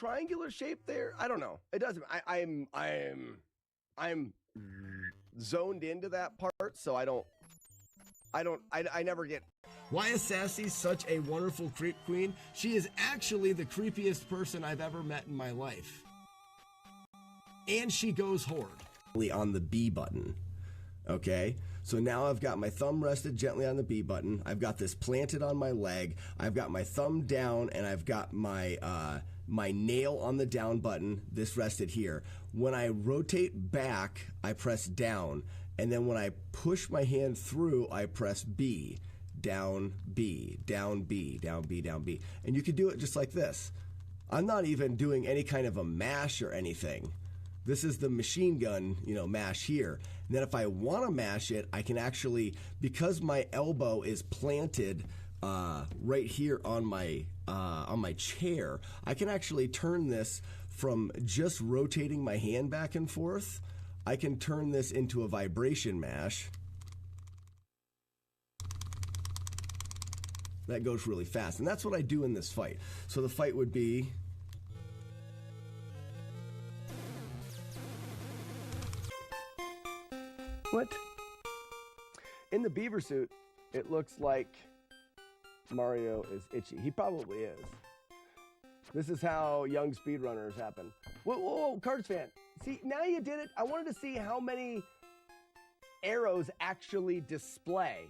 triangular shape there? I don't know. It doesn't. I'm zoned into that part, so I never get. Why is Sassy such a wonderful creep queen? She is actually the creepiest person I've ever met in my life. And she goes horde. On the B button. Okay, so now I've got my thumb rested gently on the B button. I've got this planted on my leg. I've got my thumb down, and I've got my my nail on the down button. This rested here. When I rotate back, I press down, and then when I push my hand through, I press B. Down B, down B, down B, down B. And you could do it just like this. I'm not even doing any kind of a mash or anything. This is the machine gun, mash here. And then if I want to mash it, I can actually, because my elbow is planted right here on my chair, I can actually turn this from just rotating my hand back and forth. I can turn this into a vibration mash. That goes really fast, and that's what I do in this fight. So the fight would be... What? In the beaver suit, it looks like Mario is itchy. He probably is. This is how young speedrunners happen. Whoa, Cards fan. See, now you did it. I wanted to see how many arrows actually display.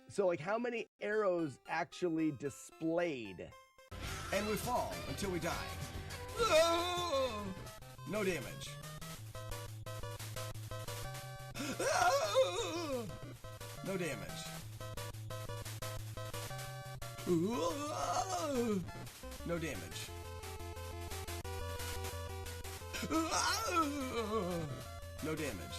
So, like, how many arrows actually displayed? And we fall until we die. Oh! No damage. Oh! No damage. Oh! No damage. Oh! No damage.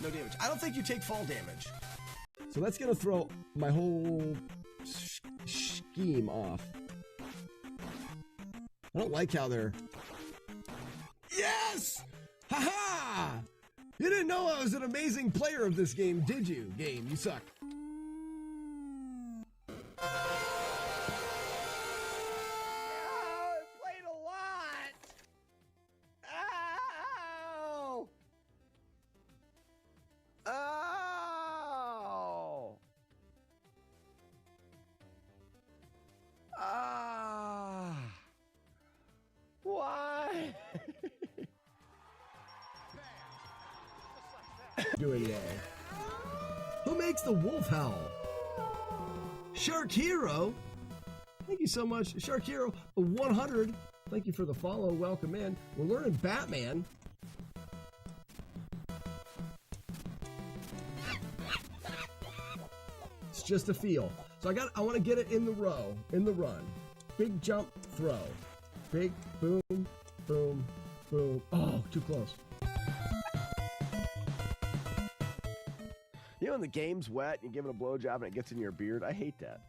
No damage. I don't think you take fall damage. So that's gonna throw my whole scheme off. I don't like how they're... Yes! Ha-ha! You didn't know I was an amazing player of this game, did you? Game, you suck. Doing well. Who makes the wolf howl? Shark Hero. Thank you so much, Shark Hero. 100. Thank you for the follow. Welcome in. We're learning Batman. It's just a feel. So I want to get it in the row, in the run. Big jump, throw. Big boom, boom, boom. Oh, too close. You know when the game's wet, you give it a blowjob and it gets in your beard? I hate that.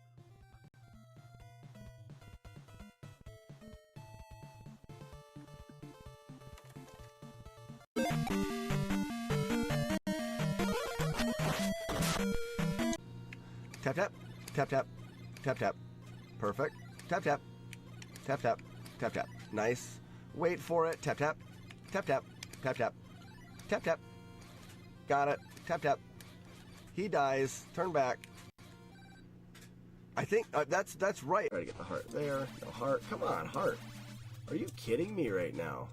Tap, tap, tap, tap, tap, tap. Perfect. Tap, tap, tap, tap, tap, tap. Nice. Wait for it. Tap, tap, tap, tap, tap, tap, tap, tap. Got it. Tap, tap. He dies. Turn back. I think that's right. Try to get the heart there. No heart. Come on, heart. Are you kidding me right now?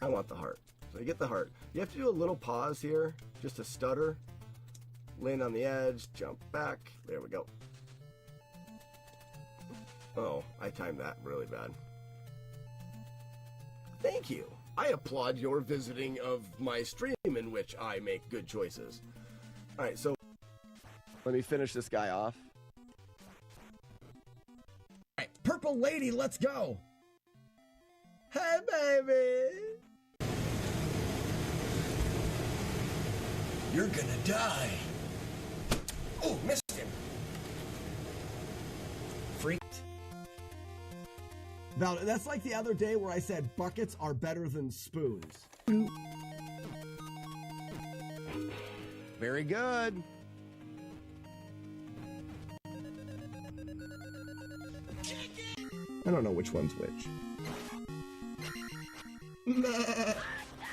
I want the heart. So you get the heart. You have to do a little pause here, just a stutter. Land on the edge, jump back. There we go. Oh, I timed that really bad. Thank you. I applaud your visiting of my stream in which I make good choices. All right, so let me finish this guy off. All right, Purple Lady, let's go. Hey, baby. You're gonna die. Oh, missed him. Freaked. Now, that's like the other day where I said buckets are better than spoons. Very good. I don't know which one's which.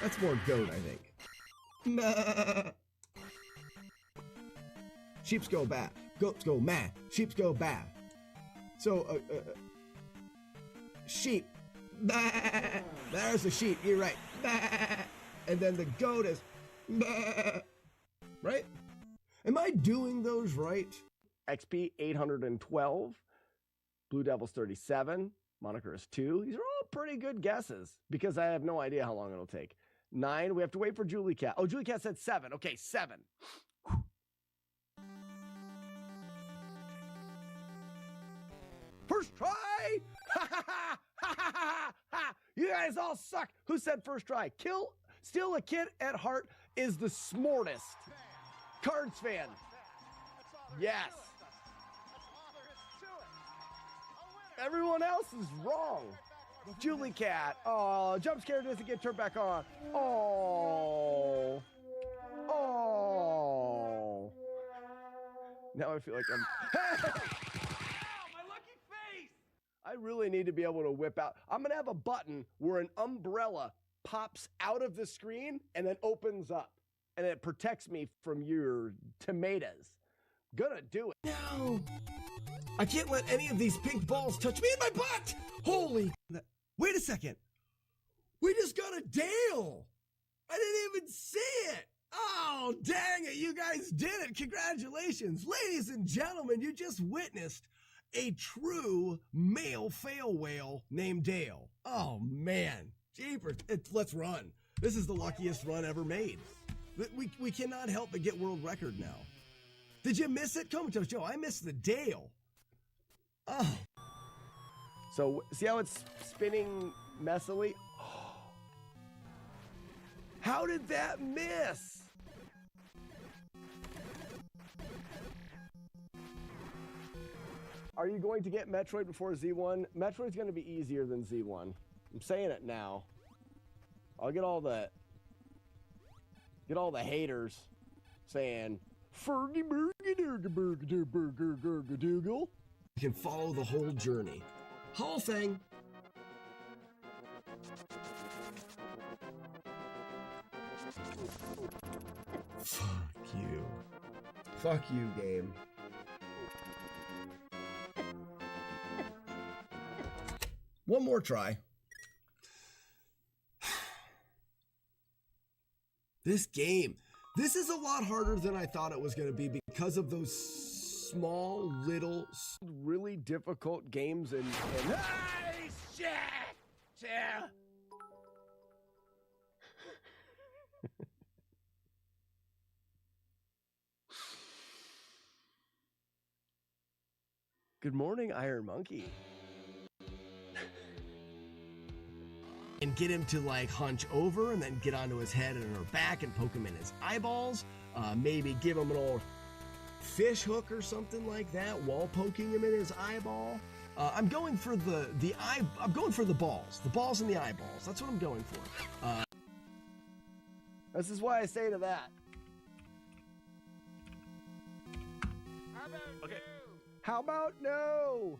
That's more goat, I think. Sheeps go bad. Goats go mad. Sheeps go bad. So, sheep. There's the sheep. You're right. And then the goat is. Right? Am I doing those right? XP 812. Blue Devils 37. Moniker is 2. These are all pretty good guesses because I have no idea how long it'll take. 9. We have to wait for Julie Cat. Oh, Julie Cat said 7. Okay, 7. First try! You guys all suck. Who said first try? Still a kid at heart is the smartest. Cards fan. Yes. Everyone else is wrong. Julie Cat. Oh, jump scare doesn't get turned back on. Oh. Oh. Now I feel like I'm. My lucky face. I really need to be able to whip out. I'm going to have a button where an umbrella pops out of the screen and then opens up. And it protects me from your tomatoes. Gonna do it. No. I can't let any of these pink balls touch me in my butt! Holy... Wait a second. We just got a Dale! I didn't even see it! Oh, dang it, you guys did it! Congratulations! Ladies and gentlemen, you just witnessed a true male fail whale named Dale. Oh, man. Jeepers. Let's run. This is the luckiest run ever made. We cannot help but get world record now. Did you miss it? Comatose Joe, I missed the Dale. Oh. So, see how it's spinning messily? How did that miss? Are you going to get Metroid before Z1? Metroid's going to be easier than Z1. I'm saying it now. I'll get all the haters saying Fergie Burgie Durga Burga Burger Gurga Doogle. You can follow the whole journey. Whole thing. Fuck you. Fuck you, game. One more try. This game. This is a lot harder than I thought it was going to be because of those small, little, really difficult games and hey, shit! Yeah. Good morning, Iron Monkey. And get him to like hunch over and then get onto his head and her back and poke him in his eyeballs. Maybe give him an old fish hook or something like that while poking him in his eyeball. I'm going for I'm going for the balls and the eyeballs. That's what I'm going for. This is why I say to that. How about no?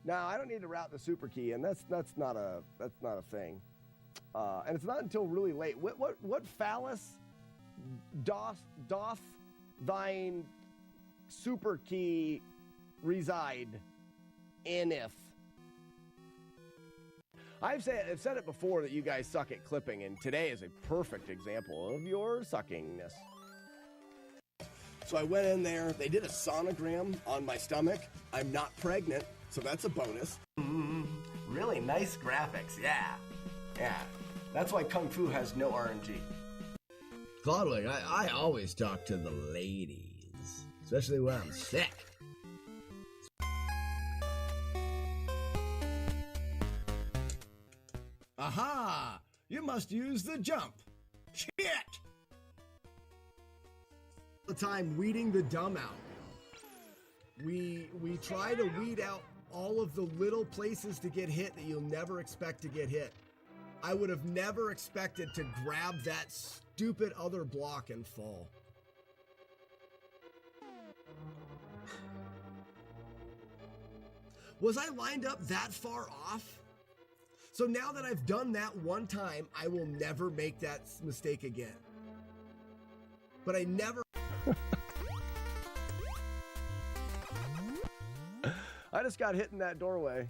Now I don't need to route the super key, and that's not a thing. And it's not until really late. What phallus doth thine super key reside ineth? I've said it before that you guys suck at clipping, and today is a perfect example of your suckingness. So I went in there, they did a sonogram on my stomach. I'm not pregnant, so that's a bonus. Really nice graphics, yeah. Yeah, that's why Kung Fu has no RNG. Cloudwing, I always talk to the ladies, especially when I'm sick. Aha! You must use the jump. Shit! The time weeding the dumb out. We try to weed out all of the little places to get hit that you'll never expect to get hit. I would have never expected to grab that stupid other block and fall. Was I lined up that far off? So now that I've done that one time, I will never make that mistake again. But I never... I just got hit in that doorway.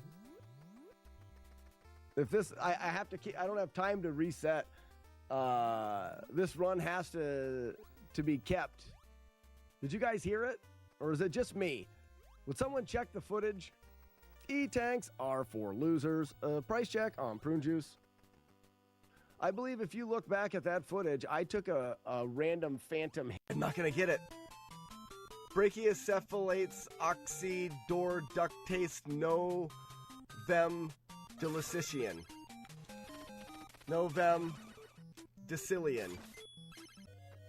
If this, I have to keep, I don't have time to reset. This run has to be kept. Did you guys hear it? Or is it just me? Would someone check the footage? E-tanks are for losers. Price check on prune juice. I believe if you look back at that footage, I took a random phantom hit. I'm not going to get it. Brachiocephalates, oxydorductase, novem delicitian. Novem decilian.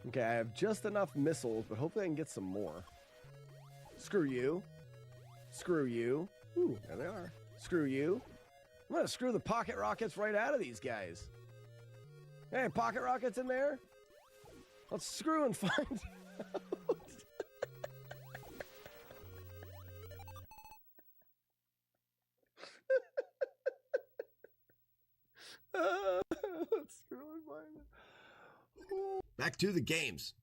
Okay, I have just enough missiles, but hopefully I can get some more. Screw you. Screw you. Ooh, there they are. Screw you. I'm gonna screw the pocket rockets right out of these guys. Hey, pocket rockets in there? Let's screw and find out. Let's screw and find out. Back to the games.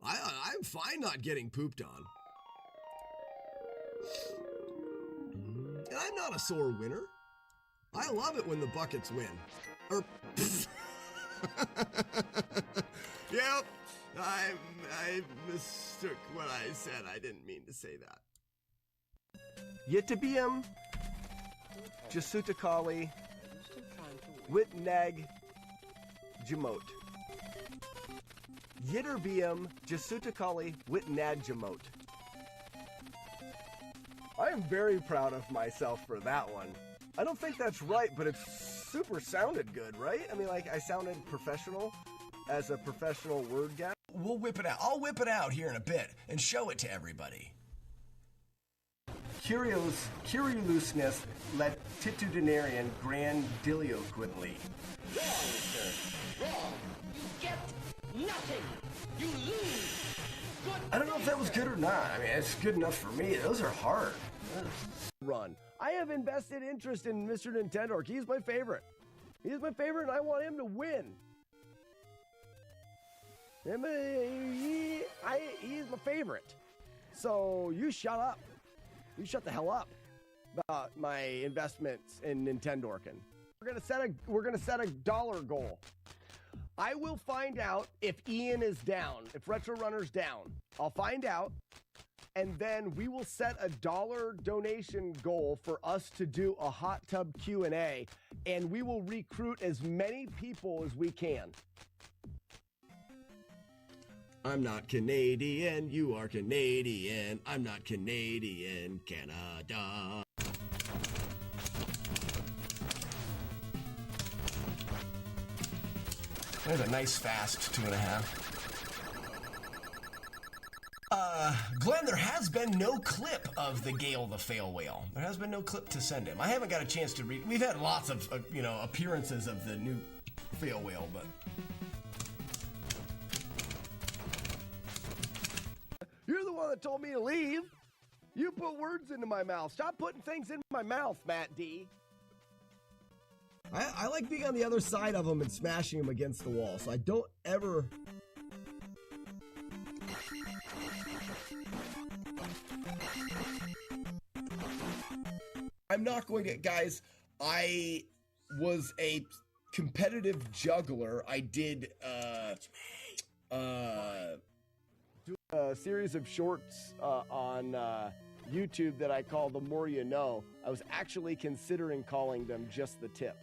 I'm fine not getting pooped on. And I'm not a sore winner. I love it when the buckets win. Or, yep, I mistook what I said. I didn't mean to say that. Yitabium, Jasutakali, Witnag, Jamote. Yitterbium, Jasutakali, Witnad, Jamote. I am very proud of myself for that one. I don't think that's right, but it super sounded good, right? I mean, like, I sounded professional as a professional word guy. We'll whip it out. I'll whip it out here in a bit and show it to everybody. Curiousness latitudinarian grandilioquently. Wrong, sir. Wrong. You get nothing. You lose. Good. I don't know if that was good or not. I mean, it's good enough for me. Those are hard. Run. I have invested interest in Mr. Nintendo. He's my favorite. He's my favorite, and I want him to win. He's my favorite. So you shut up. You shut the hell up about my investments in Nintendorkin. We're gonna set a dollar goal. I will find out if Ian is down, if Retro Runner's down. I'll find out, and then we will set a dollar donation goal for us to do a hot tub Q&A, and we will recruit as many people as we can. I'm not Canadian, you are Canadian. I'm not Canadian, Canada. There's a nice fast 2.5. Glenn, there has been no clip of the Gale the Fail Whale. There has been no clip to send him. I haven't got a chance to read. We've had lots of, appearances of the new Fail Whale, but... You're the one that told me to leave. You put words into my mouth. Stop putting things in my mouth, Matt D. I like being on the other side of them and smashing them against the wall, so I don't ever... I'm not going to... Guys, I was a competitive juggler. I did, a series of shorts on YouTube that I call The More You Know. I was actually considering calling them Just the Tip.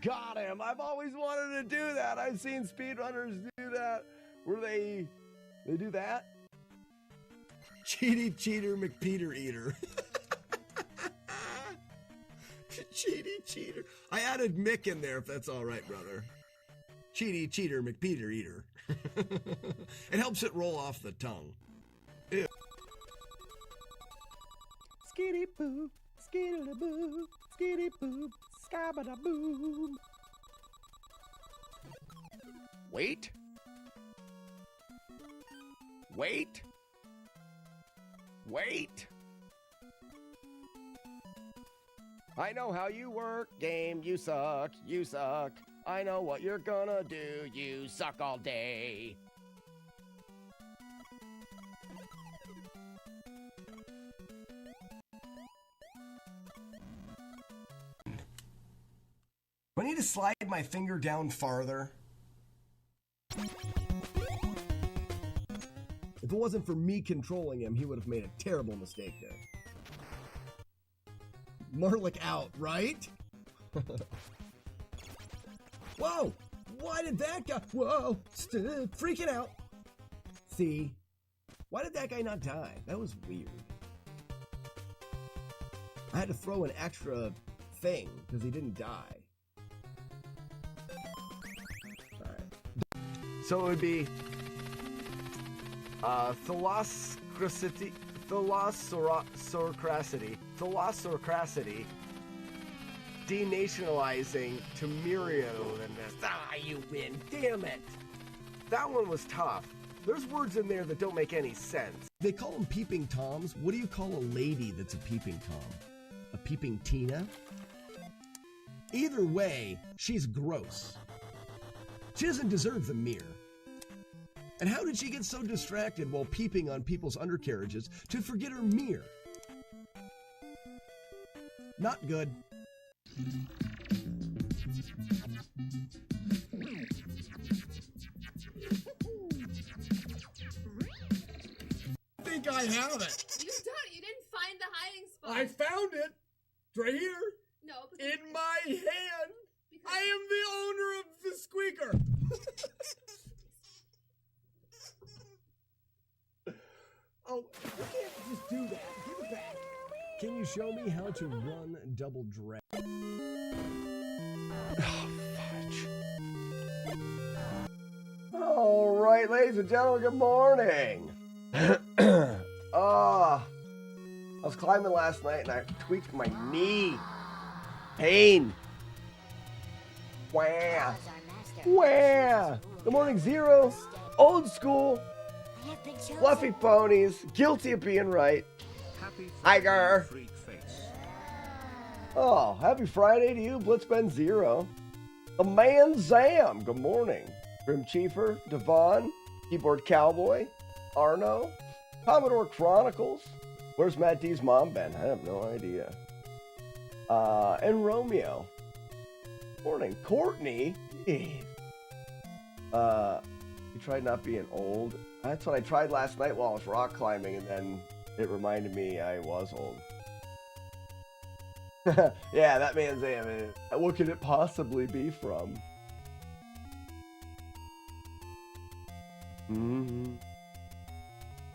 Got him! I've always wanted to do that. I've seen speedrunners do that. Where they do that? Cheaty Cheater McPeter Eater. Cheaty Cheater. I added Mick in there if that's all right, brother. Cheaty Cheater McPeter Eater. It helps it roll off the tongue. Ew. Skitty boo, skitty boo, skitty boo, skabada boom. Wait. Wait. Wait. I know how you work, game. You suck. You suck. I know what you're gonna do. You suck all day. Do I need to slide my finger down farther? If it wasn't for me controlling him, he would have made a terrible mistake there. Marlick out, right? Whoa! Why did that guy... Whoa! Freaking out! See? Why did that guy not die? That was weird. I had to throw an extra thing because he didn't die. So it would be thalassocracy, denationalizing to Mirio than this. Ah, you win. Damn it. That one was tough. There's words in there that don't make any sense. They call them peeping toms. What do you call a lady that's a peeping tom? A peeping Tina? Either way, she's gross. She doesn't deserve the mirror. And how did she get so distracted while peeping on people's undercarriages to forget her mirror? Not good. I think I have it. You don't. You didn't find the hiding spot. I found it. It's right here. No, because In my hand. I am the owner of the squeaker. Oh, you can't just do that. Give it back. Can you show me how to run double drag? All right, ladies and gentlemen, good morning. I was climbing last night and I tweaked my knee. Pain. Wah. Wah. Good morning, Zero. Old school. Fluffy ponies. Guilty of being right. Tiger. Oh, happy Friday to you, Blitzben Zero. The man Zam. Good morning. Grim Chiefer, Devon, Keyboard Cowboy, Arno, Commodore Chronicles. Where's Matt D's mom been? I have no idea. And Romeo. Morning. Courtney. You tried not being old. That's what I tried last night while I was rock climbing, and then it reminded me I was old. Yeah, that man's Zam. What could it possibly be from?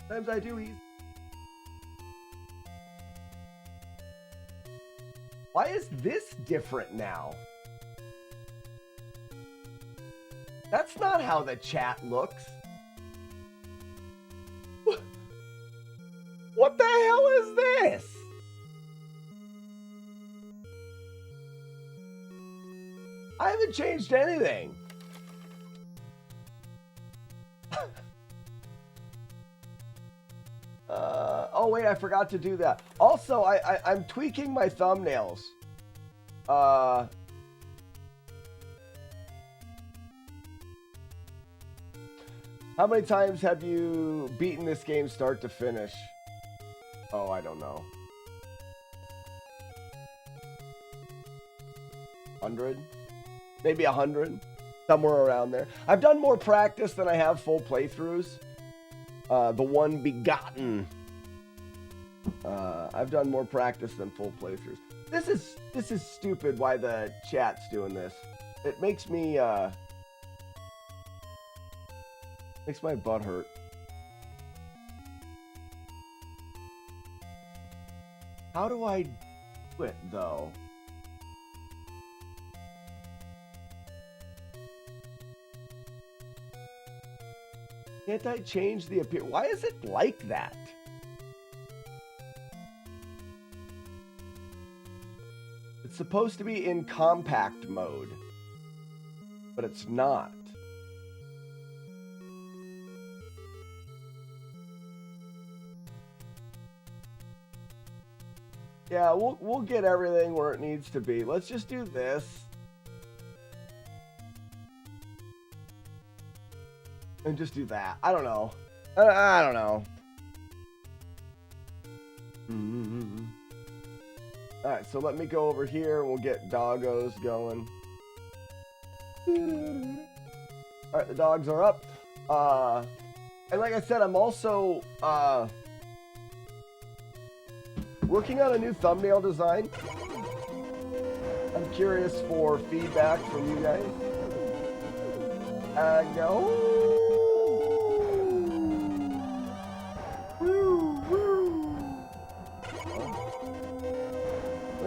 Sometimes I do eat. Why is this different now? That's not how the chat looks. What the hell is this? I haven't changed anything. Oh wait, I forgot to do that. Also, I'm tweaking my thumbnails. How many times have you beaten this game start to finish? Oh, I don't know. 100? Maybe 100? Somewhere around there. I've done more practice than I have full playthroughs. The One Begotten. I've done more practice than full playthroughs. This is stupid why the chat's doing this. It makes me makes my butt hurt. How do I do it though? Can't I change the appearance? Why is it like that? It's supposed to be in compact mode, but it's not. Yeah, we'll get everything where it needs to be. Let's just do this. And just do that. I don't know. I don't know. All right, so let me go over here and we'll get doggos going. All right, the dogs are up. And like I said, I'm also working on a new thumbnail design. I'm curious for feedback from you guys. Go.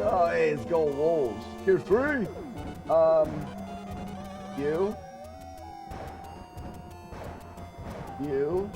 Oh, hey, it's going Wolves. Here's 3. You. You.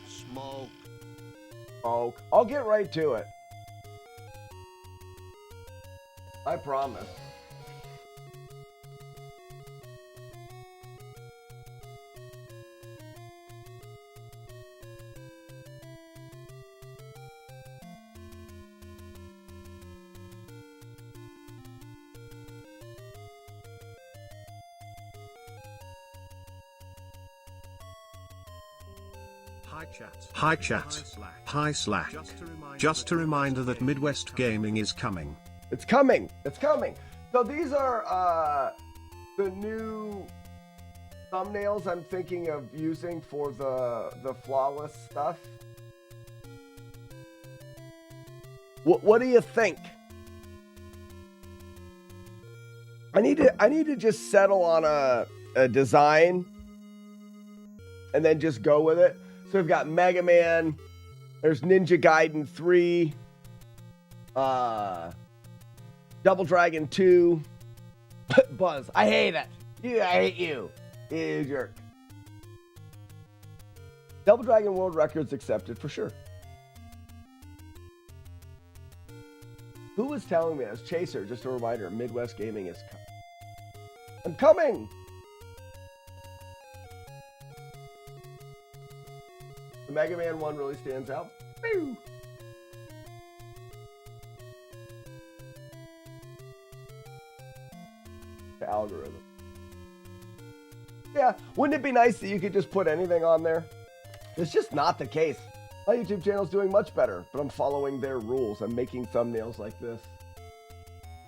Smoke. I'll get right to it. I promise. Hi chat. Hi Slack. Just a reminder that Midwest Gaming is coming. It's coming. It's coming. So these are the new thumbnails I'm thinking of using for the flawless stuff. What do you think? I need to just settle on a design and then just go with it. So we've got Mega Man, there's Ninja Gaiden 3, Double Dragon 2, Buzz. I hate it. I hate you. You jerk. Double Dragon World Records accepted for sure. Who was telling me this? Chaser, just a reminder, Midwest Gaming is coming. I'm coming! The Mega Man one really stands out. Woo! The algorithm. Yeah, wouldn't it be nice that you could just put anything on there? It's just not the case. My YouTube channel's doing much better, but I'm following their rules. I'm making thumbnails like this.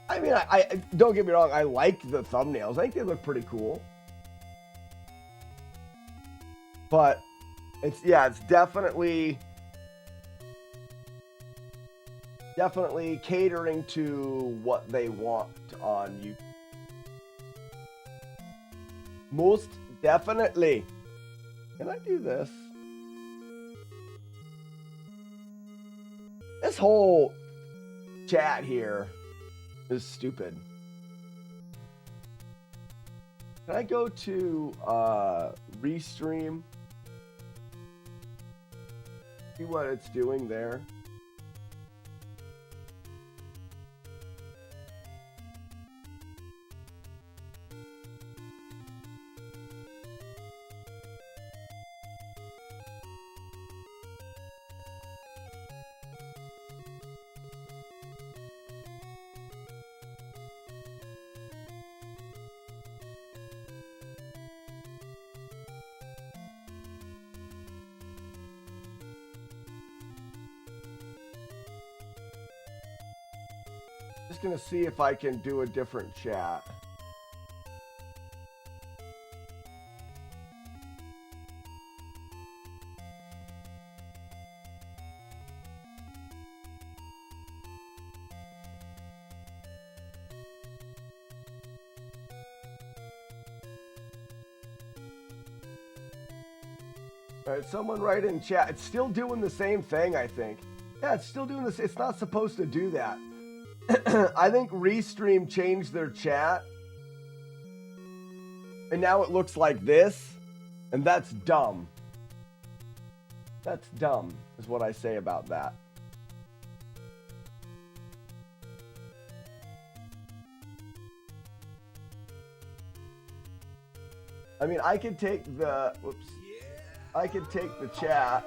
I mean, I don't get me wrong, I like the thumbnails. I think they look pretty cool. But it's definitely catering to what they want on YouTube. Most definitely. Can I do this? This whole chat here is stupid. Can I go to Restream? See what it's doing there. Just gonna see if I can do a different chat. All right, someone write in chat. It's still doing the same thing, I think. Yeah, it's still doing this. It's not supposed to do that. I think Restream changed their chat. And now it looks like this. And that's dumb. That's dumb, is what I say about that. I mean, I could take the, whoops. I could take the chat.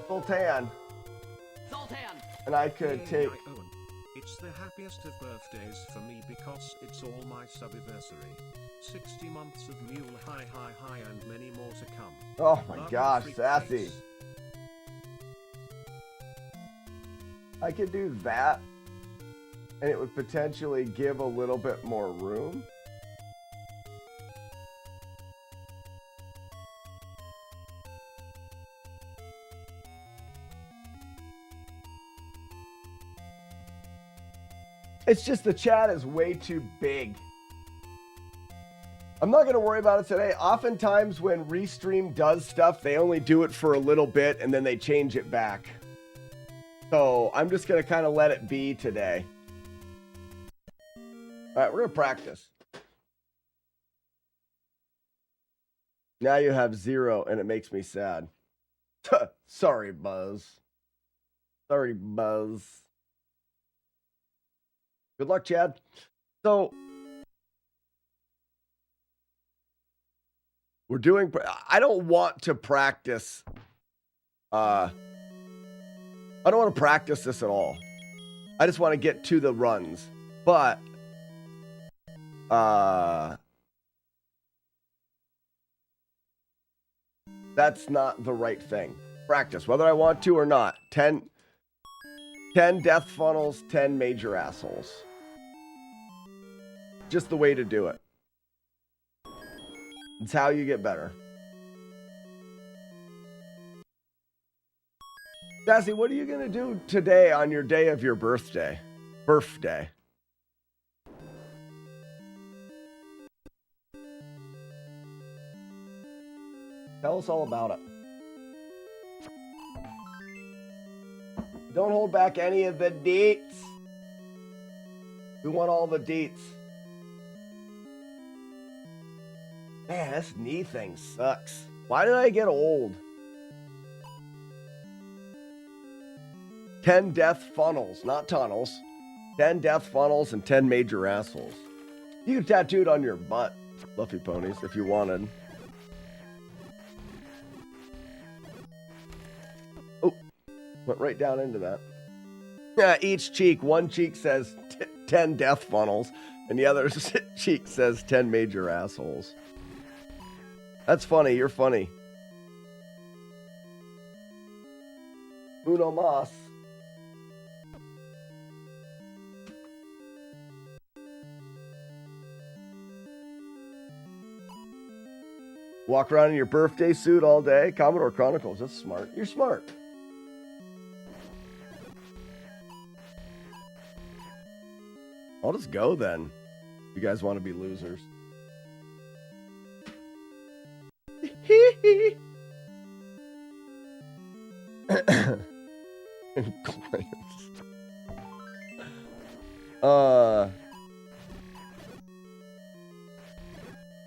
Sultan. And I could take... It's the happiest of birthdays for me because it's all my subiversary. 60 months of mule high and many more to come. Oh my Love gosh, freak sassy. face. I could do that. And it would potentially give a little bit more room. It's just the chat is way too big. I'm not going to worry about it today. Oftentimes when Restream does stuff, they only do it for a little bit and then they change it back. So I'm just going to kind of let it be today. All right, we're going to practice. Now you have 0 and it makes me sad. Sorry, Buzz. Sorry, Buzz. Good luck, Chad. So we're doing, I don't want to practice. I don't want to practice this at all. I just want to get to the runs. But that's not the right thing. Practice, whether I want to or not. 10 death funnels, 10 major assholes. Just the way to do it. It's how you get better. Sassy, what are you going to do today on your day of your birthday? Birthday. Tell us all about it. Don't hold back any of the deets. We want all the deets. Man, this knee thing sucks. Why did I get old? 10 death funnels, not tunnels. 10 death funnels and 10 major assholes. You can tattoo it on your butt, Fluffy Ponies, if you wanted. Oh, went right down into that. Yeah, each cheek, one cheek says 10 death funnels, and the other cheek says 10 major assholes. That's funny. You're funny. Uno mas. Walk around in your birthday suit all day. Commodore Chronicles. That's smart. You're smart. I'll just go then. You guys want to be losers.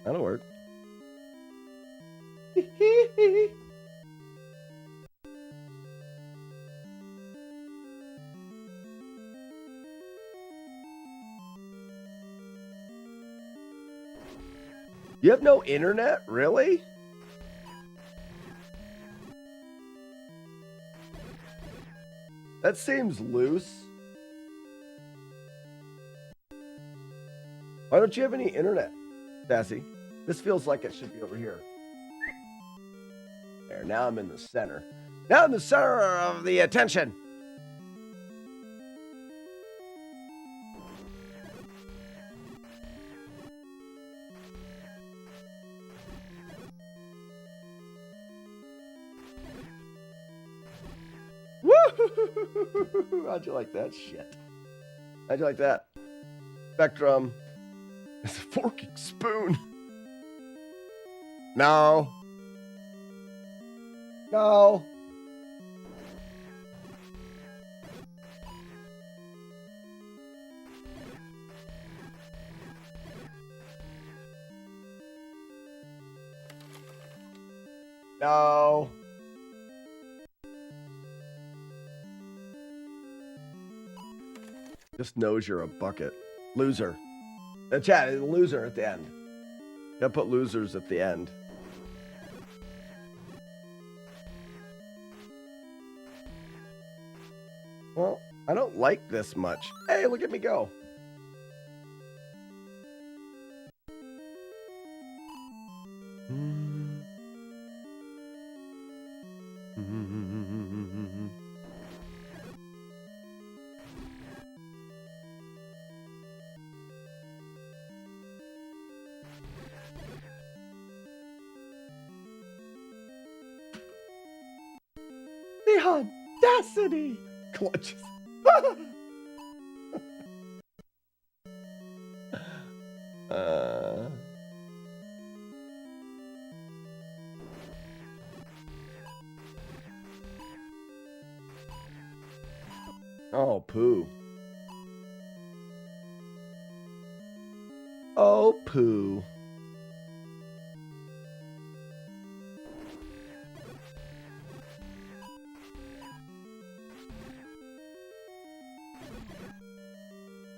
That'll work. You have no internet? Really? That seems loose. Why don't you have any internet, Sassy? This feels like it should be over here. There, now I'm in the center. Now I'm the center of the attention. Woo! How'd you like that shit? How'd you like that? Spectrum. It's a forking spoon. No. No. No. Just knows you're a bucket. Loser. The chat is loser at the end. Gotta put losers at the end. Well, I don't like this much. Hey, look at me go. The audacity! Clutches. Oh, poo. Oh, poo.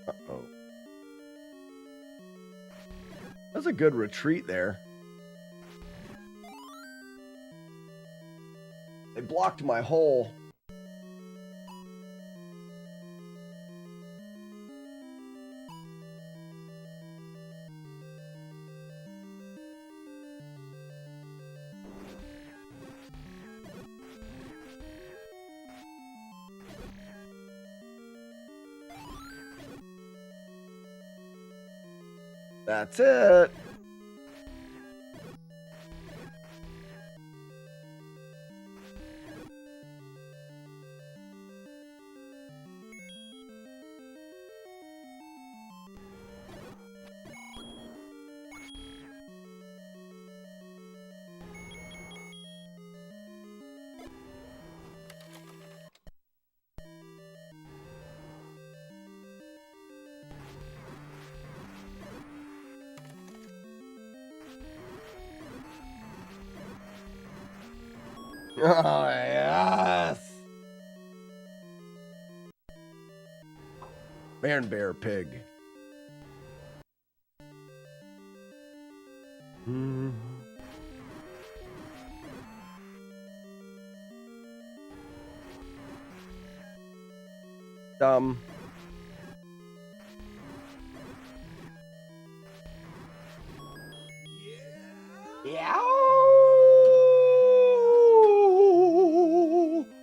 Uh-oh. That's a good retreat there. They blocked my hole. That's it. Oh, yes. Man, bear, pig. Dumb. Yeah.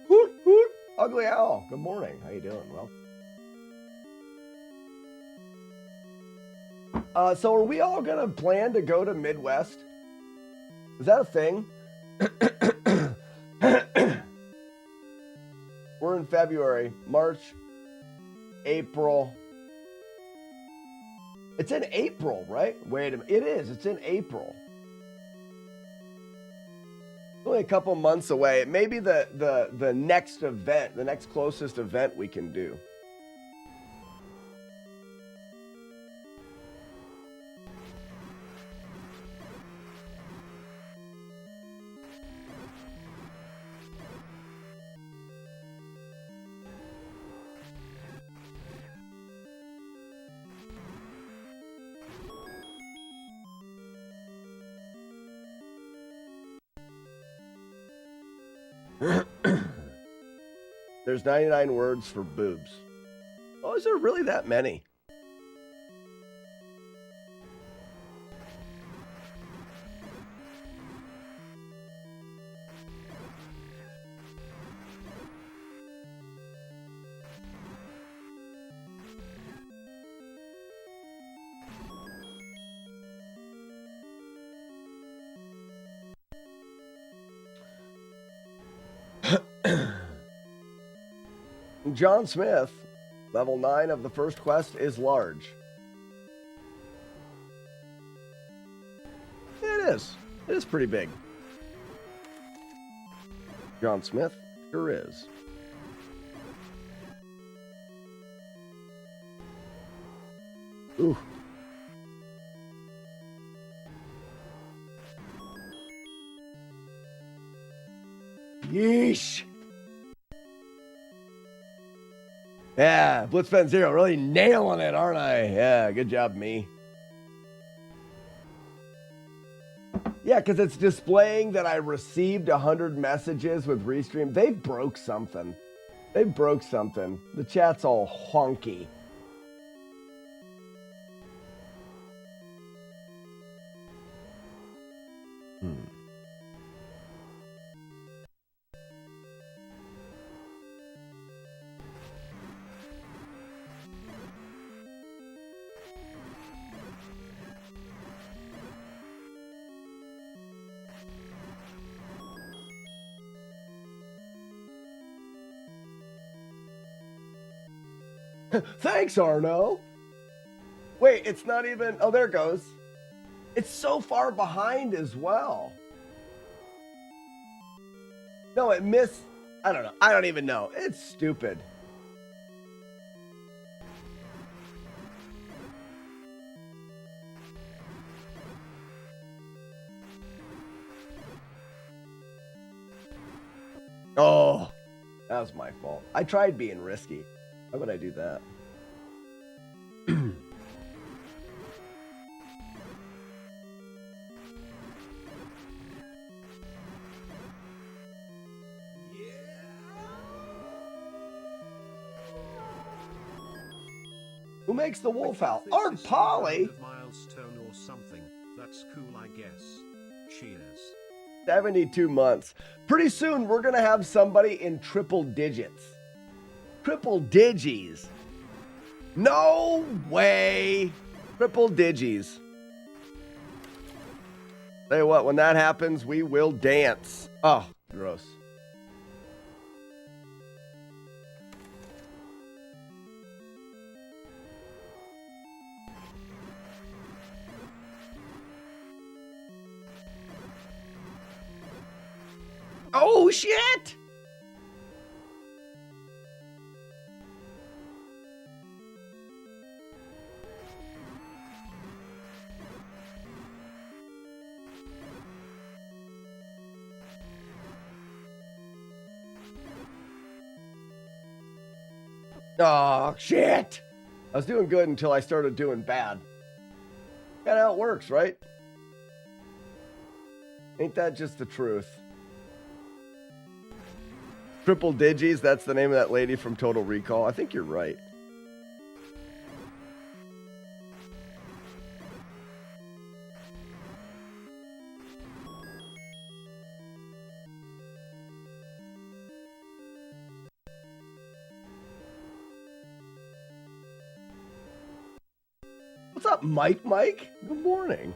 Hoot, hoot. Ugly owl. Good morning. How you doing? Well. So are we all gonna plan to go to Midwest? Is that a thing? We're in February, March, April. It's in April, right? Wait a minute. It is. It's in April. It's only a couple months away. It may be the next event, the next closest event we can do. There's 99 words for boobs. Oh, is there really that many? John Smith, level 9 of the first quest is large. It is. It is pretty big. John Smith sure is. Ooh. Yeesh. Yeah, Blitzpen Zero, really nailing it, aren't I? Yeah, good job, me. Yeah, because it's displaying that I received 100 messages with Restream. They broke something. They broke something. The chat's all honky. Thanks, Arno. Wait, it's not even... Oh, there it goes. It's so far behind as well. No, it missed... I don't know. I don't even know. It's stupid. Oh, that was my fault. I tried being risky. Why would I do that? Who makes the wolf howl? Art Polly? Milestone or something. That's cool, I guess. Cheers. 72 months. Pretty soon, we're going to have somebody in triple digits. Triple digis. No way. Triple digis. Tell you what, when that happens, we will dance. Oh, gross. Oh, shit! Oh, shit! I was doing good until I started doing bad. That's how it works, right? Ain't that just the truth? Triple Digis, that's the name of that lady from Total Recall. I think you're right. What's up, Mike? Good morning.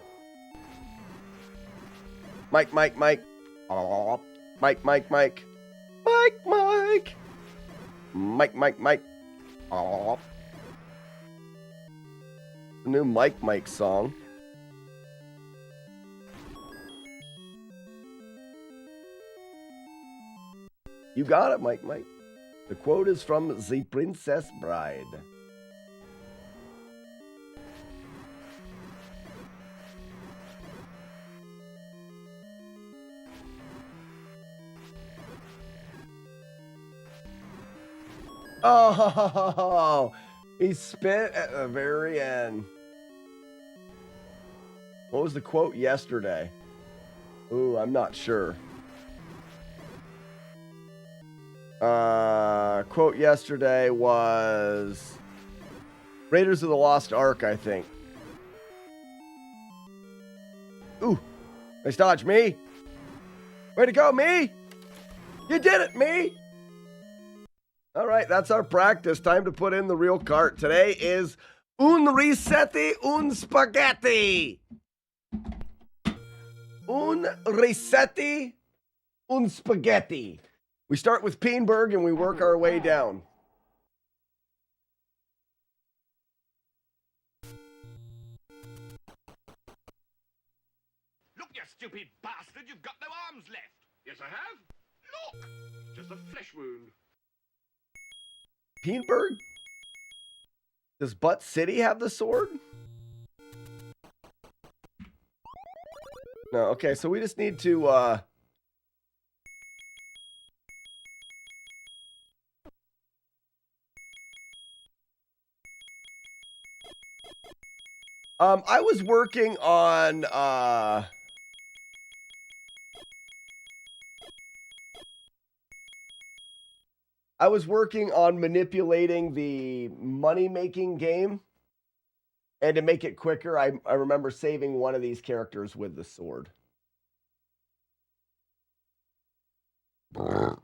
Mike. Oh, Mike. Mike. Oh. The new Mike song. You got it, Mike. The quote is from The Princess Bride. Oh, he spit at the very end. What was the quote yesterday? Ooh, I'm not sure. Quote yesterday was Raiders of the Lost Ark, I think. Ooh, nice dodge, me. Way to go, me. You did it, me. All right, that's our practice. Time to put in the real cart. Today is un risetti, un spaghetti. Un risetti, un spaghetti. We start with Peenberg and we work our way down. Look, you stupid bastard, you've got no arms left. Yes, I have. Look! Just a flesh wound. Peenberg? Does Butt City have the sword? No, okay, so we just need to, I was working on, manipulating the money-making game. And to make it quicker, I remember saving one of these characters with the sword. Peenberg.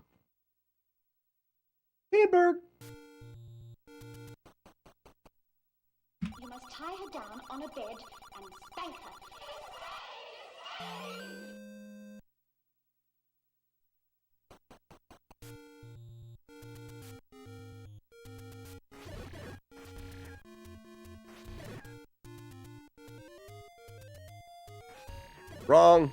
You must tie her down on a bed and spank her. Wrong.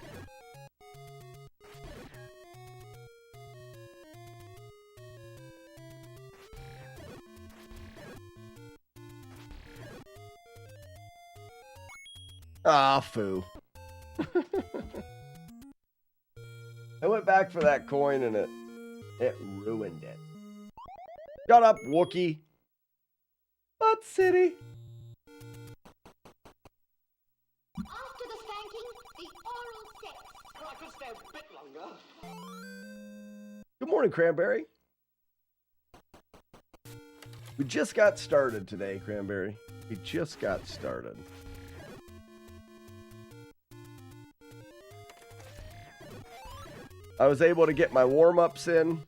Ah, foo. I went back for that coin and it ruined it. Shut up, Wookie. Butt City. After the spanking, the oral sex. Well, I could stay a bit longer. Good morning, Cranberry. We just got started today, Cranberry. We just got started. I was able to get my warm-ups in.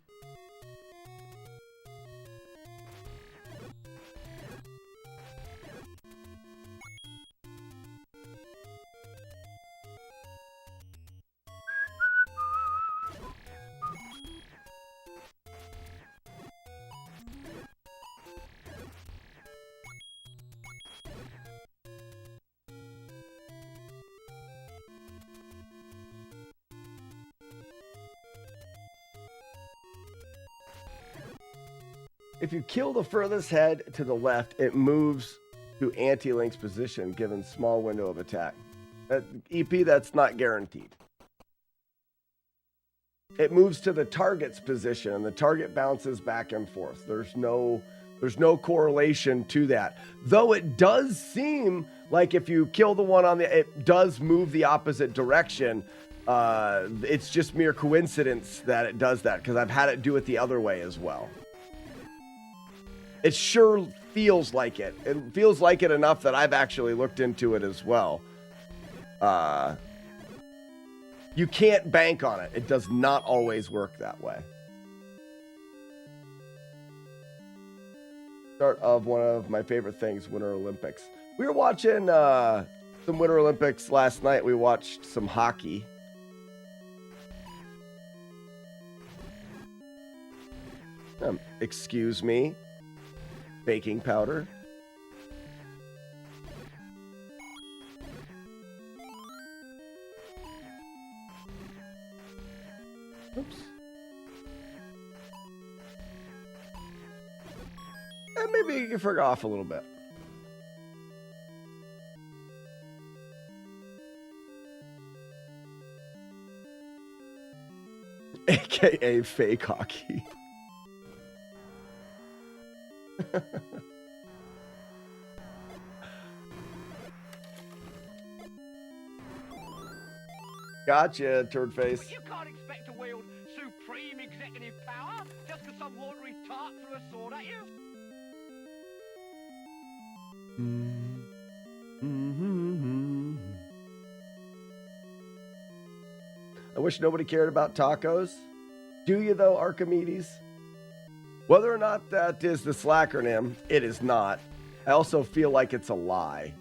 If you kill the furthest head to the left, it moves to anti-link's position, given small window of attack. EP, that's not guaranteed. It moves to the target's position, and the target bounces back and forth. There's no correlation to that. Though it does seem like if you kill the one on the, it does move the opposite direction. It's just mere coincidence that it does that, because I've had it do it the other way as well. It sure feels like it. It feels like it enough that I've actually looked into it as well. You can't bank on it. It does not always work that way. Start of one of my favorite things, Winter Olympics. We were watching some Winter Olympics last night. We watched some hockey. Excuse me. Baking powder. Oops. And maybe you can forget off a little bit. AKA fake hockey. Gotcha, turd face. But you can't expect to wield supreme executive power just because some watery tart threw a sword at you. I wish nobody cared about tacos. Do you though, Archimedes? Whether or not that is the slackernym, it is not. I also feel like it's a lie.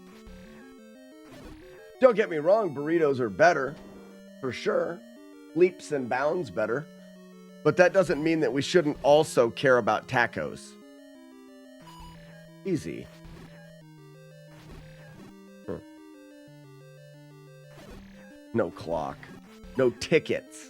Don't get me wrong, burritos are better, for sure. Leaps and bounds better. But that doesn't mean that we shouldn't also care about tacos. Easy. No clock. No tickets.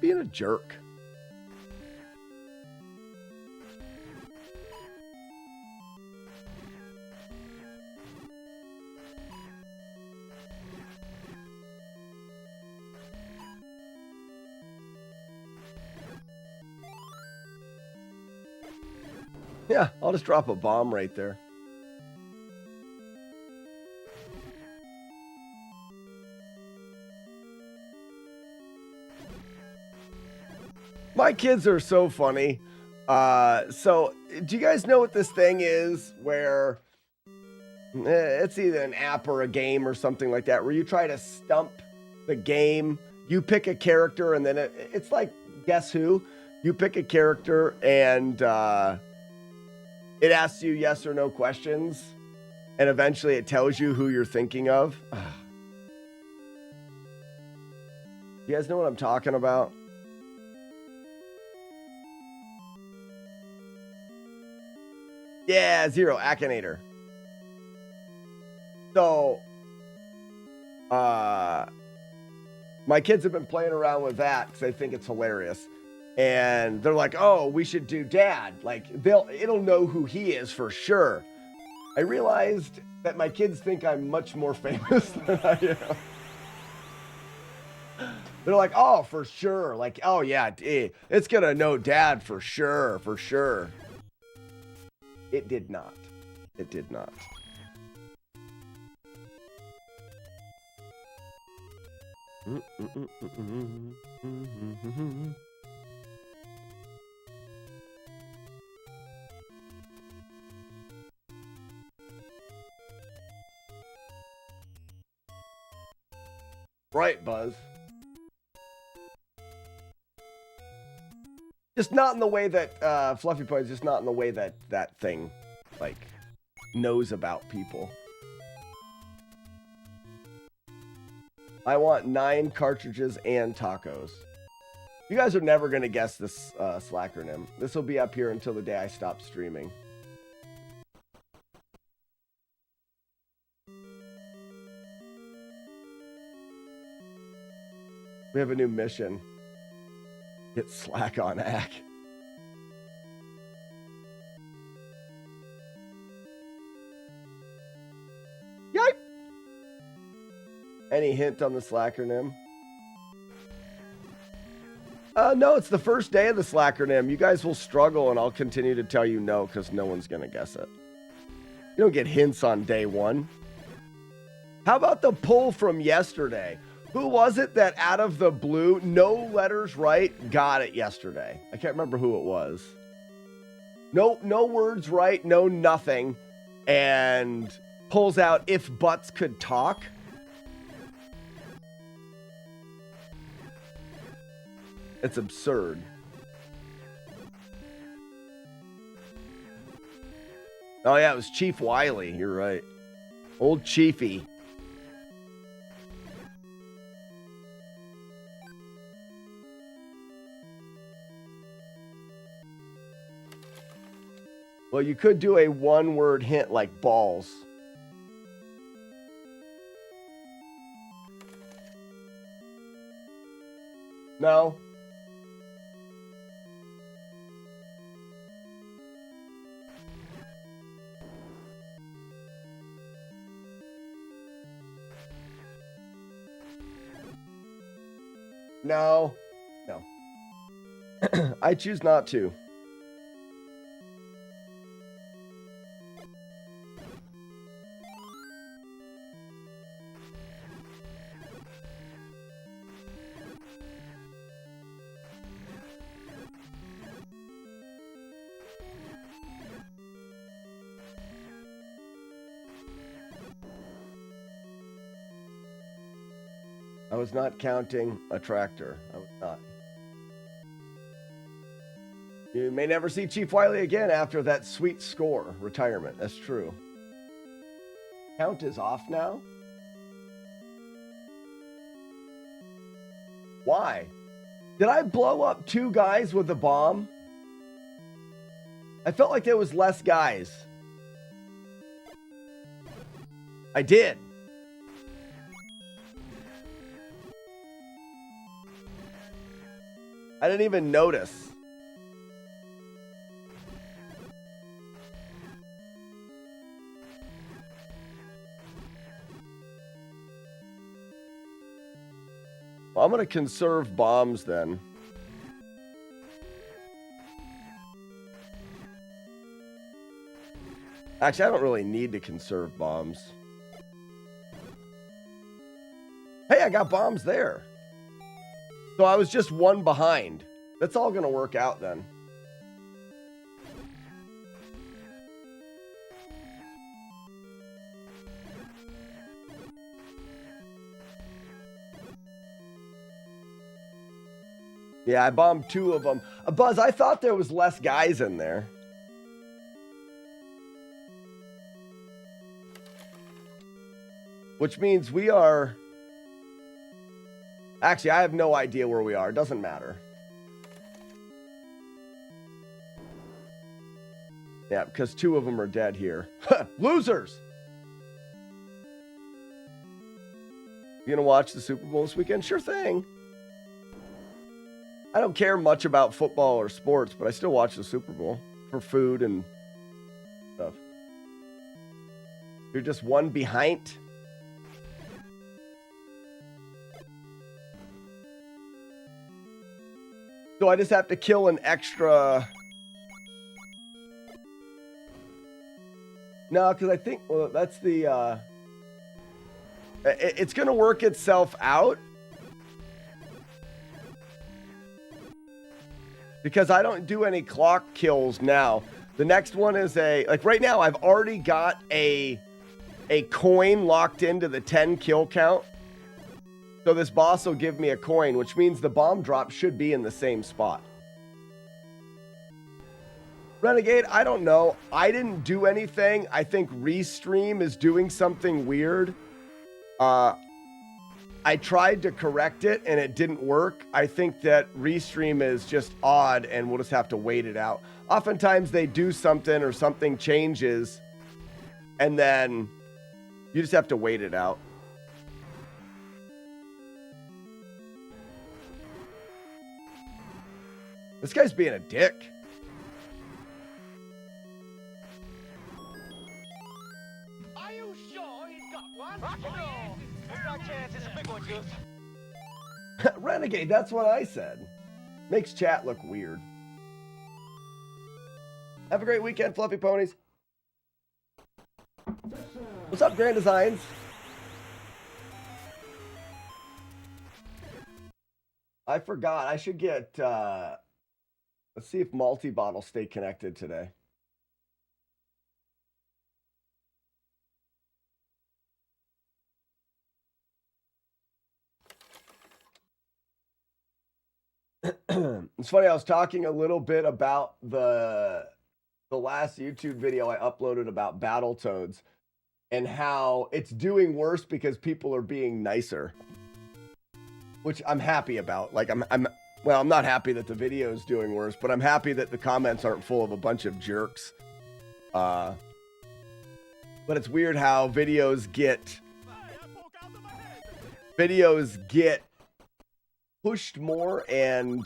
being a jerk. Yeah, I'll just drop a bomb right there. My kids are so funny. So do you guys know what this thing is where it's either an app or a game or something like that, where you try to stump the game? You pick a character and then it's like Guess Who? You pick a character and it asks you yes or no questions, and eventually it tells you who you're thinking of. You guys know what I'm talking about? Yeah, Zero, Akinator. So, my kids have been playing around with that because they think it's hilarious. And they're like, oh, we should do Dad. Like, it'll know who he is for sure. I realized that my kids think I'm much more famous than I am. They're like, oh, for sure. Like, oh, yeah, it's going to know Dad for sure, for sure. It did not. It did not. Right, Buzz. Just not in the way that Fluffy Pie is just not in the way that that thing like knows about people. I want 9 cartridges and tacos. You guys are never gonna guess this Slackernym. This will be up here until the day I stop streaming. We have a new mission. Get slack on Ack. Yipe! Any hint on the Slackernym? No, it's the first day of the Slackernym. You guys will struggle, and I'll continue to tell you no, because no one's going to guess it. You don't get hints on day 1. How about the pull from yesterday? Who was it that out of the blue, no letters right, got it yesterday? I can't remember who it was. No words right, no nothing, and pulls out If Butts Could Talk. It's absurd. Oh yeah, it was Chief Wiley. You're right. Old Chiefy. Well, you could do a one-word hint like balls. No. No. No. I choose not to. I was not counting a tractor. I was not. You may never see Chief Wiley again after that sweet score. Retirement. That's true. Count is off now? Why? Did I blow up 2 guys with a bomb? I felt like there was less guys. I did. I didn't even notice. Well, I'm going to conserve bombs then. Actually, I don't really need to conserve bombs. Hey, I got bombs there. So I was just one behind. That's all going to work out then. Yeah, I bombed 2 of them. Buzz, I thought there was less guys in there. Which means we are... Actually, I have no idea where we are. It doesn't matter. Yeah, because 2 of them are dead here. Losers! You gonna watch the Super Bowl this weekend? Sure thing. I don't care much about football or sports, but I still watch the Super Bowl for food and stuff. You're just one behind. So I just have to kill an extra... No, because I think, well, that's the... It's going to work itself out. Because I don't do any clock kills now. The next one is a... Like right now, I've already got a coin locked into the 10 kill count. So this boss will give me a coin, which means the bomb drop should be in the same spot. Renegade, I don't know. I didn't do anything. I think Restream is doing something weird. I tried to correct it and it didn't work. I think that Restream is just odd and we'll just have to wait it out. Oftentimes they do something or something changes and then you just have to wait it out. This guy's being a dick. Are you sure he's got one? Rock and roll. There's no chance it's a big one, Juice. Renegade, that's what I said. Makes chat look weird. Have a great weekend, Fluffy Ponies. What's up, Grand Designs? I forgot. I should get... Let's see if multi-bot will stay connected today. It's funny, I was talking a little bit about the last YouTube video I uploaded about Battletoads and how it's doing worse because people are being nicer. Which I'm happy about. Like well, I'm not happy that the video is doing worse, but I'm happy that the comments aren't full of a bunch of jerks. But it's weird how videos get pushed more and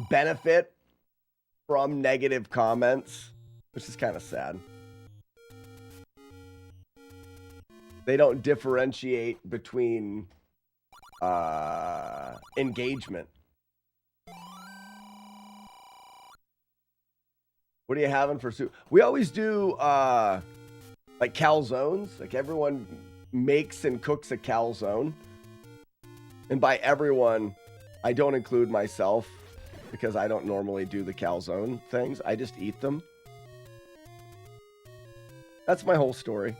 benefit from negative comments, which is kind of sad. They don't differentiate between engagement. What are you having for soup? We always do like calzones. Like everyone makes and cooks a calzone. And by everyone, I don't include myself because I don't normally do the calzone things. I just eat them. That's my whole story.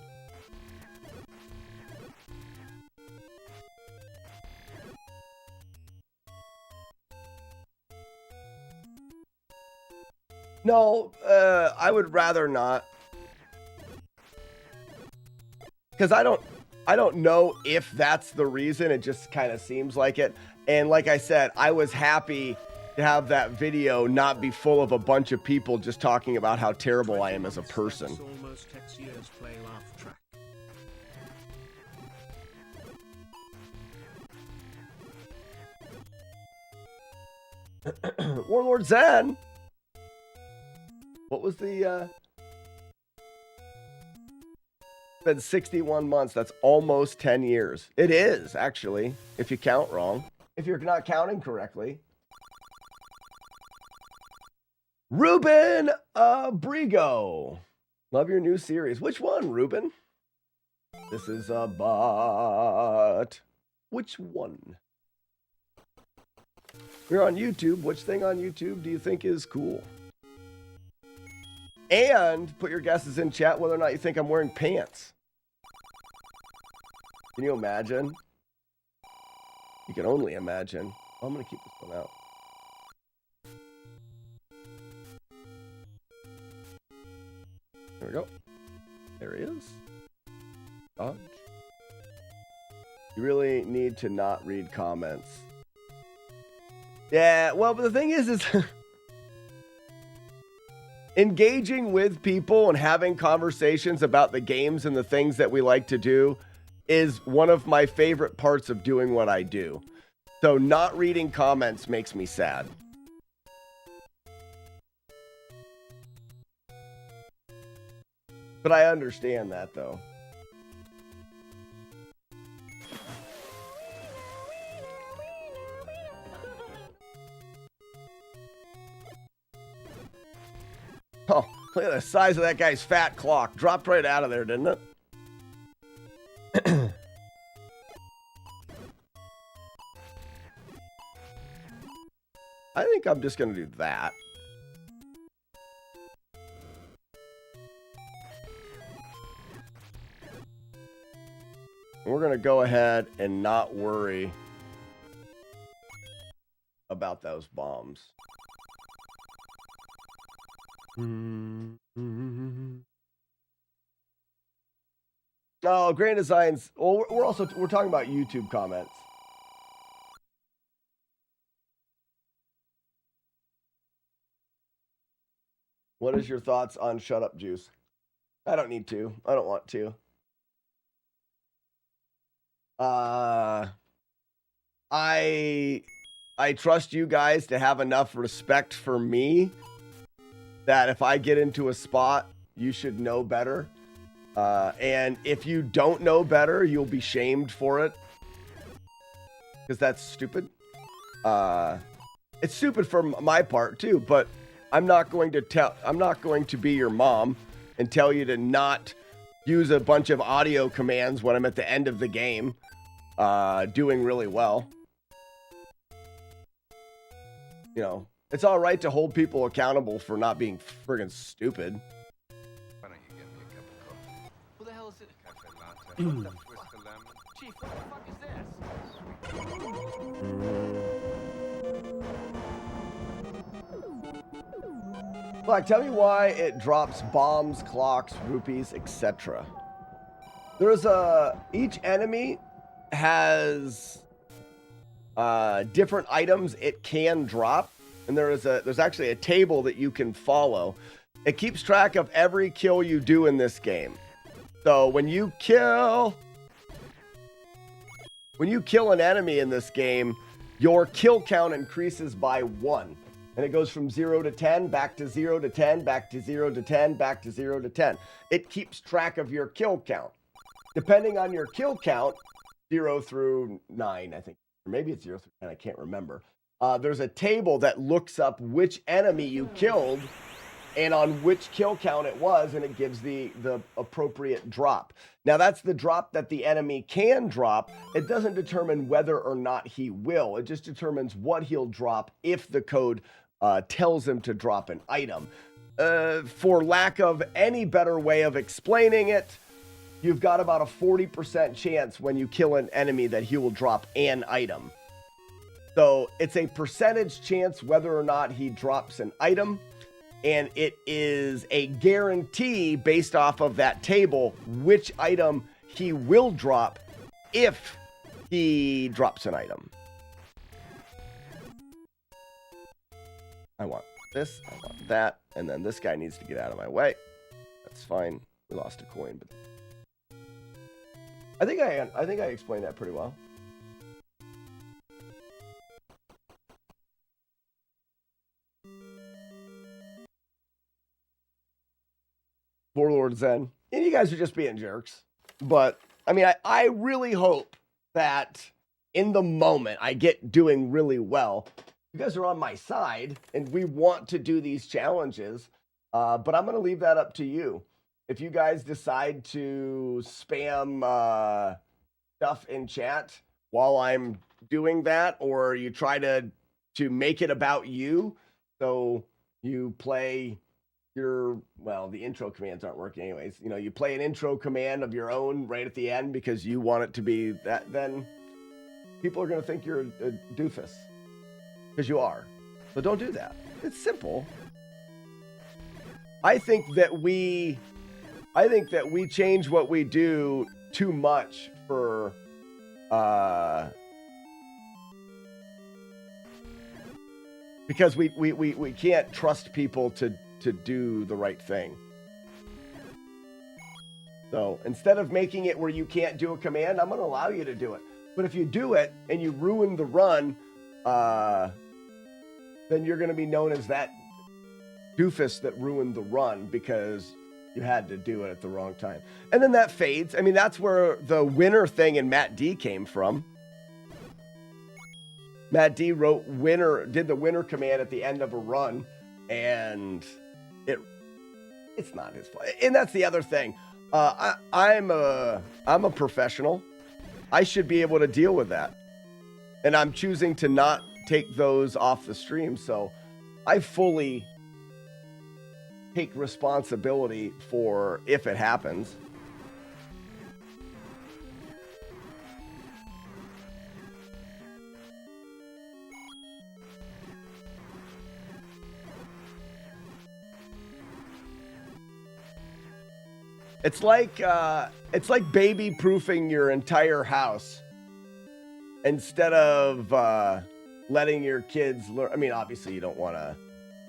No, I would rather not. Because I don't know if that's the reason. It just kind of seems like it. And like I said, I was happy to have that video not be full of a bunch of people just talking about how terrible I am as a person. Almost X years play laugh track. Warlord Zen. What was the been 61 months. That's almost 10 years. It is, actually, if you count wrong. If you're not counting correctly. Ruben Brigo. Love your new series. Which one, Ruben? This is a bot. Which one? You're on YouTube. Which thing on YouTube do you think is cool? And put your guesses in chat whether or not you think I'm wearing pants. Can you imagine? You can only imagine. Oh, I'm going to keep this one out. There we go. There he is. Dodge. You really need to not read comments. Yeah, well, but the thing is engaging with people and having conversations about the games and the things that we like to do is one of my favorite parts of doing what I do. So not reading comments makes me sad. But I understand that, though. Oh, look at the size of that guy's fat clock. Dropped right out of there, didn't it? I think I'm just going to do that. We're going to go ahead and not worry about those bombs. Oh, Grand Designs. Well, we're talking about YouTube comments. What is your thoughts on Shut Up Juice? I don't need to. I don't want to. I trust you guys to have enough respect for me that if I get into a spot, you should know better. And if you don't know better, you'll be shamed for it. Because that's stupid. It's stupid for my part too, but I'm not going to be your mom and tell you to not use a bunch of audio commands when I'm at the end of the game, doing really well. You know, it's all right to hold people accountable for not being friggin' stupid. Why don't you get me a cup of coffee? Who the hell is it? Cafe latte. With a twist of lemon. Chief, what the fuck is this? Like, tell me why it drops bombs, clocks, rupees, etc. There's each enemy has different items it can drop, and there's actually a table that you can follow. It keeps track of every kill you do in this game. So when you kill an enemy in this game, your kill count increases by 1. And it goes from 0 to 10, back to 0 to 10, back to 0 to 10, back to 0 to 10. It keeps track of your kill count. Depending on your kill count, 0 through 9, I think. Or maybe it's 0 through 10, I can't remember. There's a table that looks up which enemy you killed and on which kill count it was, and it gives the appropriate drop. Now, that's the drop that the enemy can drop. It doesn't determine whether or not he will. It just determines what he'll drop if the code tells him to drop an item. For lack of any better way of explaining it, you've got about a 40% chance when you kill an enemy that he will drop an item. So it's a percentage chance whether or not he drops an item, and it is a guarantee based off of that table which item he will drop if he drops an item. I want this, I want that, and then this guy needs to get out of my way. That's fine. We lost a coin, but I think I explained that pretty well. Warlord Zen. And you guys are just being jerks. But, I mean, I really hope that in the moment I get doing really well. You guys are on my side, and we want to do these challenges. But I'm going to leave that up to you. If you guys decide to spam stuff in chat while I'm doing that, or you try to make it about you, so you play your, well, the intro commands aren't working anyways. You know, you play an intro command of your own right at the end because you want it to be that, then people are going to think you're a doofus. Because you are. So don't do that. It's simple. I think that we change what we do too much for because we can't trust people to do the right thing. So instead of making it where you can't do a command, I'm going to allow you to do it. But if you do it and you ruin the run, then you're going to be known as that doofus that ruined the run because you had to do it at the wrong time. And then that fades. I mean, that's where the winner thing in Matt D came from. Matt D wrote winner, did the winner command at the end of a run, and it's not his fault. And that's the other thing. I'm a professional. I should be able to deal with that. And I'm choosing to not take those off the stream, so I fully take responsibility for if it happens. It's like baby proofing your entire house instead of letting your kids learn. I mean, obviously you don't want to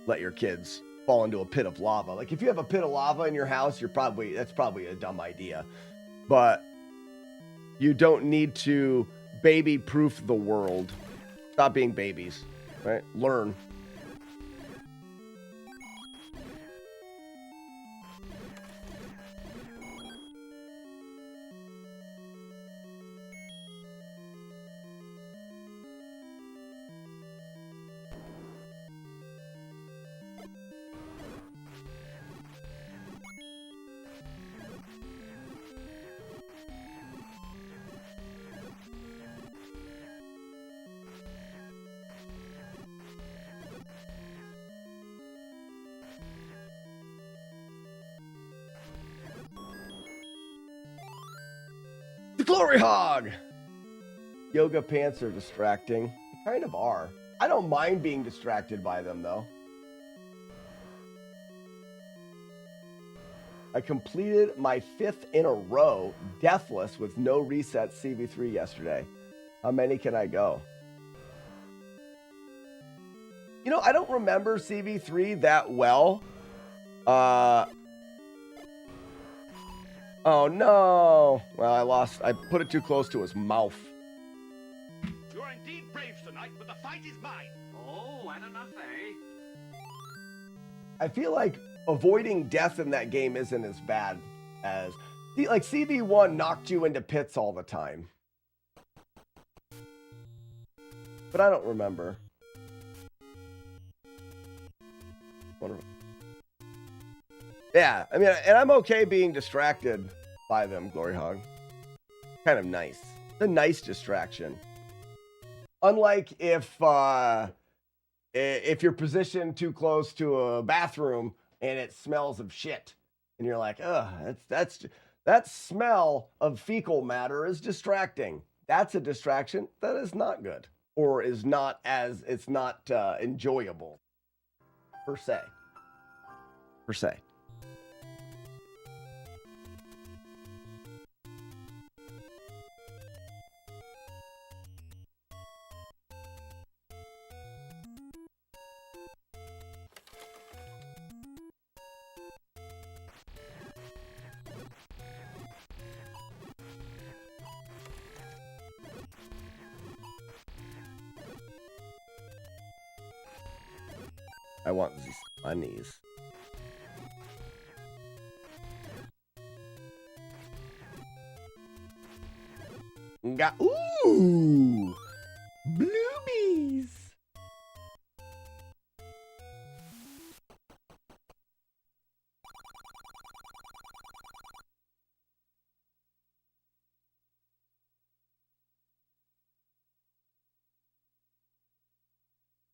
let your kids fall into a pit of lava. Like if you have a pit of lava in your house, that's probably a dumb idea. But you don't need to baby proof the world. Stop being babies, right? Learn. Glory hog! Yoga pants are distracting. They kind of are. I don't mind being distracted by them, though. I completed my 5th in a row, deathless, with no reset CV3 yesterday. How many can I go? You know, I don't remember CV3 that well. Oh no! Well, I put it too close to his mouth. You're indeed brave tonight, but the fight is mine. Oh, and enough, eh? I feel like avoiding death in that game isn't as bad as... Like, CV1 knocked you into pits all the time. But I don't remember. Yeah, I mean, and I'm okay being distracted by them, Glory Hog. Kind of nice. It's a nice distraction. Unlike if you're positioned too close to a bathroom and it smells of shit, and you're like, ugh, that smell of fecal matter is distracting. That's a distraction that is not good, or is not it's not enjoyable, per se. Per se. I want these monies. Got ooh, bluebies.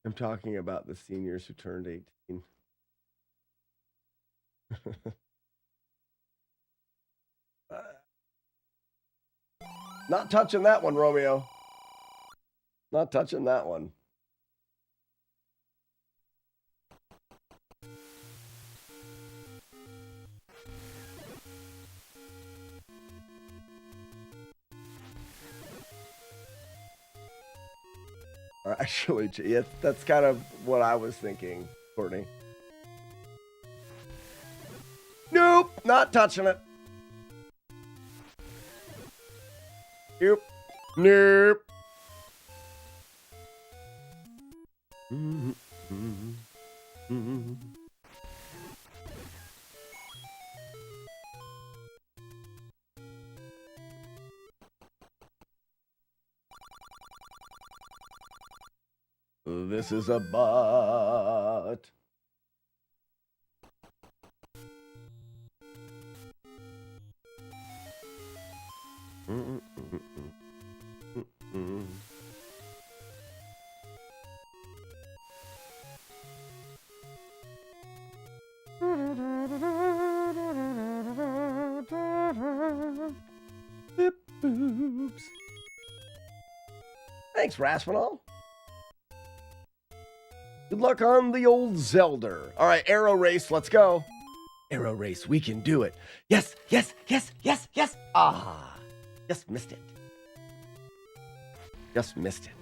I'm talking about the seniors who turned 18. Not touching that one, Romeo. Not touching that one. Actually, yeah, that's kind of what I was thinking, Courtney. Nope, not touching it. Nope. Nope. This is a butt. Boobs. Thanks, Raspinall. Good luck on the old Zelda. All right, arrow race, let's go. Arrow race, we can do it. Yes, yes, yes, yes, yes. Ah, just missed it. Just missed it.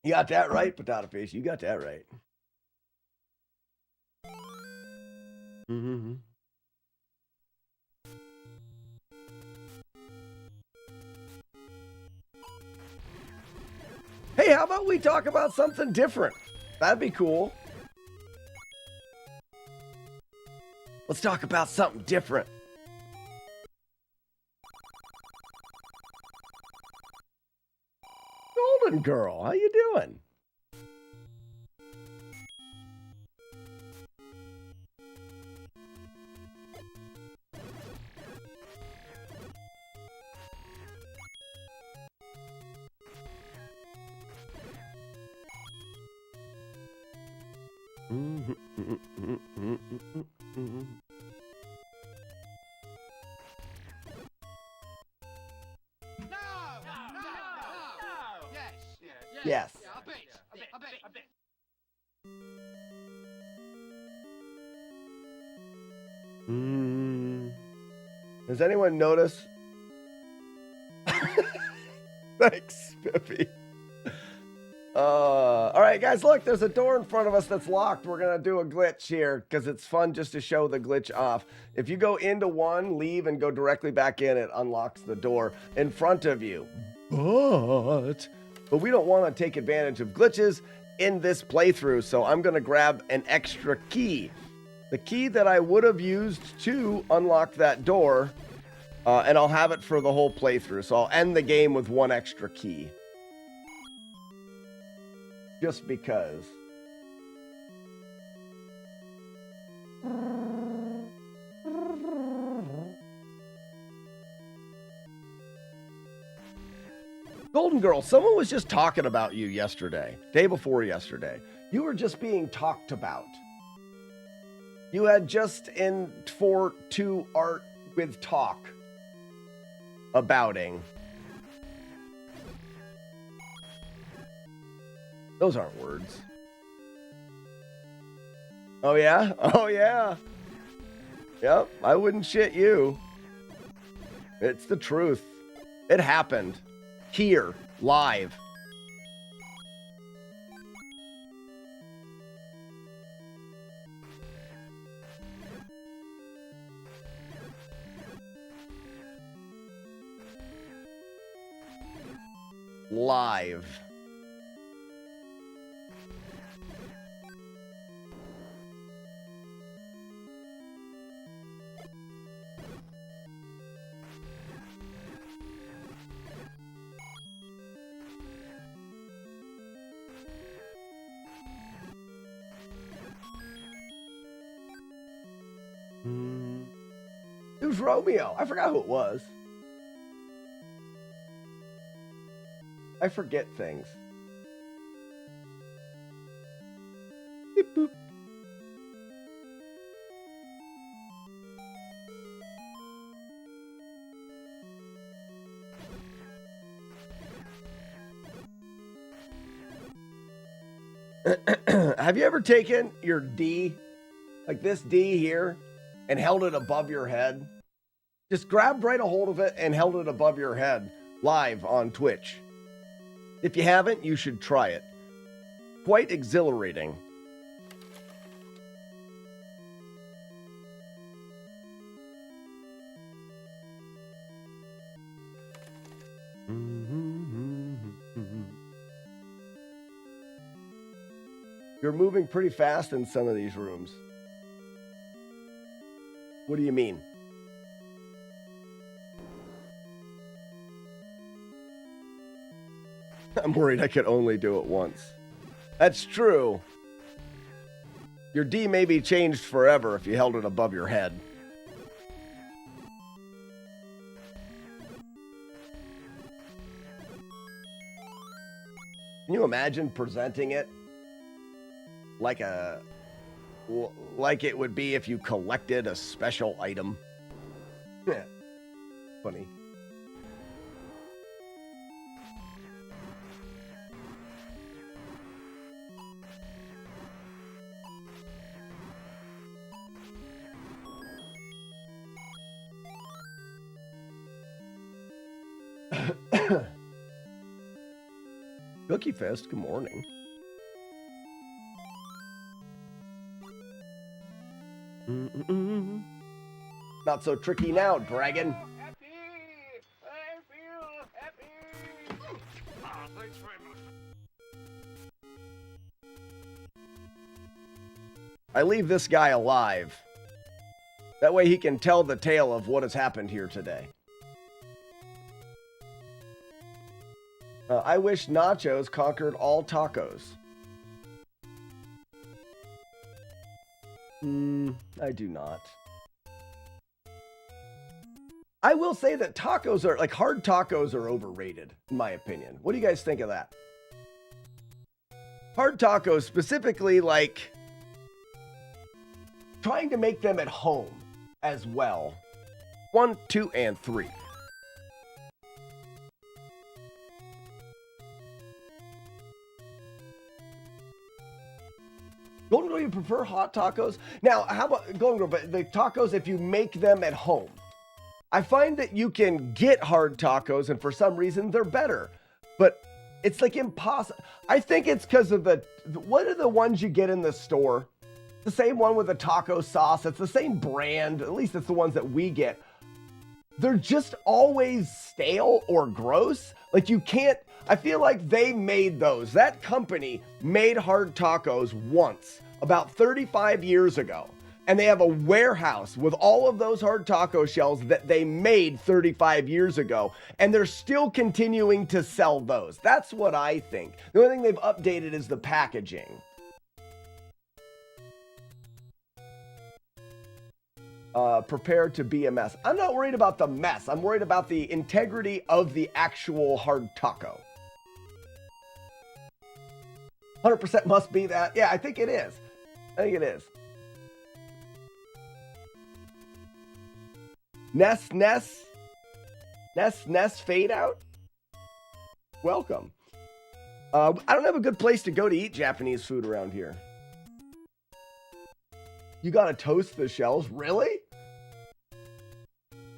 You got that right, Potato Fish. You got that right. Hey, how about we talk about something different? That'd be cool. Let's talk about something different. Golden Girl, how you doing? Yes. A bit. Does anyone notice? Thanks, Spiffy. All right, guys, look, there's a door in front of us that's locked. We're going to do a glitch here because it's fun just to show the glitch off. If you go into one, leave, and go directly back in, it unlocks the door in front of you. But we don't want to take advantage of glitches in this playthrough, so I'm going to grab an extra key. The key that I would have used to unlock that door, and I'll have it for the whole playthrough. So I'll end the game with one extra key. Just because. Golden Girl, someone was just talking about you yesterday, day before yesterday. You were just being talked about. You had just in for to art with talk abouting. Those aren't words. Oh, yeah? Oh, yeah. Yep, I wouldn't shit you. It's the truth. It happened. Here, live. Live. It was Romeo. I forgot who it was. I forget things. Beep boop. Have you ever taken your D, like this D here, and held it above your head? Just grabbed right a hold of it and held it above your head live on Twitch. If you haven't, you should try it. Quite exhilarating. You're moving pretty fast in some of these rooms. What do you mean? I'm worried I could only do it once. That's true. Your D may be changed forever if you held it above your head. Can you imagine presenting it like it would be if you collected a special item? Yeah. Funny. Cookie Fest, good morning. Not so tricky now, dragon. Happy! I feel happy! Ah, thanks very much. I leave this guy alive. That way he can tell the tale of what has happened here today. I wish nachos conquered all tacos. I do not. I will say that tacos are, like, hard tacos are overrated, in my opinion. What do you guys think of that? Hard tacos, specifically, like, trying to make them at home as well. 1, 2, and 3. Golden Girl, you prefer hot tacos? Now, how about Golden Girl, but the tacos, if you make them at home? I find that you can get hard tacos, and for some reason, they're better. But it's like impossible. I think it's because of what are the ones you get in the store? The same one with the taco sauce. It's the same brand. At least it's the ones that we get. They're just always stale or gross. Like you can't, I feel like they made those. That company made hard tacos once, about 35 years ago. And they have a warehouse with all of those hard taco shells that they made 35 years ago. And they're still continuing to sell those. That's what I think. The only thing they've updated is the packaging. Prepare to be a mess. I'm not worried about the mess. I'm worried about the integrity of the actual hard taco. 100% must be that. Yeah, I think it is. I think it is. Ness fade out. Welcome. I don't have a good place to go to eat Japanese food around here. You gotta toast the shells? Really?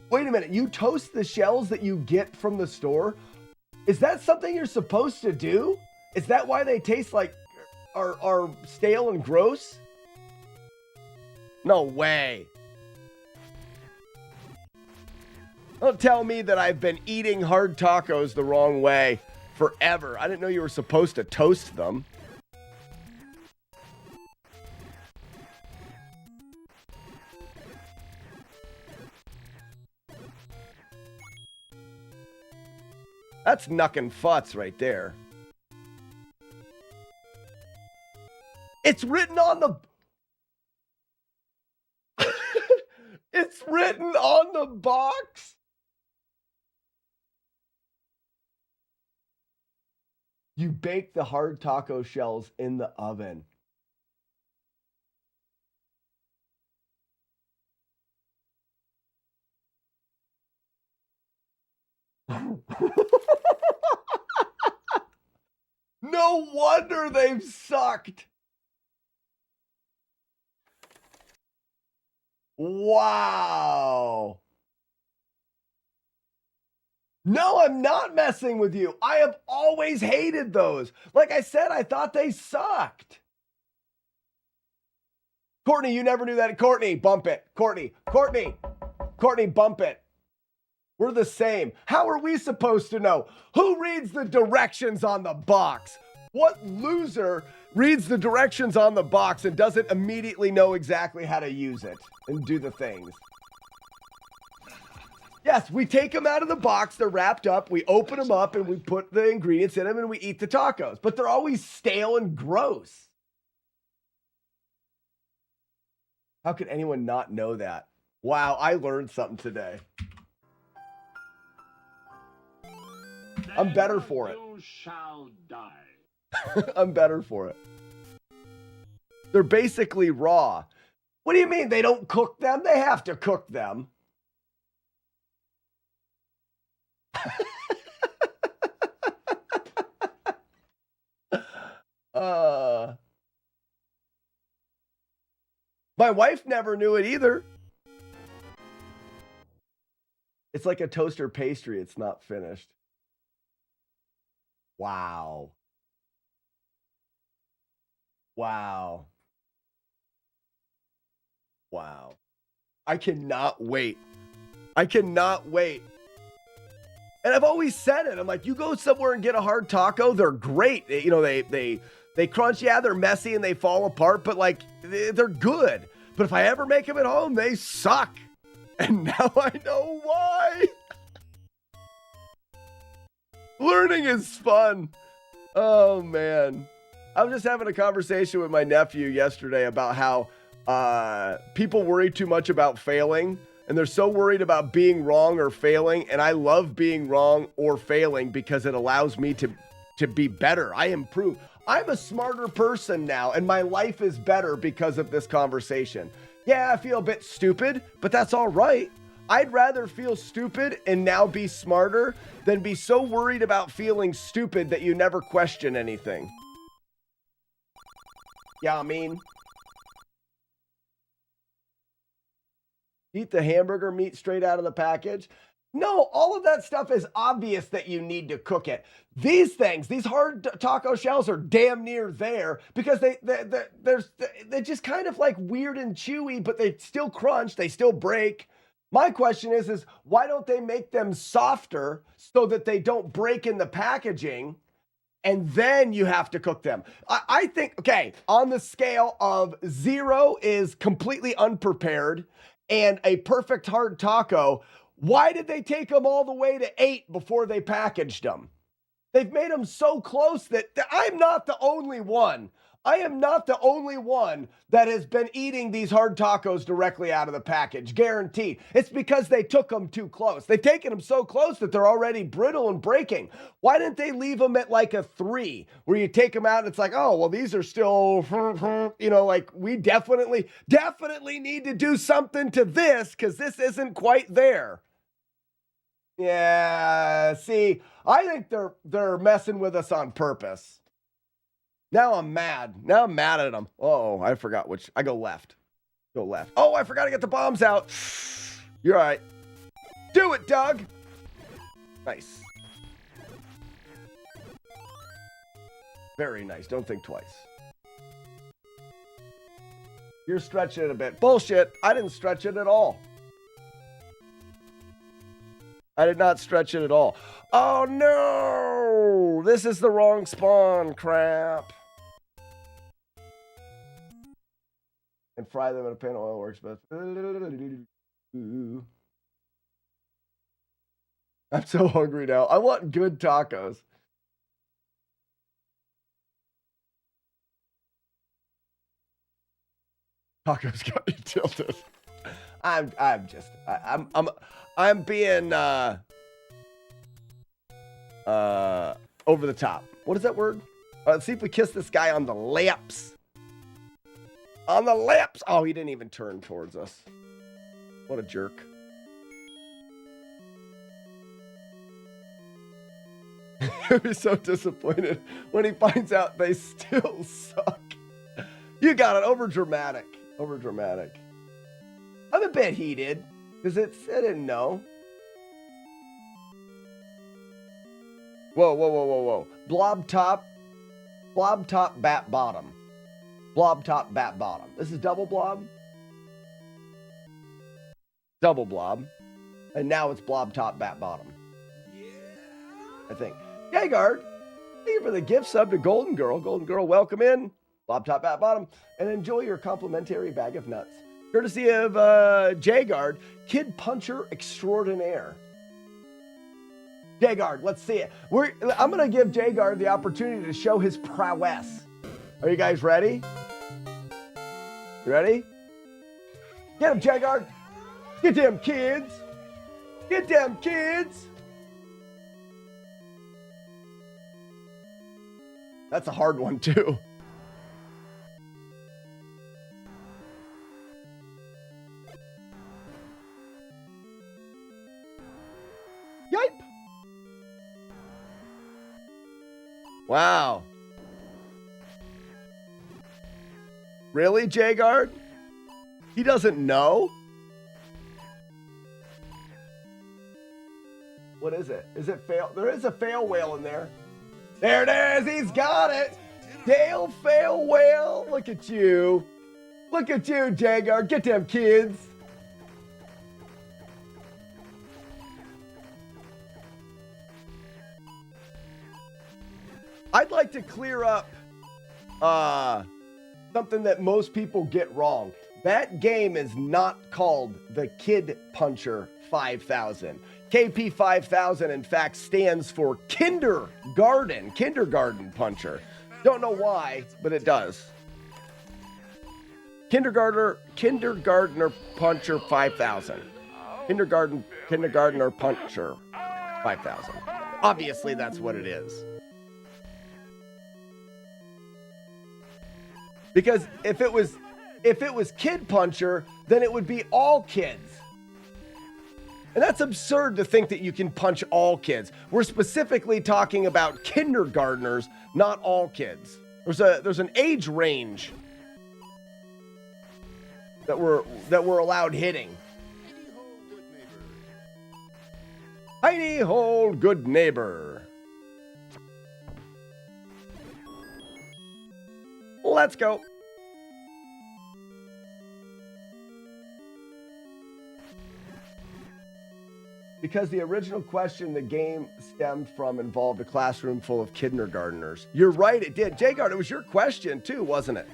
Wait a minute, you toast the shells that you get from the store? Is that something you're supposed to do? Is that why they taste like are stale and gross? No way. Don't tell me that I've been eating hard tacos the wrong way forever. I didn't know you were supposed to toast them. That's knuckin' futz right there. It's written on the... It's written on the box? You bake the hard taco shells in the oven. No wonder they've sucked. Wow. No, I'm not messing with you. I have always hated those. Like I said, I thought they sucked. Courtney, you never knew that. Courtney, bump it. Courtney, bump it. We're the same. How are we supposed to know? Who reads the directions on the box? What loser reads the directions on the box and doesn't immediately know exactly how to use it and do the things? Yes, we take them out of the box. They're wrapped up. We open them up and we put the ingredients in them and we eat the tacos. But they're always stale and gross. How could anyone not know that? Wow, I learned something today. I'm better for it. You shall die. I'm better for it. They're basically raw. What do you mean they don't cook them? They have to cook them. My wife never knew it either. It's like a toaster pastry. It's not finished. Wow. Wow. Wow. I cannot wait. I cannot wait. And I've always said it. I'm like, you go somewhere and get a hard taco, they're great. You know, they crunch, yeah, they're messy and they fall apart, but like, they're good. But if I ever make them at home, they suck. And now I know why. Learning is fun. Oh, man. I was just having a conversation with my nephew yesterday about how people worry too much about failing. And they're so worried about being wrong or failing. And I love being wrong or failing because it allows me to be better. I improve. I'm a smarter person now, and my life is better because of this conversation. Yeah, I feel a bit stupid, but that's all right. I'd rather feel stupid and now be smarter than be so worried about feeling stupid that you never question anything. Yeah, I mean, eat the hamburger meat straight out of the package. No, all of that stuff is obvious that you need to cook it. These things, these hard taco shells are damn near there because they're just kind of like weird and chewy, but they still crunch, they still break. My question is why don't they make them softer so that they don't break in the packaging and then you have to cook them? I think, okay, on the scale of 0 is completely unprepared and a perfect hard taco, why did they take them all the way to 8 before they packaged them? They've made them so close that I'm not the only one. I am not the only one that has been eating these hard tacos directly out of the package, guaranteed. It's because they took them too close. They've taken them so close that they're already brittle and breaking. Why didn't they leave them at like a 3, where you take them out and it's like, oh, well, these are still, you know, like we definitely need to do something to this because this isn't quite there. Yeah, see, I think they're messing with us on purpose. Now I'm mad. Now I'm mad at him. Oh, I forgot which. I go left. Go left. Oh, I forgot to get the bombs out. You're all right. Do it, Doug. Nice. Very nice. Don't think twice. You're stretching it a bit. Bullshit. I didn't stretch it at all. I did not stretch it at all. Oh, no. This is the wrong spawn. Crap. And fry them in a pan of oil works best. I'm so hungry now. I want good tacos. Tacos got me tilted. I'm being over the top. What is that word? Let's see if we kiss this guy on the lips. On the lips. Oh, he didn't even turn towards us. What a jerk. He'll be so disappointed when he finds out they still suck. You got it. Over dramatic. Over dramatic. I'm a bit heated because I didn't know. Whoa, whoa, whoa, whoa, whoa. Blob top, bat bottom. Blob top, bat bottom. This is double blob. Double blob. And now it's blob top, bat bottom. I think. Yagard, thank you for the gift sub to Golden Girl. Golden Girl, welcome in. Blob top, bat bottom. And enjoy your complimentary bag of nuts. Courtesy of Jagard, Kid Puncher Extraordinaire. Jagard, let's see it. I'm going to give Jagard the opportunity to show his prowess. Are you guys ready? You ready? Get him, Jagard. Get them kids. Get them kids. That's a hard one, too. Yipe. Wow. Really, Jagard? He doesn't know? What is it? Is it fail? There is a fail whale in there. There it is. He's got it. Dale fail whale. Look at you. Look at you, Jagard. Get them kids. I'd like to clear up something that most people get wrong. That game is not called the Kid Puncher 5000. KP 5000, in fact, stands for kindergarten puncher. Don't know why, but it does. Kindergartner puncher 5000. Kindergartner puncher 5000. Obviously, that's what it is. Because if it was Kid Puncher, then it would be all kids. And that's absurd to think that you can punch all kids. We're specifically talking about kindergartners, not all kids. There's an age range that we're allowed hitting. Heidi hole, good neighbor. Let's go. Because the original question the game stemmed from involved a classroom full of kindergartners. You're right, it did. Jagard, it was your question too, wasn't it?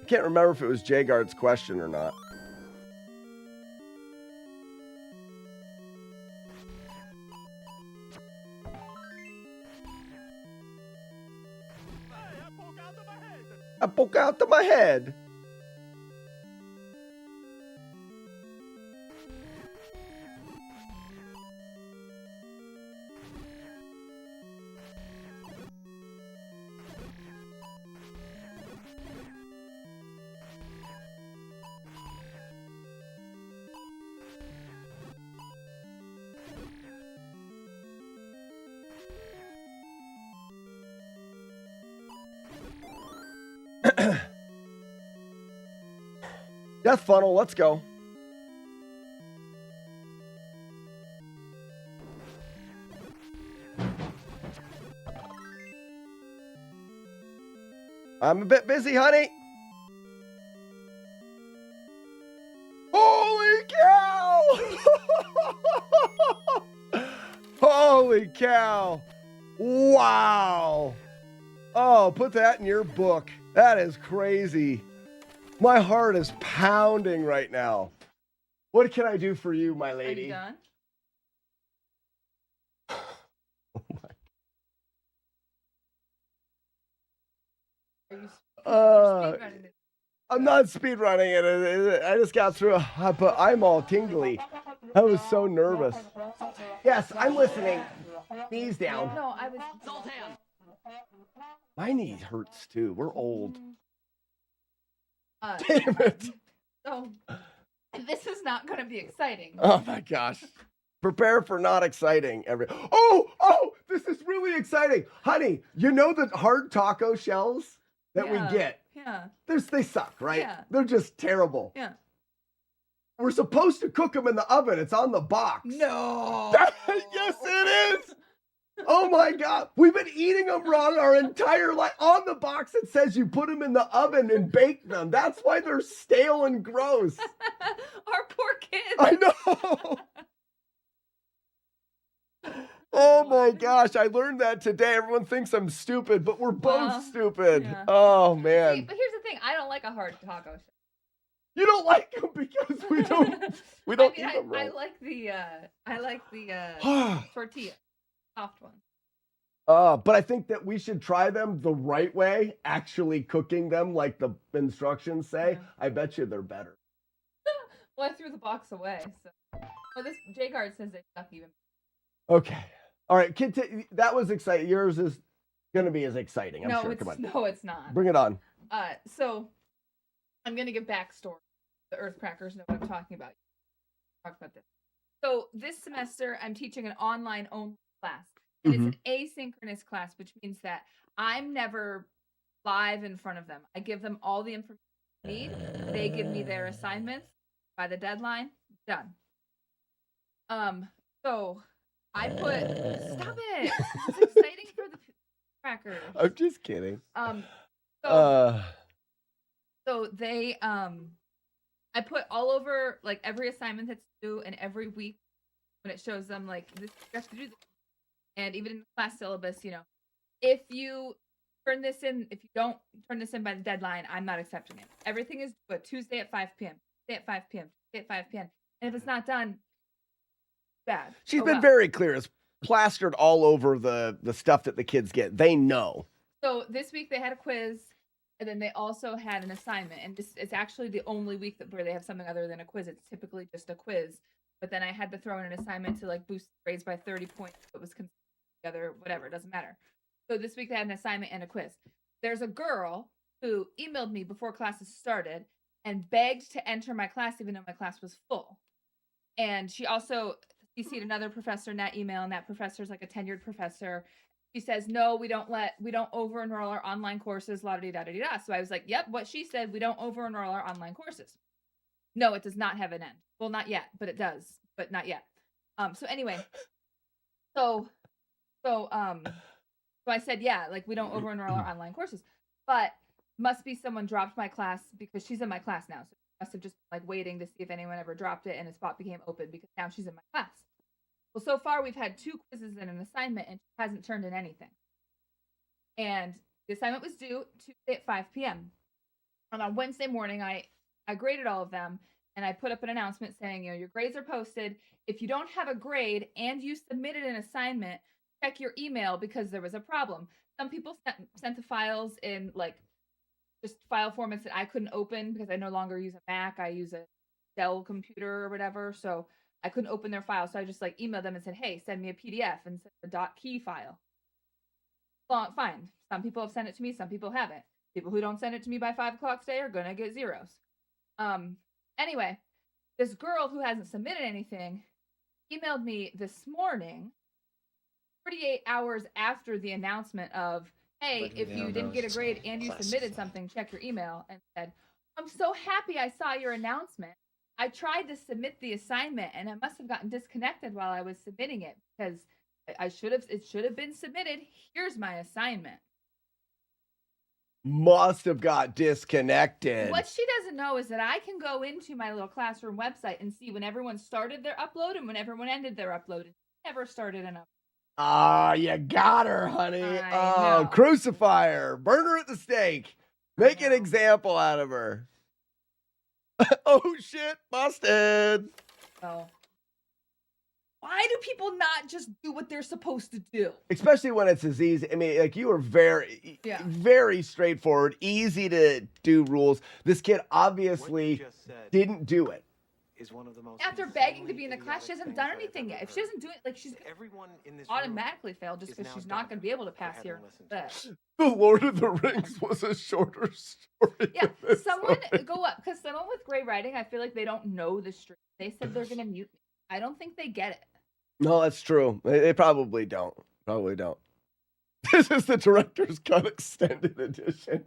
I can't remember if it was Jagard's question or not. I poke out of my head. Death funnel, let's go. I'm a bit busy, honey. Holy cow! Holy cow! Wow! Oh, put that in your book. That is crazy. My heart is pounding right now. What can I do for you, my lady? Are you done? Are you speedrunning it? I'm not speedrunning it. I just got through, but I'm all tingly. I was so nervous. Yes, I'm listening. Knees down. No, I was. My knee hurts too. We're old. Uh, Damn it. so, this is not going to be exciting. Oh my gosh. Prepare for not exciting. Oh, this is really exciting. Honey, you know the hard taco shells that we get? Yeah. They suck, right? Yeah. They're just terrible. Yeah. We're supposed to cook them in the oven. It's on the box. No. Yes, it is. Oh my God. We've been eating them wrong our entire life. On the box, it says you put them in the oven and bake them. That's why they're stale and gross. Our poor kids. I know. Oh my gosh. I learned that today. Everyone thinks I'm stupid, but we're both stupid. Yeah. Oh man. See, but here's the thing. I don't like a hard taco shell. You don't like them because we don't eat them I right. like the tortilla, soft one. But I think that we should try them the right way, actually cooking them like the instructions say. Yeah. I bet you they're better. Well, I threw the box away. So, this J-Guard says they suck even. Okay. All right. That was exciting. Yours is going to be as exciting, I'm sure. Come on. No, it's not. Bring it on. So I'm going to give backstory. The Earthcrackers know what I'm talking about. Talk about this. So this semester, I'm teaching an online-only class. And it's an asynchronous class, which means that I'm never live in front of them. I give them all the information they need. They give me their assignments by the deadline. Done. So I put stop it. It's exciting for the crackers. I'm just kidding. So they I put all over like every assignment that's due, and every week when it shows them like this, you have to do this. And even in the class syllabus, if you turn this in, if you don't turn this in by the deadline, I'm not accepting it. Everything is due Tuesday at 5 p.m. Tuesday at 5 p.m. Tuesday at 5 p.m. And if it's not done, bad. She's been very clear. It's plastered all over the stuff that the kids get. They know. So this week they had a quiz, and then they also had an assignment. And it's actually the only week where they have something other than a quiz. It's typically just a quiz. But then I had to throw in an assignment to like boost grades by 30 points. It was together, whatever, it doesn't matter. So this week they had an assignment and a quiz. There's a girl who emailed me before classes started and begged to enter my class even though my class was full. And she also CC'd another professor in that email, and that professor's like a tenured professor. She says, no, we don't over enroll our online courses, la da da da da. So I was like, yep, what she said, we don't over enroll our online courses. No, it does not have an end. Well, not yet, but it does, but not yet. So anyway, so I said, yeah, like we don't over enroll our online courses, but must be someone dropped my class because she's in my class now. So she must have just like waiting to see if anyone ever dropped it and a spot became open because now she's in my class. Well, so far we've had 2 quizzes and an assignment, and she hasn't turned in anything. And the assignment was due Tuesday at 5 p.m. And on Wednesday morning, I graded all of them, and I put up an announcement saying, your grades are posted. If you don't have a grade and you submitted an assignment, check your email because there was a problem. Some people sent the files in like just file formats that I couldn't open because I no longer use a Mac. I use a Dell computer or whatever, so I couldn't open their file. So I just like emailed them and said, hey, send me a PDF and send a .key file. Well, fine. Some people have sent it to me. Some people haven't. People who don't send it to me by 5 o'clock today are gonna get zeros. Anyway, this girl who hasn't submitted anything emailed me this morning, 48 hours after the announcement of, hey, if you didn't get a grade and you submitted something, check your email, and said, I'm so happy I saw your announcement. I tried to submit the assignment and I must have gotten disconnected while I was submitting it because it should have been submitted. Here's my assignment. Must have got disconnected. What she doesn't know is that I can go into my little classroom website and see when everyone started their upload and when everyone ended their upload. She never started an upload. Ah, you got her, honey. I know. Crucify her. Burn her at the stake. Make an example out of her. Oh, shit. Busted. So, why do people not just do what they're supposed to do? Especially when it's as easy. I mean, like, you were very, very straightforward, easy to do rules. This kid obviously didn't do it. Is one of the most After begging to be in the class, she hasn't done anything yet. If she doesn't do it, like, she's automatically failed just because she's not going to be able to pass here. The Lord of the Rings was a shorter story. Yeah, someone go up because someone with gray writing, I feel like they don't know the stream. They said they're going to mute me. I don't think they get it. No, that's true. They probably don't. Probably don't. This is the director's cut extended edition.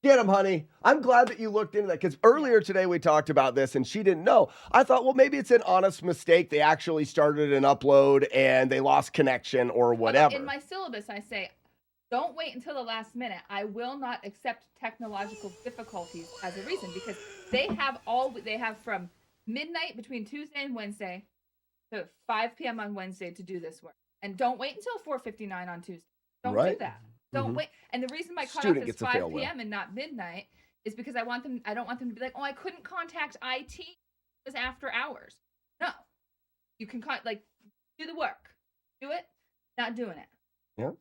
Get him, honey. I'm glad that you looked into that because earlier today we talked about this and she didn't know. I thought, well, maybe it's an honest mistake. They actually started an upload and they lost connection or whatever. In my syllabus, I say, don't wait until the last minute. I will not accept technological difficulties as a reason because they have from midnight between Tuesday and Wednesday to 5 p.m. on Wednesday to do this work. And don't wait until 4:59 on Tuesday. Don't do that. Don't wait. And the reason my cutoff is 5 p.m. and not midnight is because I don't want them to be like, oh, I couldn't contact IT. It was after hours. No. You can do the work. Do it. Not doing it. Yeah.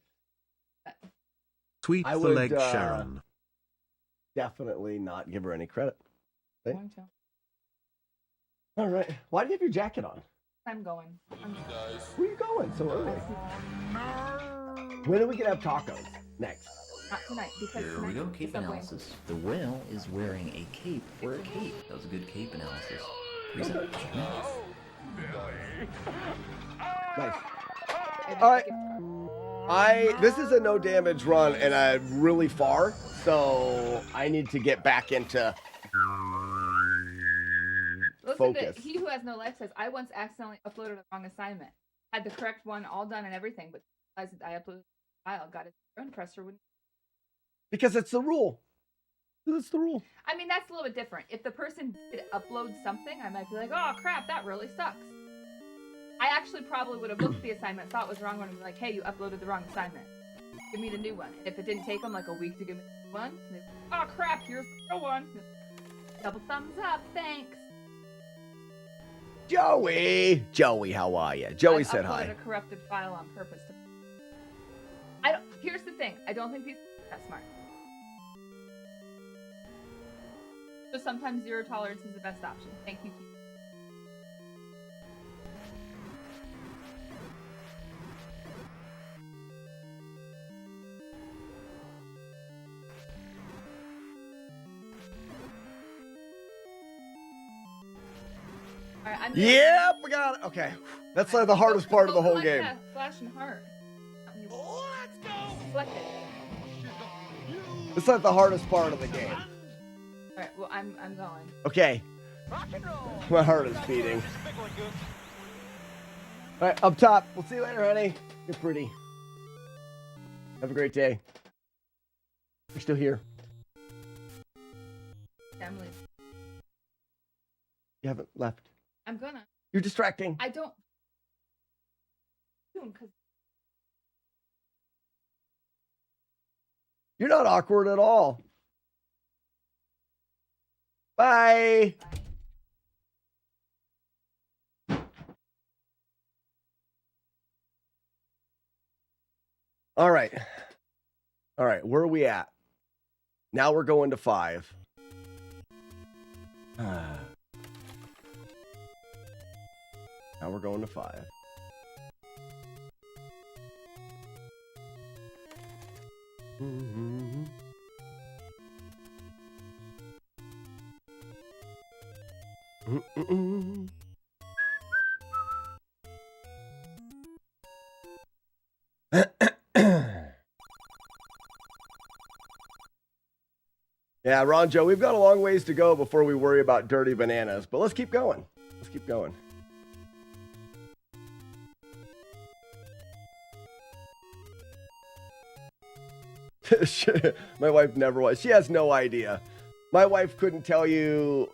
Tweet the leg, Sharon. Definitely not give her any credit. I'm going to. All right. Why do you have your jacket on? I'm going. Where are you going so early? When are we going to have tacos next? Not tonight. Because Here we go, cape analysis. The whale is wearing a cape for a cape. That was a good cape analysis. Reset. Nice. All right. This is a no damage run and I'm really far, so I need to get back into focus. He who has no life says, I once accidentally uploaded a wrong assignment. Had the correct one all done and everything, but realized that I uploaded the file, got it and pressure wouldn't. Because it's the rule. That's the rule. I mean, that's a little bit different. If the person did upload something, I might be like, oh crap, that really sucks. I actually probably would have looked at the assignment, thought it was the wrong one, and be like, hey, you uploaded the wrong assignment. Give me the new one. If it didn't take them like a week to give me the one, oh crap, here's the new one. Double thumbs up, thanks. Joey, how are you? Joey said hi. I uploaded a corrupted file on purpose. Here's the thing. I don't think people are that smart. So sometimes zero tolerance is the best option. Thank you, Keith. Yep, we got it. Okay. That's like the hardest part of the whole game. Flash and heart. Let's go. Select it. It's like the hardest part of the game. Alright, well, I'm going. Okay. My heart is beating. Alright, up top. We'll see you later, honey. You're pretty. Have a great day. You're still here. Emily. You haven't left. I'm gonna. You're distracting. I don't. Because you're not awkward at all. Bye. All right. All right. Where are we at? Now we're going to 5. Now we're going to 5. Mm-hmm. Mm-mm. Yeah, Yeah, Ron Joe, we've got a long ways to go before we worry about dirty bananas, but let's keep going. Let's keep going. My wife never was. She has no idea. My wife couldn't tell you.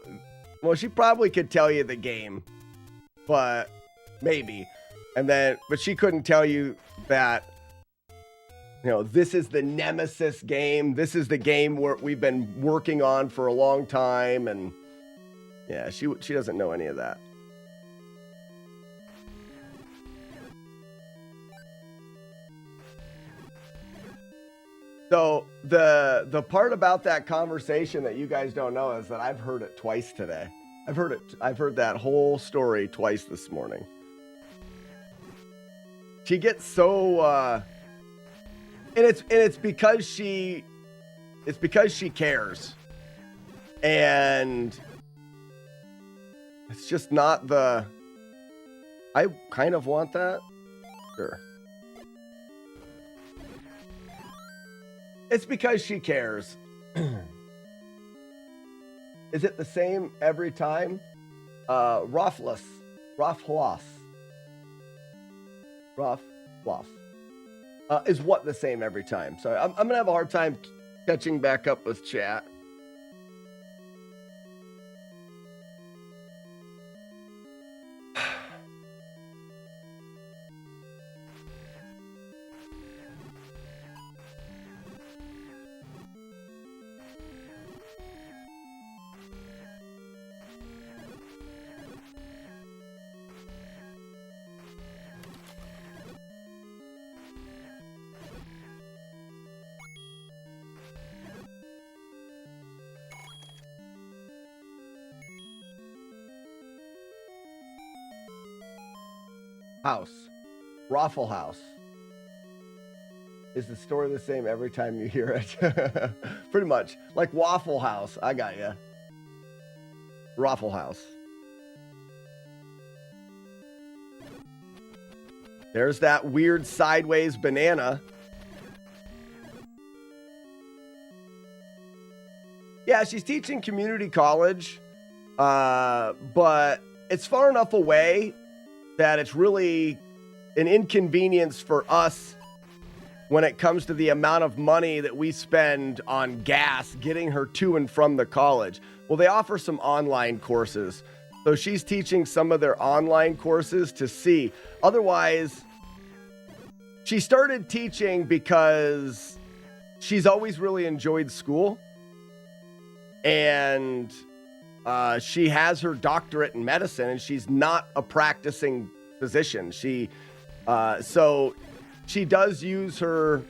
Well, she probably could tell you the game, but maybe. But she couldn't tell you that, you know, this is the Nemesis game. This is the game where we've been working on for a long time. And yeah, she doesn't know any of that. So the part about that conversation that you guys don't know is that I've heard it twice today. I've heard that whole story twice this morning. She gets so and it's because she cares. And it's just not the I kind of want that. Sure. It's because she cares. Is it the same every time? Rough loss. Is what the same every time? So I'm gonna have a hard time catching back up with chat. House. Raffle House. Is the story the same every time you hear it? Pretty much. Like Waffle House. I got you. Raffle House. There's that weird sideways banana. Yeah, she's teaching community college. But it's far enough away that it's really an inconvenience for us when it comes to the amount of money that we spend on gas getting her to and from the college. Well, they offer some online courses. So she's teaching some of their online courses to see. Otherwise, she started teaching because she's always really enjoyed school. And she has her doctorate in medicine, and she's not a practicing physician. So she does use her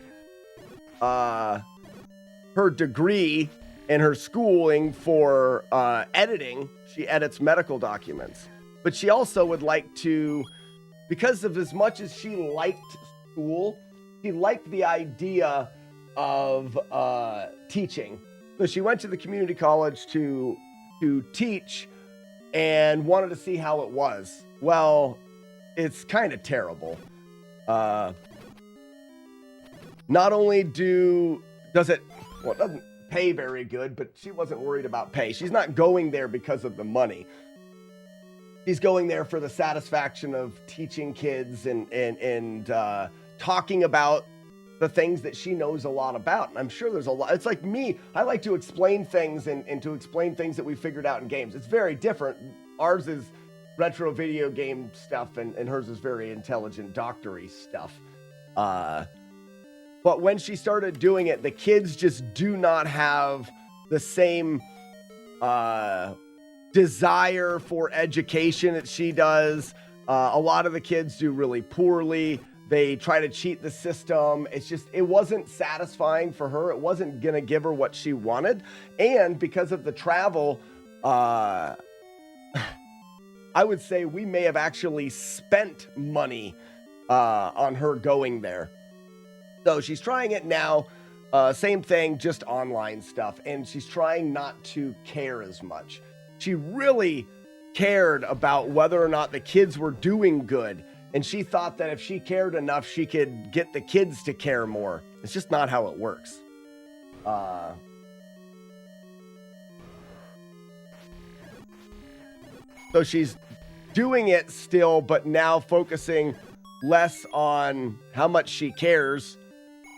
degree and her schooling for editing. She edits medical documents, but she also would like to, because of as much as she liked school, she liked the idea of teaching. So she went to the community college to teach and wanted to see how it was. Well, it's kind of terrible. Not only does it doesn't pay very good, but she wasn't worried about pay. She's not going there because of the money. She's going there for the satisfaction of teaching kids and talking about the things that she knows a lot about. And I'm sure there's a lot. It's like me. I like to explain things and to explain things that we figured out in games. It's very different. Ours is retro video game stuff, and hers is very intelligent doctory stuff. But when she started doing it, the kids just do not have the same desire for education that she does. A lot of the kids do really poorly. They try to cheat the system. It wasn't satisfying for her. It wasn't going to give her what she wanted. And because of the travel, I would say we may have actually spent money on her going there. So she's trying it now. Same thing, just online stuff. And she's trying not to care as much. She really cared about whether or not the kids were doing good. And she thought that if she cared enough, she could get the kids to care more. It's just not how it works. So she's doing it still, but now focusing less on how much she cares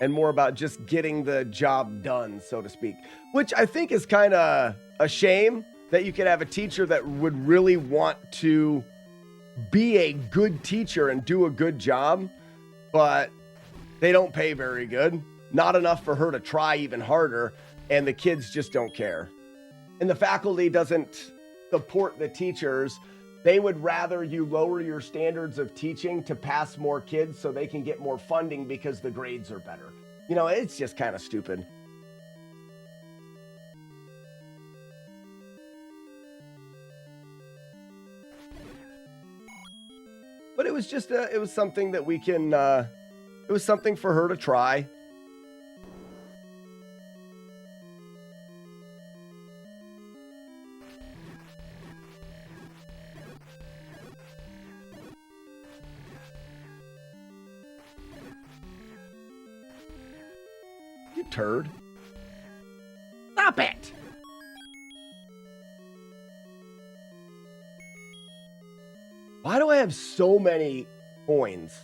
and more about just getting the job done, so to speak. Which I think is kind of a shame that you could have a teacher that would really want to be a good teacher and do a good job, but they don't pay very good. Not enough for her to try even harder, and the kids just don't care. And the faculty doesn't support the teachers. They would rather you lower your standards of teaching to pass more kids so they can get more funding because the grades are better. You know, it's just kind of stupid. But it was just it was something that we can, it was something for her to try. You turd. Stop it! Why do I have so many coins?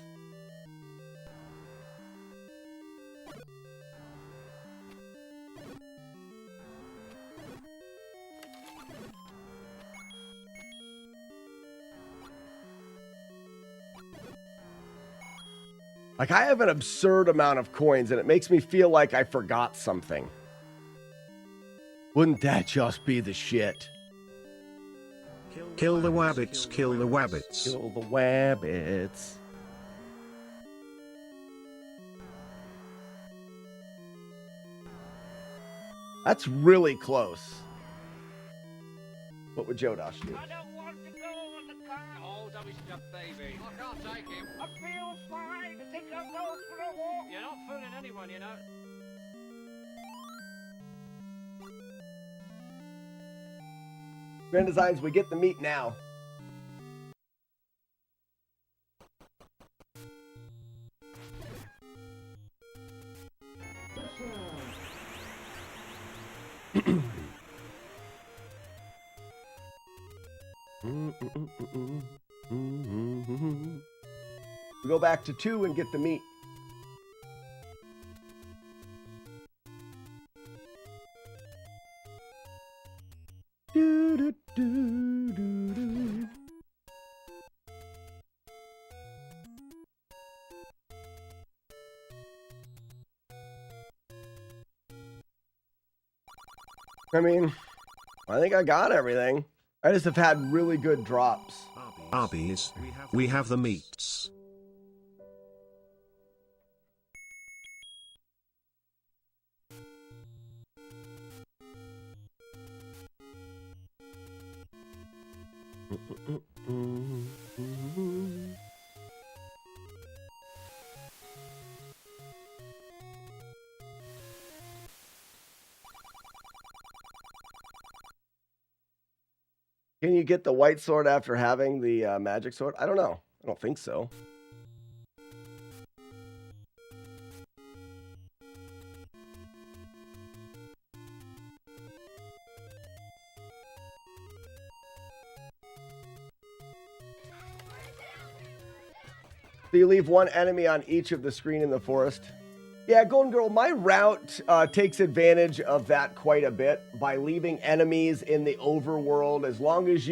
Like, I have an absurd amount of coins, and it makes me feel like I forgot something. Wouldn't that just be the shit? Kill the wabbits, kill the wabbits. Kill the wabbits. That's really close. What would Jodosh do? I don't want to go on the car. Oh, don't be stuff, baby. I can't take him. I feel fine. I think I'll go for a walk. You're not fooling anyone, you know. Grand Designs, we get the meat now. We go back to 2 and get the meat. Do, do, do, do. I mean, I think I got everything. I just have had really good drops. Arby's, we have the meats. Can you get the white sword after having the magic sword? I don't know. I don't think so. So you leave one enemy on each of the screen in the forest. Yeah, Golden Girl, my route takes advantage of that quite a bit by leaving enemies in the overworld. As long as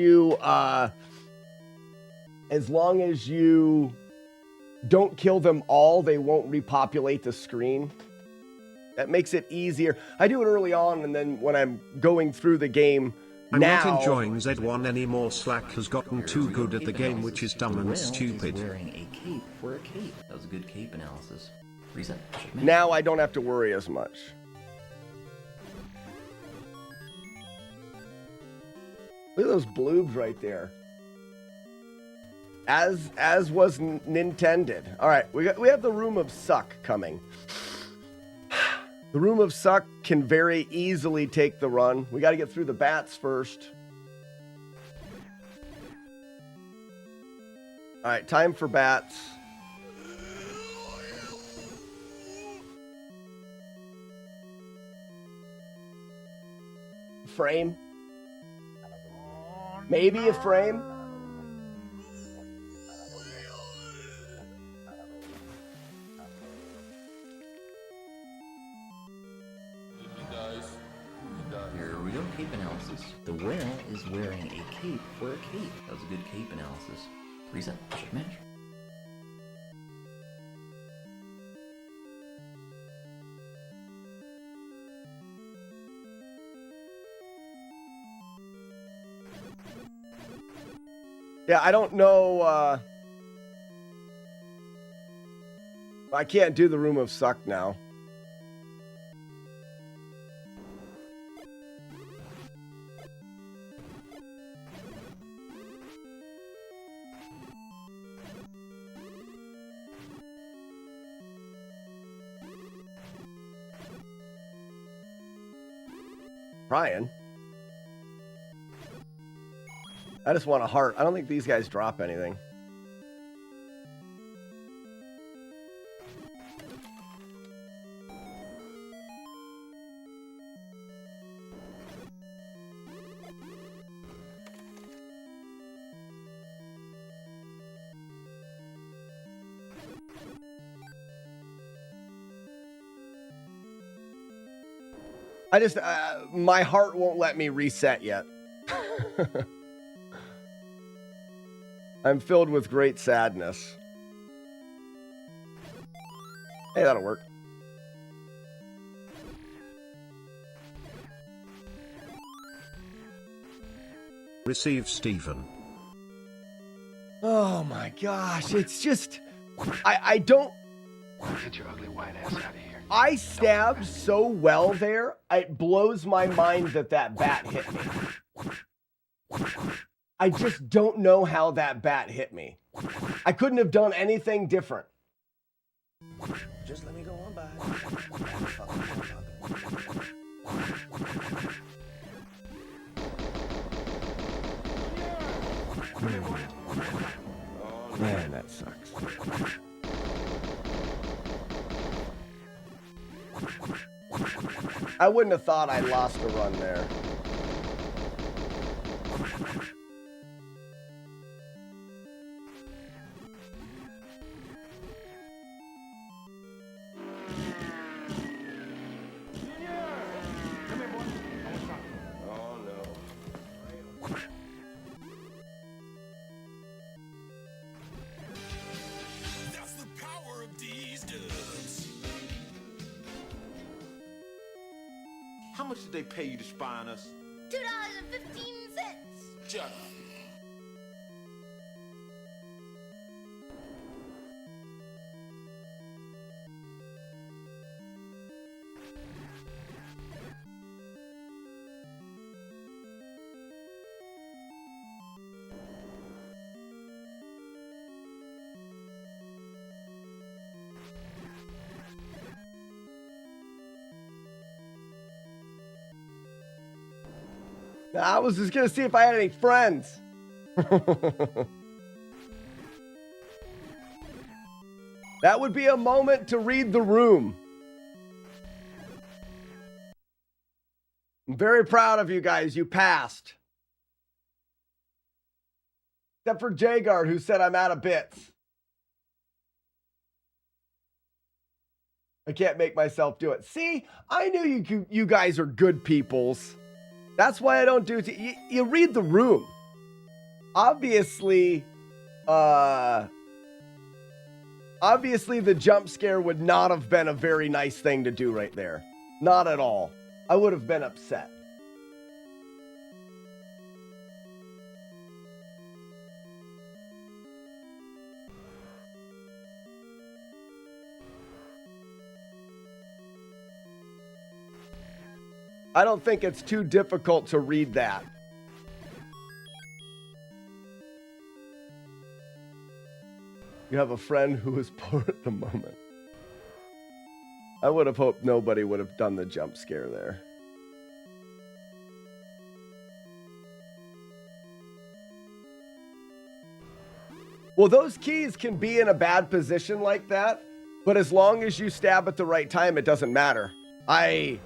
you don't kill them all, they won't repopulate the screen. That makes it easier. I do it early on, and then when I'm going through the game I'm now, not enjoying Z1 anymore. Slack has gotten too good at the game, which is dumb and stupid. Wearing a cape for a cape. That was a good cape analysis. Reset. now I don't have to worry as much. Look at those bloobs right there. As was intended. All right, we have the Room of Suck coming. The Room of Suck can very easily take the run. We got to get through the bats first. All right, time for bats. Frame. Oh, Maybe a frame. Here we go, cape analysis. The whale is wearing a cape for a cape. That was a good cape analysis. Reset, check match. Yeah, I don't know. I can't do the Room of Suck now. Brian. I just want a heart. I don't think these guys drop anything. I just, my heart won't let me reset yet. I'm filled with great sadness. Hey, that'll work. Receive Stephen. Oh my gosh, it's just, I don't. Get your ugly white ass out of here. I stabbed so well there, it blows my mind that that bat hit me. I just don't know how that bat hit me. I couldn't have done anything different. Just let me go on by. Man, that sucks. I wouldn't have thought I lost a run there. How much did they pay you to spy on us? $2.15. Shut up. I was just gonna see if I had any friends. That would be a moment to read the room. I'm very proud of you guys. You passed. Except for Jagard, who said I'm out of bits. I can't make myself do it. See, I knew you guys are good peoples. That's why I don't do it. You read the room. Obviously, the jump scare would not have been a very nice thing to do right there. Not at all. I would have been upset. I don't think it's too difficult to read that. You have a friend who is poor at the moment. I would have hoped nobody would have done the jump scare there. Well, those keys can be in a bad position like that, but as long as you stab at the right time, it doesn't matter. I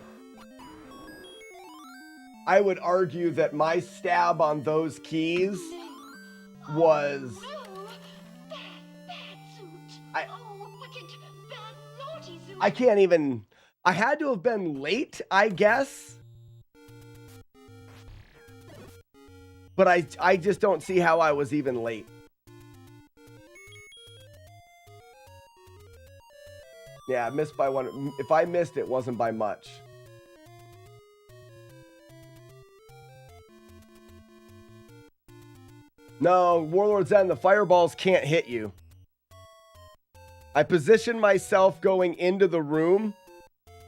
I would argue that my stab on those keys was... I can't even... I had to have been late, I guess. But I just don't see how I was even late. Yeah, I missed by one. If I missed, it wasn't by much. No, Warlord's End, the fireballs can't hit you. I positioned myself going into the room.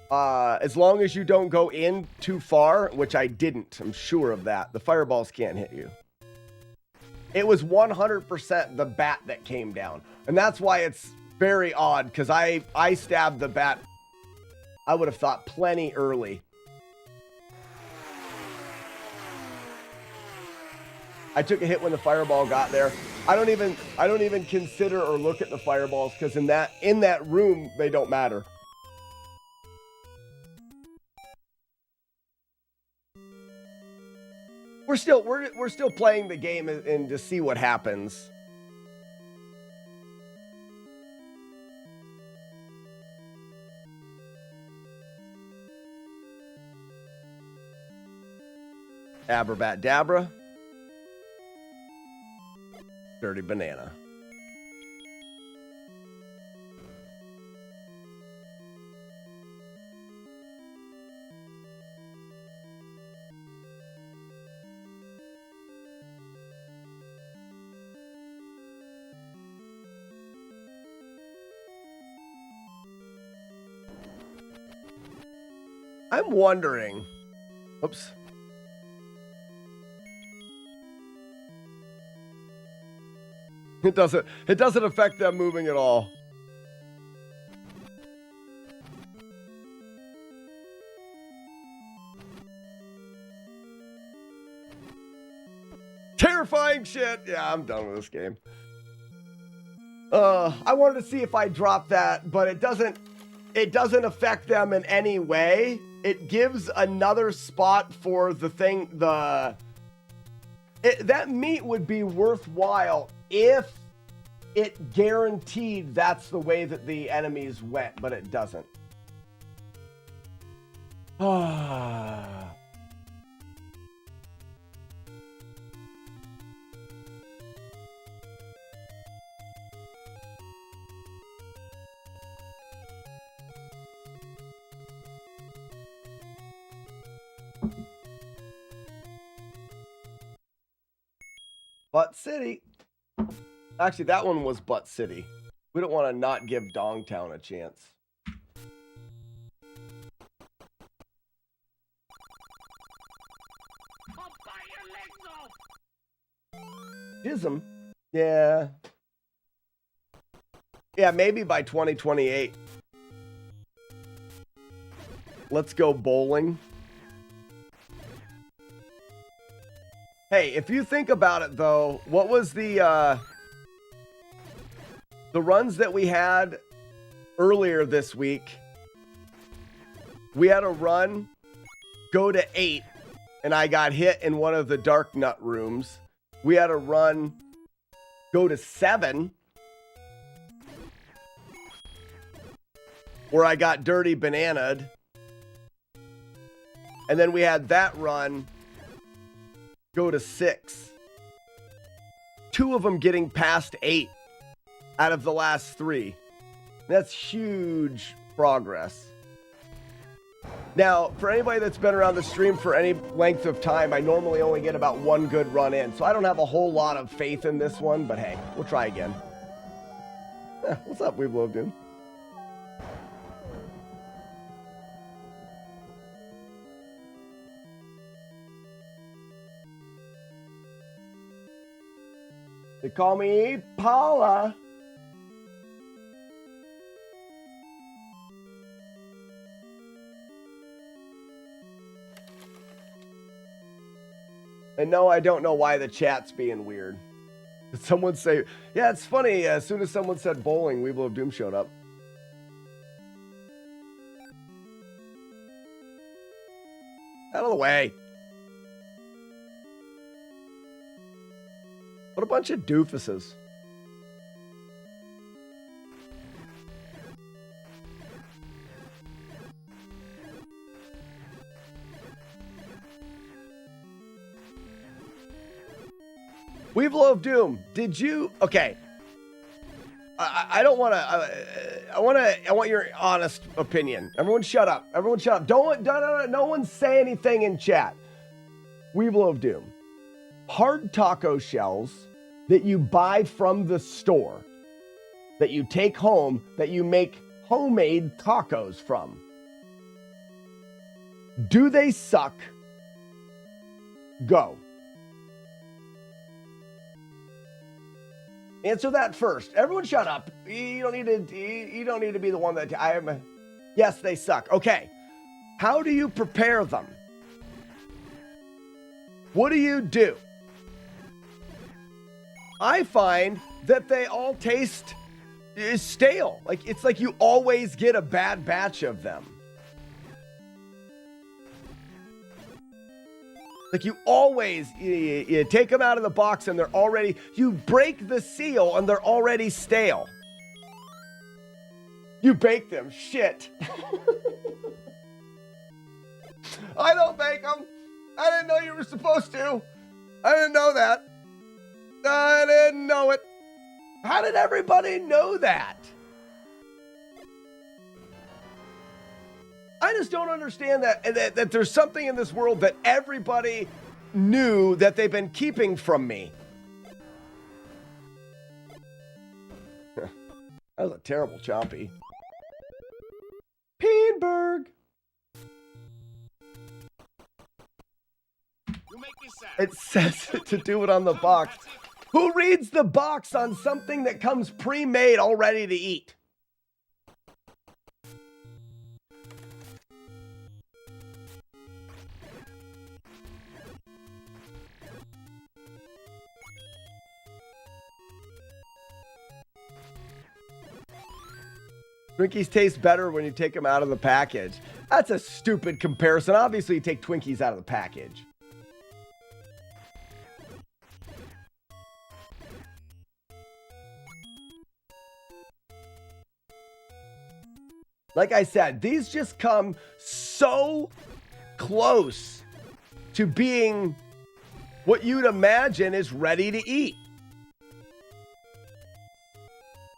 As long as you don't go in too far, which I didn't, I'm sure of that. The fireballs can't hit you. It was 100% the bat that came down. And that's why it's very odd, because I stabbed the bat, I would have thought, plenty early. I took a hit when the fireball got there. I don't even consider or look at the fireballs, because in that room they don't matter. We're still playing the game and to see what happens. Abrabat Dabra. Dirty banana. I'm wondering. Oops. It doesn't affect them moving at all. Terrifying shit. Yeah, I'm done with this game. I wanted to see if I dropped that, but it doesn't affect them in any way. It gives another spot for the thing, that meat would be worthwhile if it guaranteed that's the way that the enemies went, but it doesn't. Butt City. Actually, that one was Butt City. We don't want to not give Dongtown a chance. Jism. Yeah. Yeah, maybe by 2028. Let's go bowling. Hey, if you think about it, though, what was the runs that we had earlier this week? We had a run go to 8, and I got hit in one of the dark nut rooms. We had a run go to 7, where I got dirty bananaed. And then we had that run go to 6. 2 of them getting past 8 out of the last 3. That's huge progress. Now, for anybody that's been around the stream for any length of time, I normally only get about 1 good run in, so I don't have a whole lot of faith in this one, but hey, we'll try again. What's up, We've Loved Him? They call me Paula. And no, I don't know why the chat's being weird. Did someone say, yeah, it's funny. As soon as someone said bowling, Weeble of Doom showed up. Out of the way. What a bunch of doofuses. Weevil of Doom, did you? Okay. I don't want to. I want your honest opinion. Everyone, shut up. Everyone, shut up. Don't no one say anything in chat. Weevil of Doom, hard taco shells that you buy from the store, that you take home, that you make homemade tacos from. Do they suck? Go. Answer that first. Everyone shut up. You don't need to be the one that I am. Yes, they suck. Okay. How do you prepare them? What do you do? I find that they all taste stale. Like it's like you always get a bad batch of them. Like you always, you take them out of the box and they're already, you break the seal and they're already stale. You bake them, shit. I don't bake them. I didn't know you were supposed to. I didn't know that. I didn't know it. How did everybody know that? I just don't understand that there's something in this world that everybody knew that they've been keeping from me. That was a terrible choppy. Peenberg. It says to do it on the box. Who reads the box on something that comes pre-made all ready to eat? Twinkies taste better when you take them out of the package. That's a stupid comparison. Obviously, you take Twinkies out of the package. Like I said, these just come so close to being what you'd imagine is ready to eat.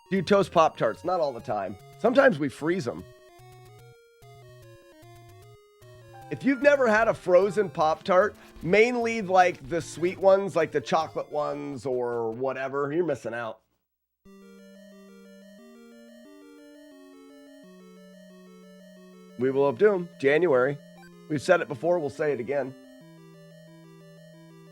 Do you toast Pop-Tarts? Not all the time. Sometimes we freeze them. If you've never had a frozen Pop-Tart, mainly like the sweet ones, like the chocolate ones or whatever, you're missing out. Weevil of Doom, January. We've said it before, we'll say it again.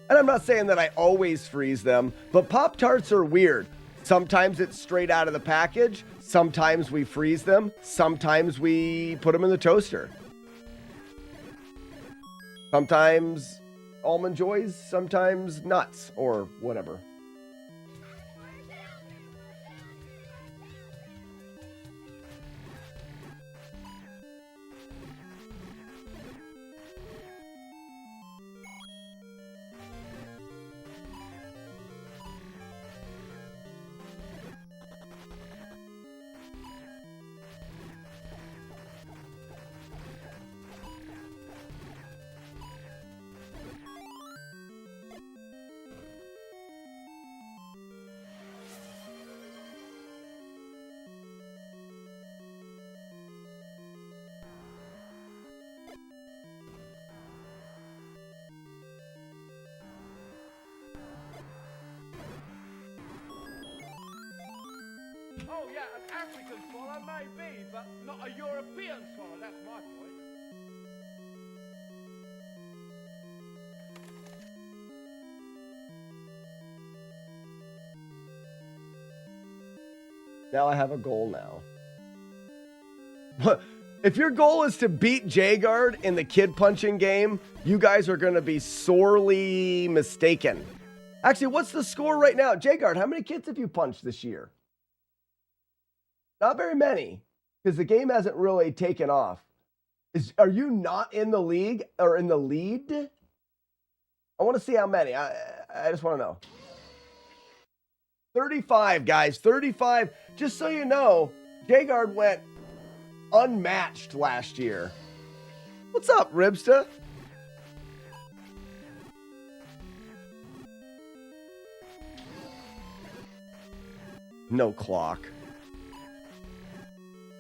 And I'm not saying that I always freeze them, but Pop-Tarts are weird. Sometimes it's straight out of the package. Sometimes we freeze them. Sometimes we put them in the toaster. Sometimes Almond Joys, sometimes nuts or whatever. Oh yeah, an African swallow may be, but not a European swallow, that's my point. Now I have a goal now. If your goal is to beat J-Guard in the kid punching game, you guys are going to be sorely mistaken. Actually, what's the score right now? J-Guard, how many kids have you punched this year? Not very many, because the game hasn't really taken off. Are you not in the league or in the lead? I want to see how many. I just want to know. 35, guys. 35. Just so you know, Jagard went unmatched last year. What's up, Ribsta? No clock.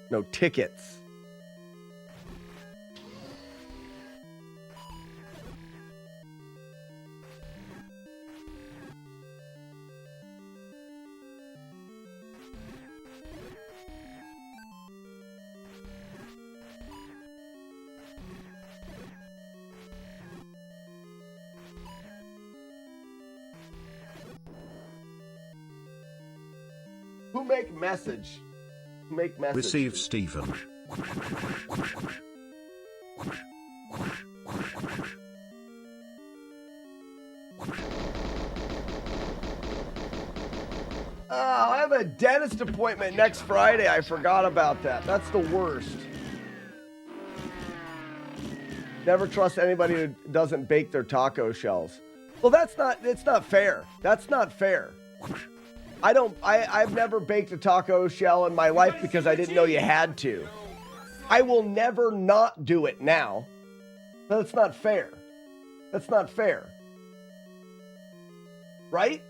No tickets. Who make message? Who make message? Receive Stephen. Oh, I have a dentist appointment next Friday. I forgot about that. That's the worst. Never trust anybody who doesn't bake their taco shells. Well, it's not fair. That's not fair. I've never baked a taco shell in my life because I didn't know you had to. I will never not do it now. That's not fair. That's not fair. Right?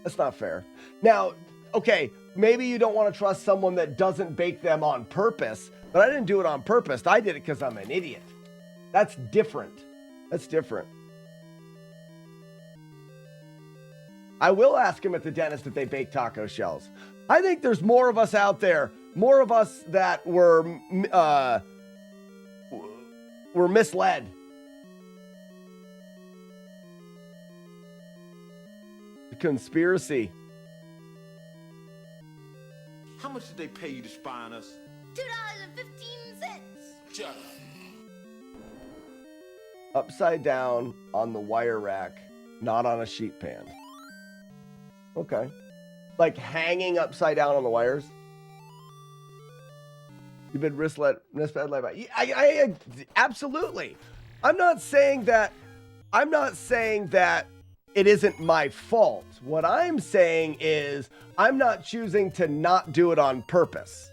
That's not fair. Now, okay, maybe you don't want to trust someone that doesn't bake them on purpose, but I didn't do it on purpose. I did it because I'm an idiot. That's different. That's different. I will ask him at the dentist if they bake taco shells. I think there's more of us out there, more of us that were misled. The conspiracy. How much did they pay you to spy on us? $2.15. Shut up. Upside down on the wire rack, not on a sheet pan. Okay. Like hanging upside down on the wires? You've been misled like that. I absolutely. I'm not saying that it isn't my fault. What I'm saying is I'm not choosing to not do it on purpose.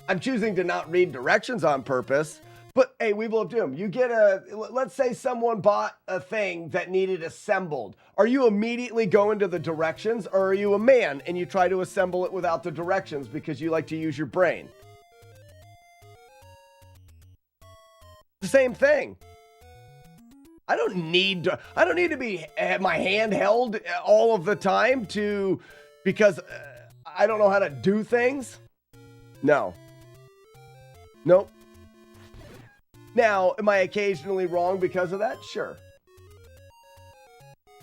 I'm choosing to not read directions on purpose. But hey, Weevil of Doom, you get let's say someone bought a thing that needed assembled. Are you immediately going to the directions, or are you a man and you try to assemble it without the directions because you like to use your brain? The same thing. I don't need to be my hand held all of the time because I don't know how to do things. No. Nope. Now, am I occasionally wrong because of that? Sure.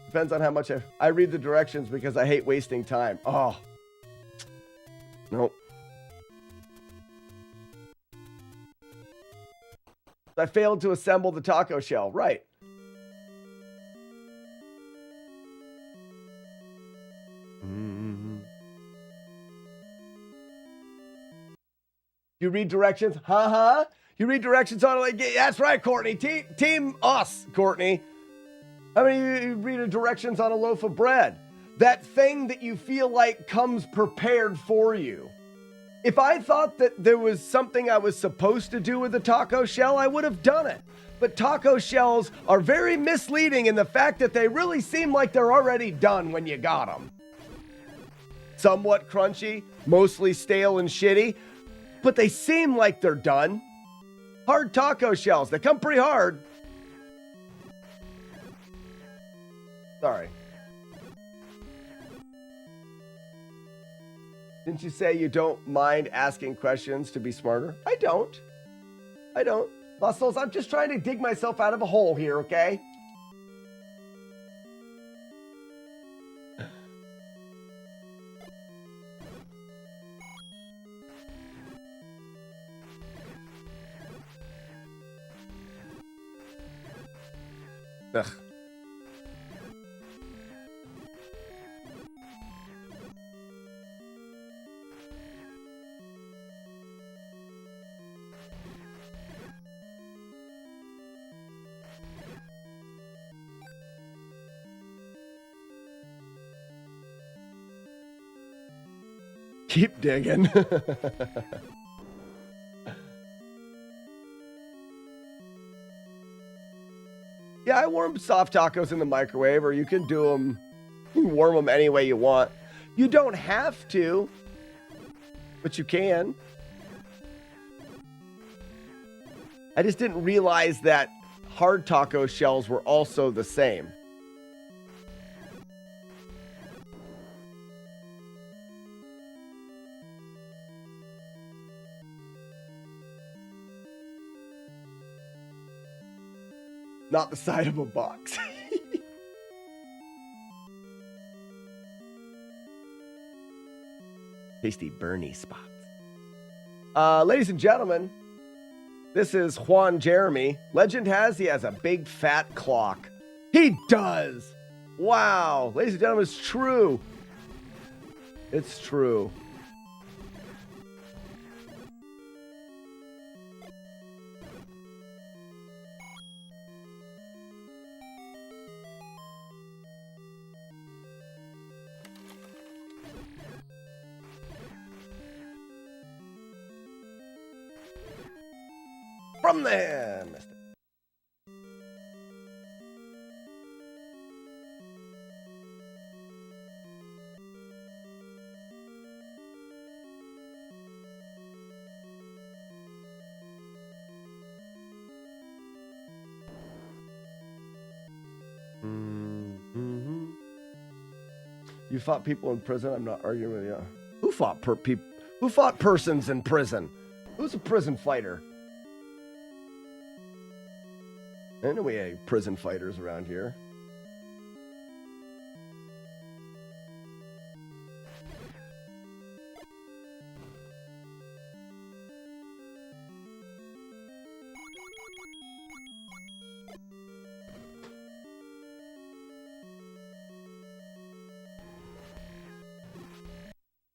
Depends on how much I read the directions because I hate wasting time. Oh. Nope. I failed to assemble the taco shell. Right. You read directions? Ha. You read directions on it like, that's right, Courtney. Team us, Courtney. How many of you read directions on a loaf of bread? That thing that you feel like comes prepared for you. If I thought that there was something I was supposed to do with a taco shell, I would have done it. But taco shells are very misleading in the fact that they really seem like they're already done when you got them. Somewhat crunchy, mostly stale and shitty, but they seem like they're done. Hard taco shells. They come pretty hard. Sorry. Didn't you say you don't mind asking questions to be smarter? I don't. Lost Souls, I'm just trying to dig myself out of a hole here, okay? Ugh. Keep digging. Yeah, I warm soft tacos in the microwave, or you can do them, you can warm them any way you want. You don't have to, but you can. I just didn't realize that hard taco shells were also the same. Not the side of a box. Tasty Bernie spots. Ladies and gentlemen, this is Juan Jeremy. Legend has he has a big fat clock. He does. Wow. Ladies and gentlemen, it's true. It's true. From there, mister. Mm-hmm. You fought people in prison? I'm not arguing with you. Who fought Who fought persons in prison? Who's a prison fighter? I know we have prison fighters around here.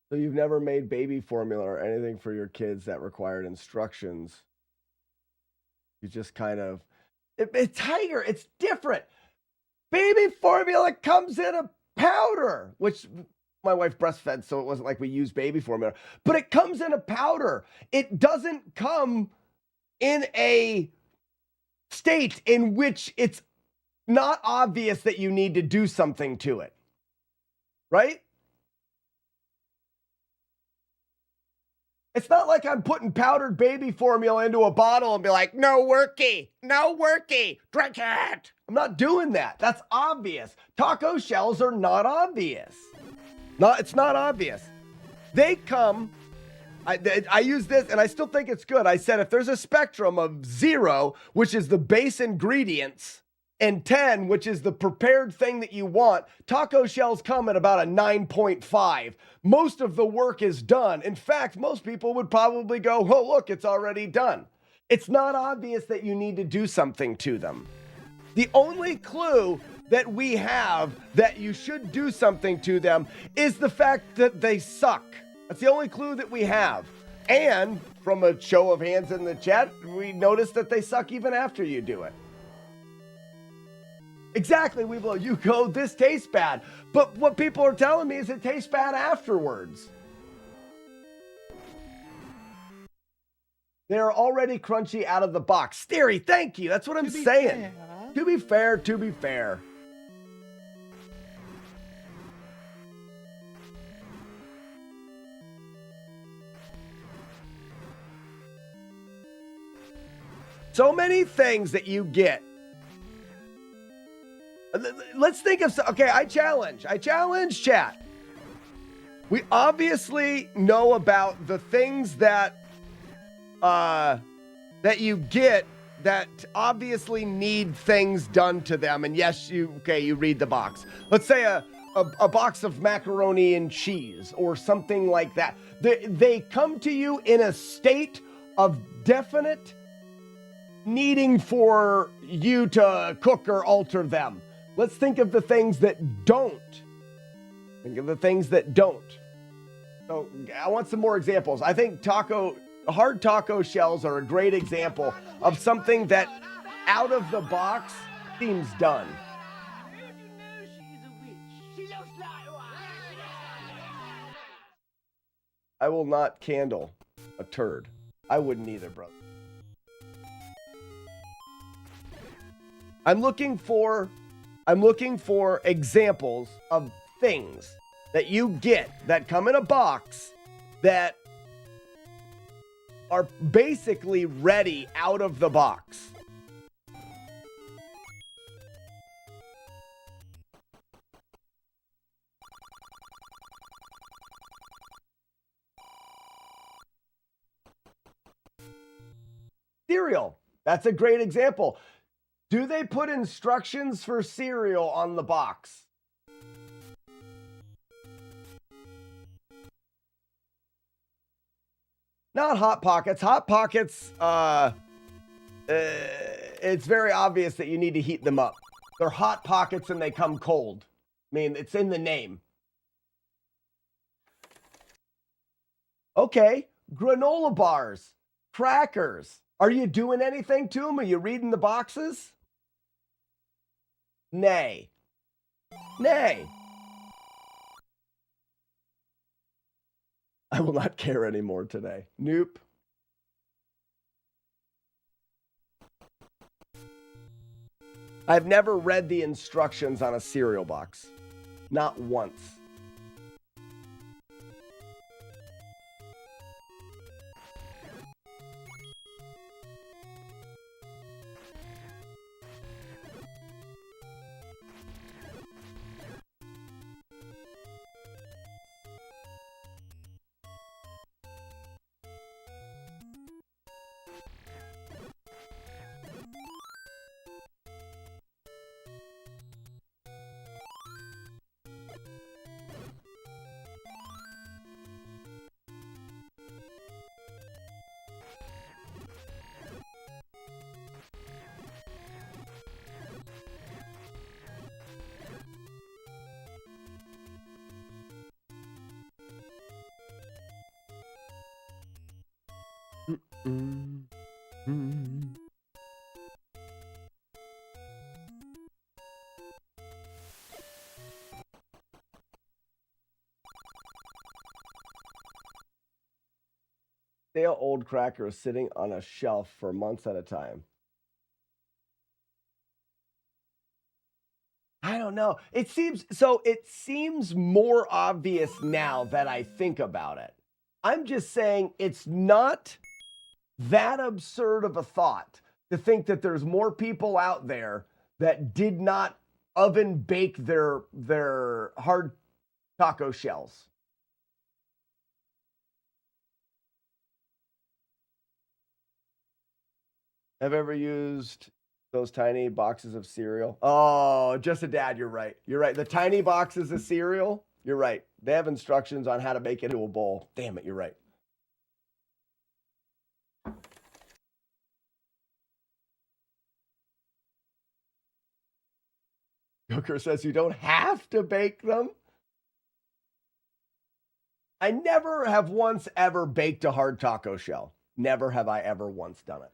So you've never made baby formula or anything for your kids that required instructions. You just kind of... Tiger, it's different. Baby formula comes in a powder, which my wife breastfed, so it wasn't like we used baby formula. But it comes in a powder. It doesn't come in a state in which it's not obvious that you need to do something to it. Right? It's not like I'm putting powdered baby formula into a bottle and be like, no worky, drink it. I'm not doing that. That's obvious. Taco shells are not obvious. It's not obvious. They come, I use this and I still think it's good. I said if there's a spectrum of 0, which is the base ingredients, and 10, which is the prepared thing that you want, taco shells come at about a 9.5. Most of the work is done. In fact, most people would probably go, oh, look, it's already done. It's not obvious that you need to do something to them. The only clue that we have that you should do something to them is the fact that they suck. That's the only clue that we have. And from a show of hands in the chat, we noticed that they suck even after you do it. Exactly, Weeblo, you go, this tastes bad. But what people are telling me is it tastes bad afterwards. They're already crunchy out of the box. Theory, thank you. That's what I'm saying. To be fair, to be fair. So many things that you get. Let's think of, okay, I challenge chat. We obviously know about the things that you get that obviously need things done to them. And yes, you read the box. Let's say a box of macaroni and cheese or something like that. They come to you in a state of definite needing for you to cook or alter them. Let's think of the things that don't. Think of the things that don't. So I want some more examples. I think hard taco shells are a great example of something that out of the box seems done. I will not candle a turd. I wouldn't either, brother. I'm looking for examples of things that you get that come in a box that are basically ready out of the box. Cereal. That's a great example. Do they put instructions for cereal on the box? Not Hot Pockets. Hot Pockets, it's very obvious that you need to heat them up. They're Hot Pockets and they come cold. I mean, it's in the name. Okay, granola bars, crackers. Are you doing anything to them? Are you reading the boxes? Nay. Nay. I will not care anymore today. Nope. I've never read the instructions on a cereal box. Not once. Stale old cracker is sitting on a shelf for months at a time. I don't know. It seems more obvious now that I think about it. I'm just saying it's not that absurd of a thought to think that there's more people out there that did not oven bake their hard taco shells. Have ever used those tiny boxes of cereal? Oh, just a dad, you're right. You're right. The tiny boxes of cereal, you're right. They have instructions on how to make it into a bowl. Damn it, you're right. Joker says you don't have to bake them. I never have once ever baked a hard taco shell. Never have I ever once done it.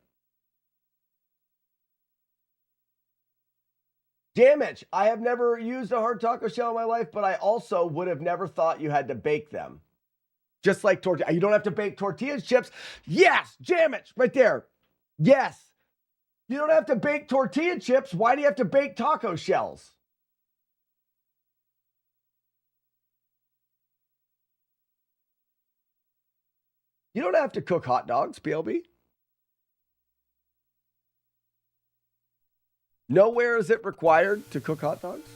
Damage. I have never used a hard taco shell in my life, but I also would have never thought you had to bake them. Just like tortilla. You don't have to bake tortilla chips. Yes, damage. Right there. Yes. You don't have to bake tortilla chips. Why do you have to bake taco shells? You don't have to cook hot dogs, PLB. Nowhere is it required to cook hot dogs.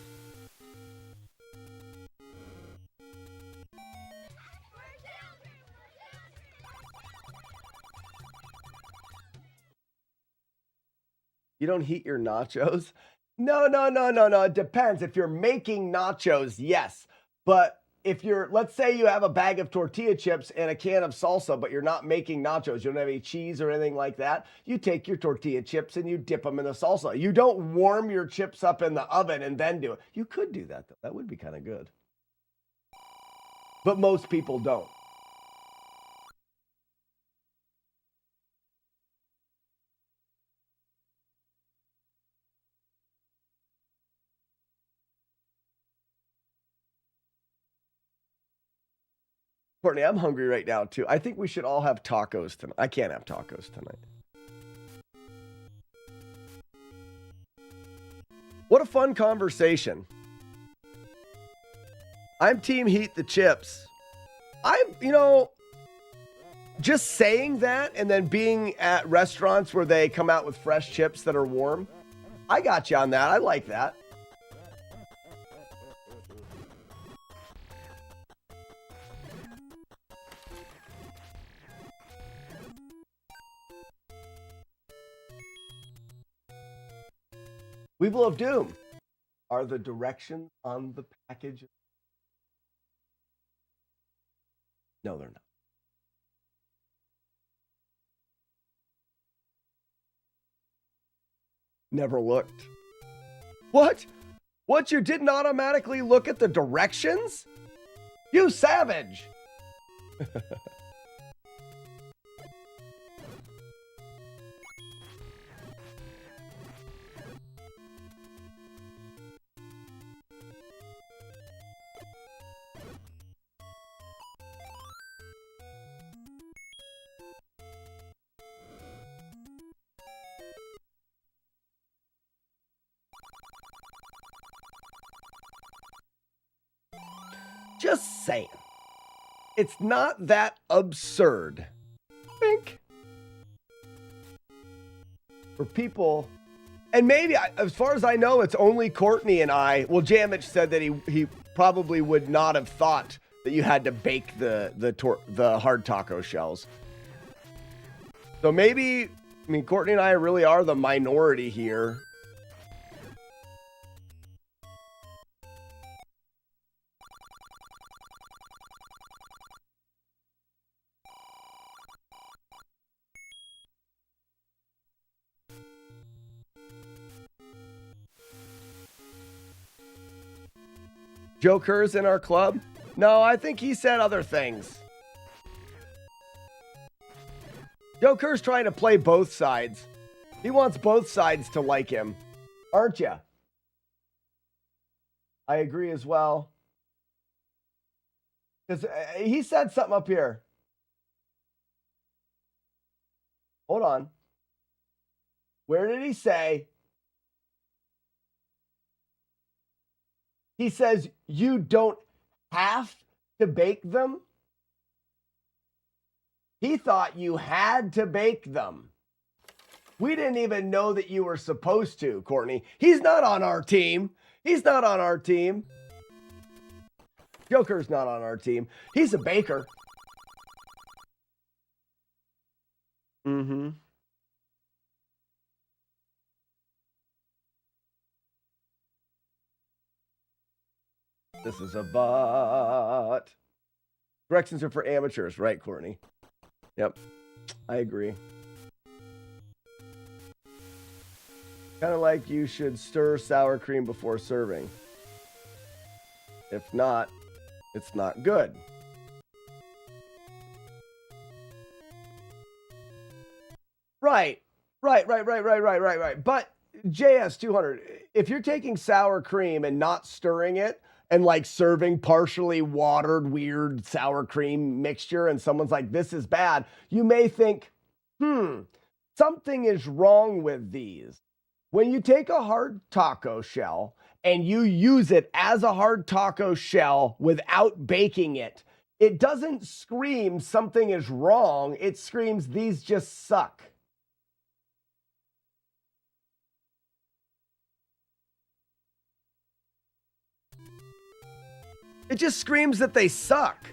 You don't heat your nachos? No. It depends. If you're making nachos, yes. But if let's say you have a bag of tortilla chips and a can of salsa, but you're not making nachos, you don't have any cheese or anything like that, you take your tortilla chips and you dip them in the salsa. You don't warm your chips up in the oven and then do it. You could do that, though. That would be kind of good. But most people don't. Courtney, I'm hungry right now, too. I think we should all have tacos tonight. I can't have tacos tonight. What a fun conversation. I'm team heat the chips. Just saying that and then being at restaurants where they come out with fresh chips that are warm, I got you on that. I like that. Weevil of Doom. Are the directions on the package? No, they're not. Never looked. What? What, you didn't automatically look at the directions? You savage! Just saying. It's not that absurd. Think. For people, and maybe, as far as I know, it's only Courtney and I. Well, Jamich said that he probably would not have thought that you had to bake the hard taco shells. So maybe, Courtney and I really are the minority here. Joe Kerr's in our club? No, I think he said other things. Joe Kerr's trying to play both sides. He wants both sides to like him. Aren't you? I agree as well. Because he said something up here. Hold on. Where did he say? He says, you don't have to bake them. He thought you had to bake them. We didn't even know that you were supposed to, Courtney. He's not on our team. He's not on our team. Joker's not on our team. He's a baker. Mm-hmm. This is a bot. Directions are for amateurs, right, Courtney? Yep, I agree. Kind of like you should stir sour cream before serving. If not, it's not good. Right. But JS200, if you're taking sour cream and not stirring it, and like serving partially watered, weird sour cream mixture, and someone's like, this is bad, you may think, something is wrong with these. When you take a hard taco shell and you use it as a hard taco shell without baking it, it doesn't scream something is wrong. It screams, these just suck. It just screams that they suck.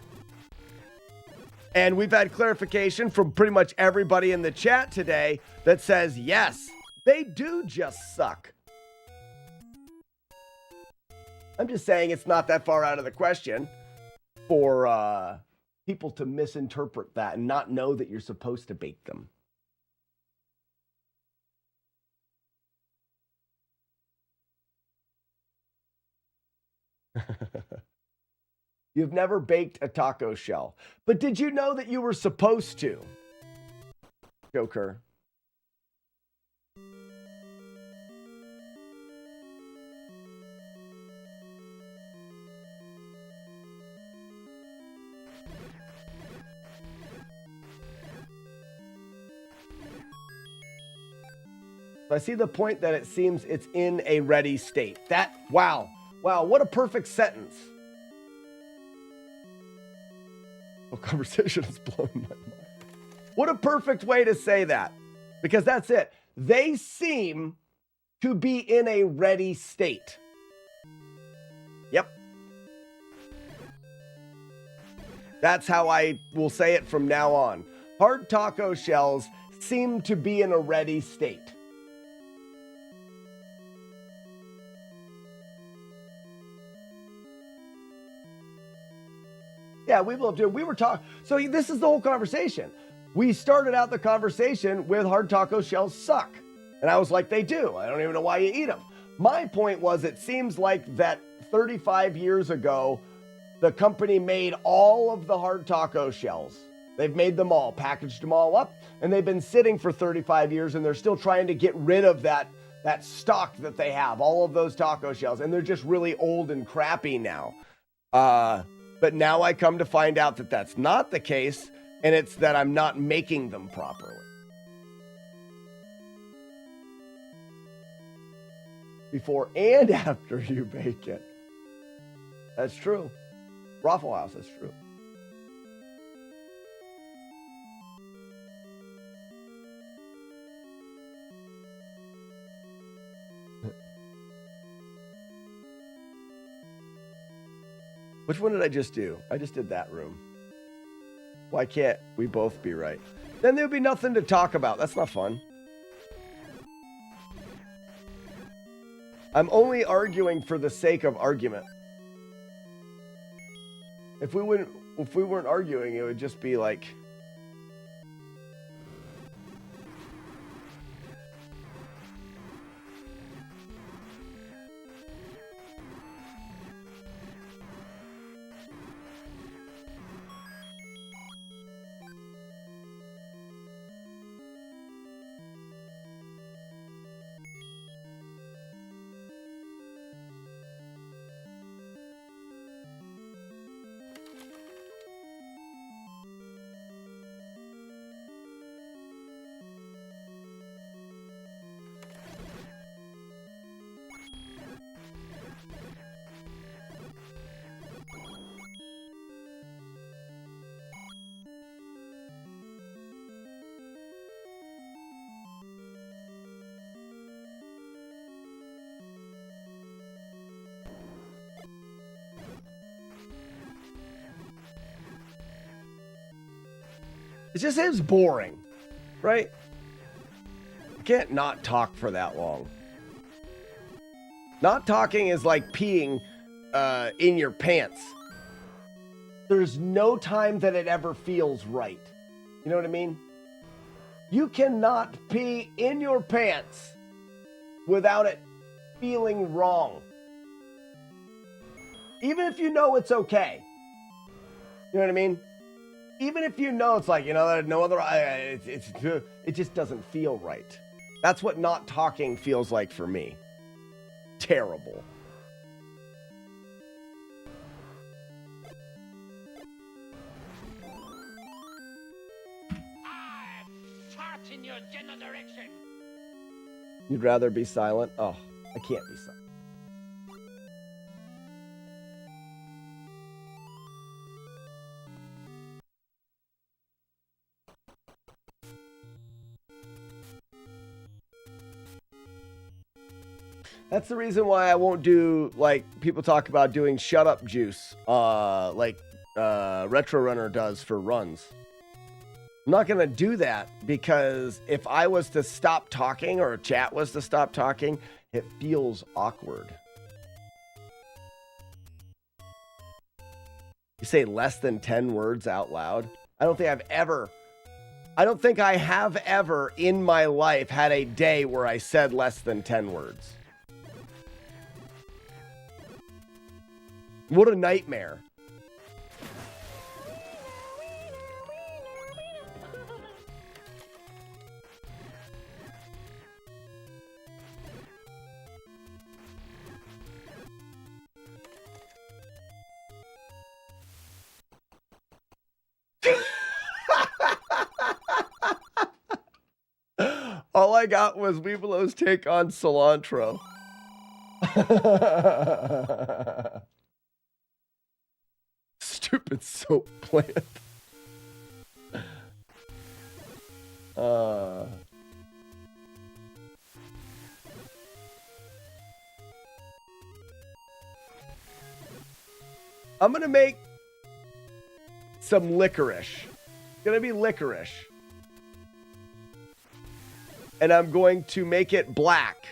And we've had clarification from pretty much everybody in the chat today that says, yes, they do just suck. I'm just saying it's not that far out of the question for people to misinterpret that and not know that you're supposed to bake them. You've never baked a taco shell. But did you know that you were supposed to? Joker. So I see the point that it seems it's in a ready state. Wow, what a perfect sentence. Oh, conversation has blown my mind. What a perfect way to say that. Because that's it. They seem to be in a ready state. Yep. That's how I will say it from now on. Hard taco shells seem to be in a ready state. Yeah, we were talking. So this is the whole conversation. We started out the conversation with hard taco shells suck. And I was like, they do. I don't even know why you eat them. My point was, it seems like that 35 years ago, the company made all of the hard taco shells. They've made them all, packaged them all up, and they've been sitting for 35 years, and they're still trying to get rid of that stock that they have, all of those taco shells, and they're just really old and crappy now. But now I come to find out that that's not the case, and it's that I'm not making them properly. Before and after you bake it. That's true. Waffle House, that's true. Which one did I just do? I just did that room. Why can't we both be right? Then there'd be nothing to talk about. That's not fun. I'm only arguing for the sake of argument. If we weren't arguing, it would just be like, it just is boring, right? I can't not talk for that long. Not talking is like peeing in your pants. There's no time that it ever feels right. You know what I mean? You cannot pee in your pants without it feeling wrong. Even if you know it's okay. You know what I mean? Even if you know it's like, no other, it just doesn't feel right. That's what not talking feels like for me. Terrible. I fart in your general direction. You'd rather be silent? Oh, I can't be silent. That's the reason why I won't do, like, people talk about doing shut up juice, like Retro Runner does for runs. I'm not going to do that because if I was to stop talking or a chat was to stop talking, it feels awkward. You say less than 10 words out loud. I don't think I have ever in my life had a day where I said less than 10 words. What a nightmare. All I got was Weevilow's take on cilantro. Stupid soap plant. I'm gonna make some licorice. It's gonna be licorice. And I'm going to make it black.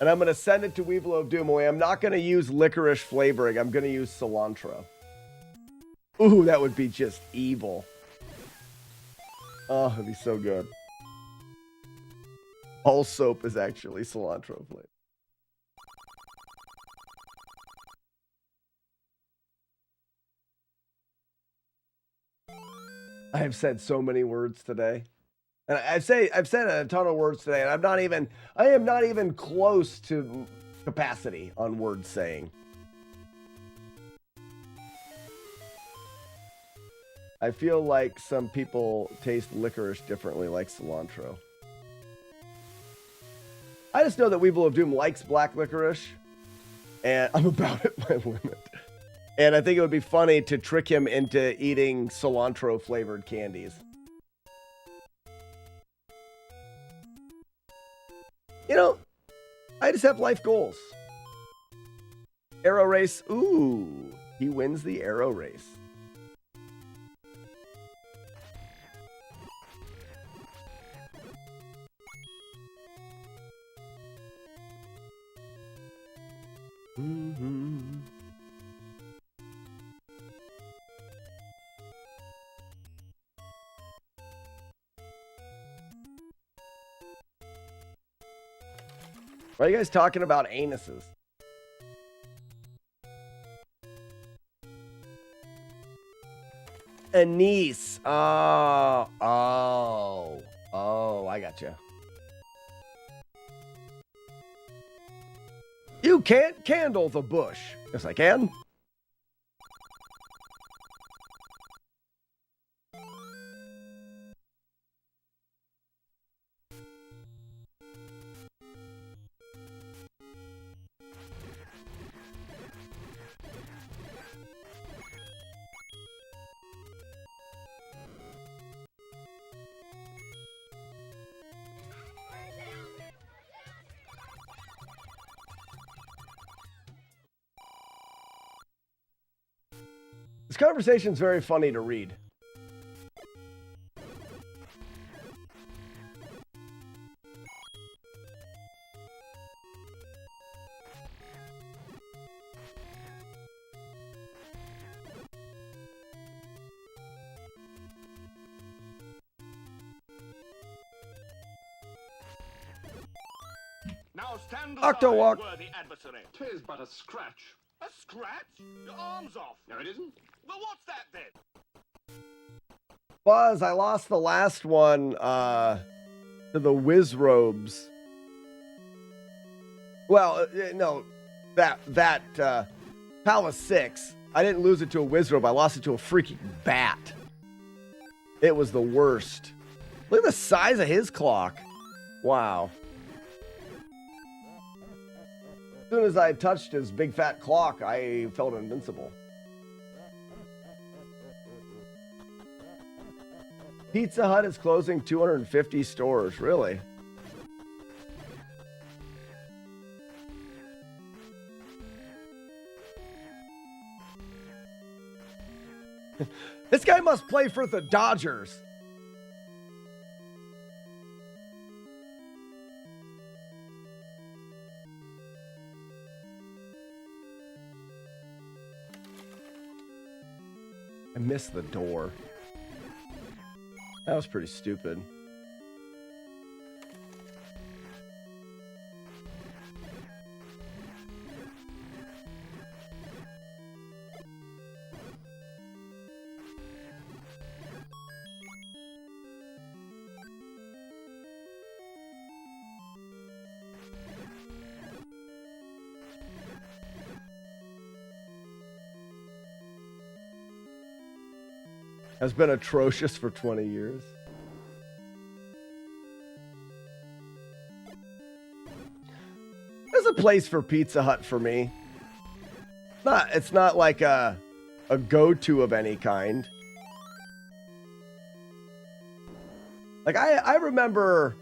And I'm gonna send it to Weevil of Doom away. I'm not gonna use licorice flavoring. I'm gonna use cilantro. Ooh, that would be just evil. Oh, it'd be so good. All soap is actually cilantro flavor. I have said so many words today. And I've said a ton of words today, and I am not even close to capacity on word saying. I feel like some people taste licorice differently, like cilantro. I just know that Weevil of Doom likes black licorice, and I'm about at my limit. And I think it would be funny to trick him into eating cilantro-flavored candies. You know, I just have life goals. Arrow race. Ooh, he wins the arrow race. Mm-hmm. Why are you guys talking about anuses? Anise. Oh, I gotcha. You can't candle the bush. Yes, I can. This conversation is very funny to read. Now stand Octowalk. aside, worthy adversary. 'Tis but a scratch. A scratch? Your arm's off. No, it isn't. Well, what's that then? Buzz, I lost the last one to the Whiz Robes. Well, no, that Palace 6. I didn't lose it to a Whiz Robe. I lost it to a freaking bat. It was the worst. Look at the size of his clock. Wow. As soon as I touched his big fat clock, I felt invincible. Pizza Hut is closing 250 stores. Really? This guy must play for the Dodgers. I missed the door. That was pretty stupid. Has been atrocious for 20 years. place for Pizza Hut for me. It's not like a go-to of any kind. Like I remember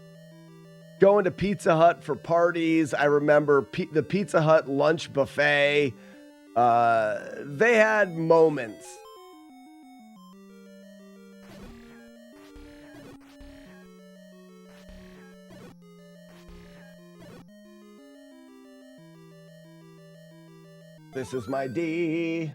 going to Pizza Hut for parties. I remember the Pizza Hut lunch buffet. They had moments. This is my D.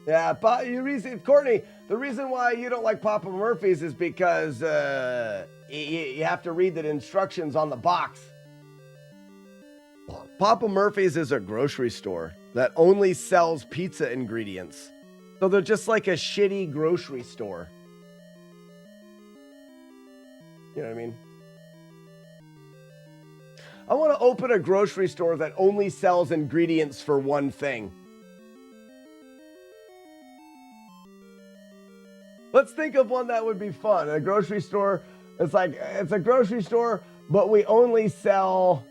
Yeah, Courtney, the reason why you don't like Papa Murphy's is because you have to read the instructions on the box. Papa Murphy's is a grocery store that only sells pizza ingredients. So they're just like a shitty grocery store. You know what I mean? I want to open a grocery store that only sells ingredients for one thing. Let's think of one that would be fun. A grocery store, it's a grocery store, but we only sell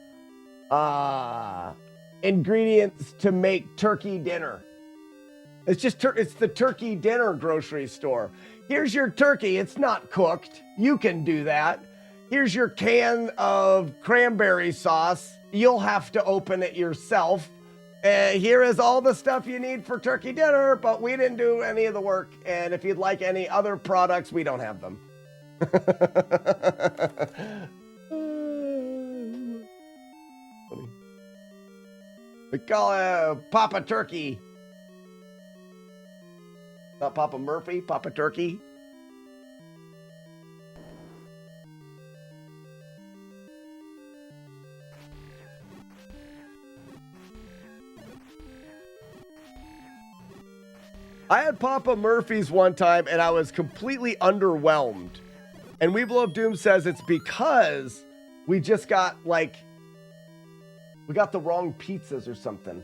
ingredients to make turkey dinner. It's just it's the turkey dinner grocery store. Here's your turkey. It's not cooked. You can do that. Here's your can of cranberry sauce. You'll have to open it yourself. Here is all the stuff you need for turkey dinner, but we didn't do any of the work. And if you'd like any other products, we don't have them. Funny. We call it Papa Turkey. Not Papa Murphy, Papa Turkey. I had Papa Murphy's one time and I was completely underwhelmed. And Weeble of Doom says it's because we just got we got the wrong pizzas or something.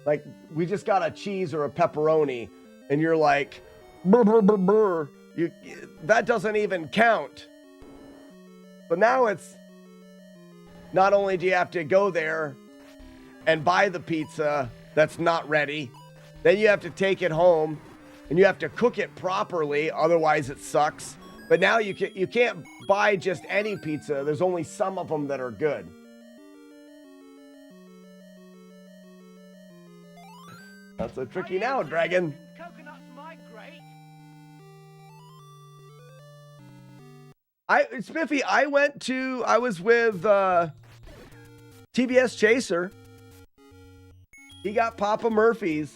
Like we just got a cheese or a pepperoni and you're like, brr, brr, brr, brr. That doesn't even count. But now it's not only do you have to go there and buy the pizza that's not ready, then you have to take it home and you have to cook it properly, otherwise it sucks. But now you can't buy just any pizza. There's only some of them that are good. That's so tricky now, Dragon. Coconuts migrate. Spiffy, I was with TBS Chaser. He got Papa Murphy's.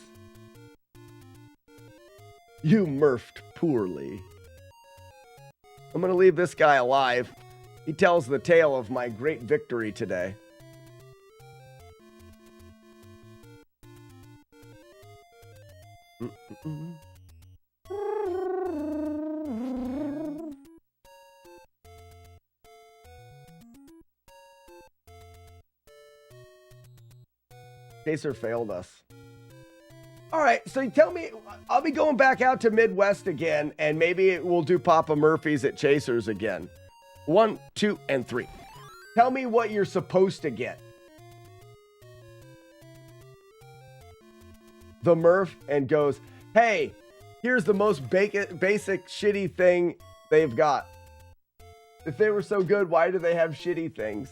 You murphed poorly. I'm going to leave this guy alive. He tells the tale of my great victory today. Chaser failed us. All right, so you tell me, I'll be going back out to Midwest again, and maybe we'll do Papa Murphy's at Chasers again. 1, 2, and 3. Tell me what you're supposed to get. The Murph and goes, hey, here's the most basic shitty thing they've got. If they were so good, why do they have shitty things?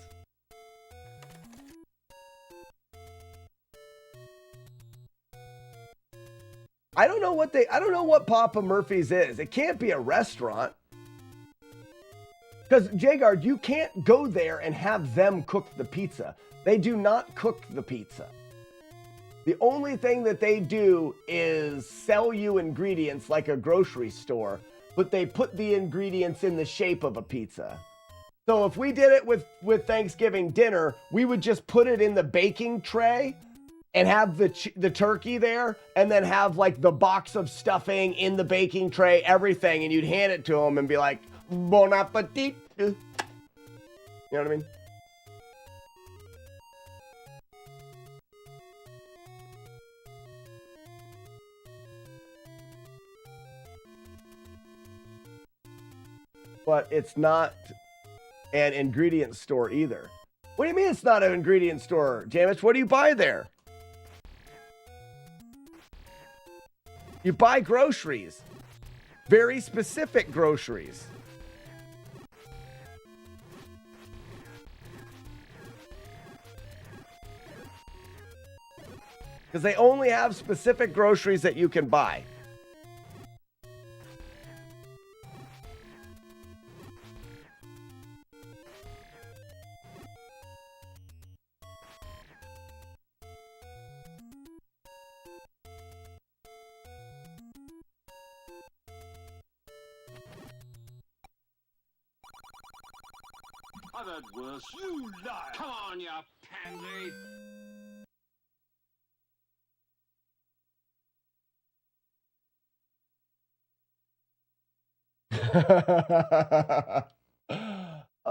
I don't know what Papa Murphy's is. It can't be a restaurant. Because, Jagard, you can't go there and have them cook the pizza. They do not cook the pizza. The only thing that they do is sell you ingredients like a grocery store, but they put the ingredients in the shape of a pizza. So if we did it with Thanksgiving dinner, we would just put it in the baking tray and have the turkey there, and then have like the box of stuffing in the baking tray, everything, and you'd hand it to them and be like, bon appetit. You know what I mean? but it's not an ingredient store either. What do you mean it's not an ingredient store, Jamis? What do you buy there? You buy groceries. Very specific groceries. Because they only have specific groceries that you can buy. I've heard worse. You liar! Come on, you pansy!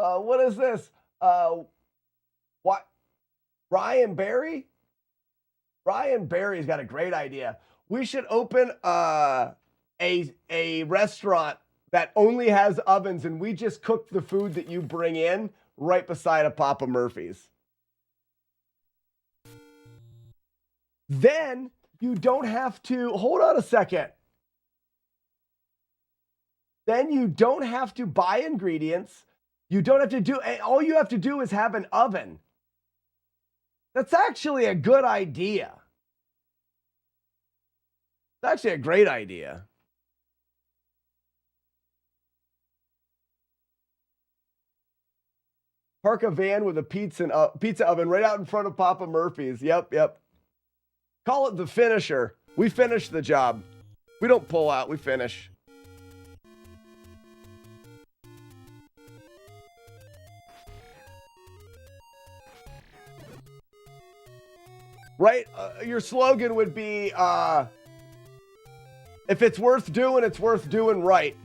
What is this? What? Ryan Berry? Ryan Berry's got a great idea. We should open a restaurant that only has ovens, and we just cook the food that you bring in right beside a Papa Murphy's. Then you don't have to, hold on a second. Then you don't have to buy ingredients. You don't have to do, all you have to do is have an oven. That's actually a good idea. It's actually a great idea. Park a van with a pizza oven right out in front of Papa Murphy's. Yep. Call it the finisher. We finish the job. We don't pull out, we finish. Right? Your slogan would be, if it's worth doing right.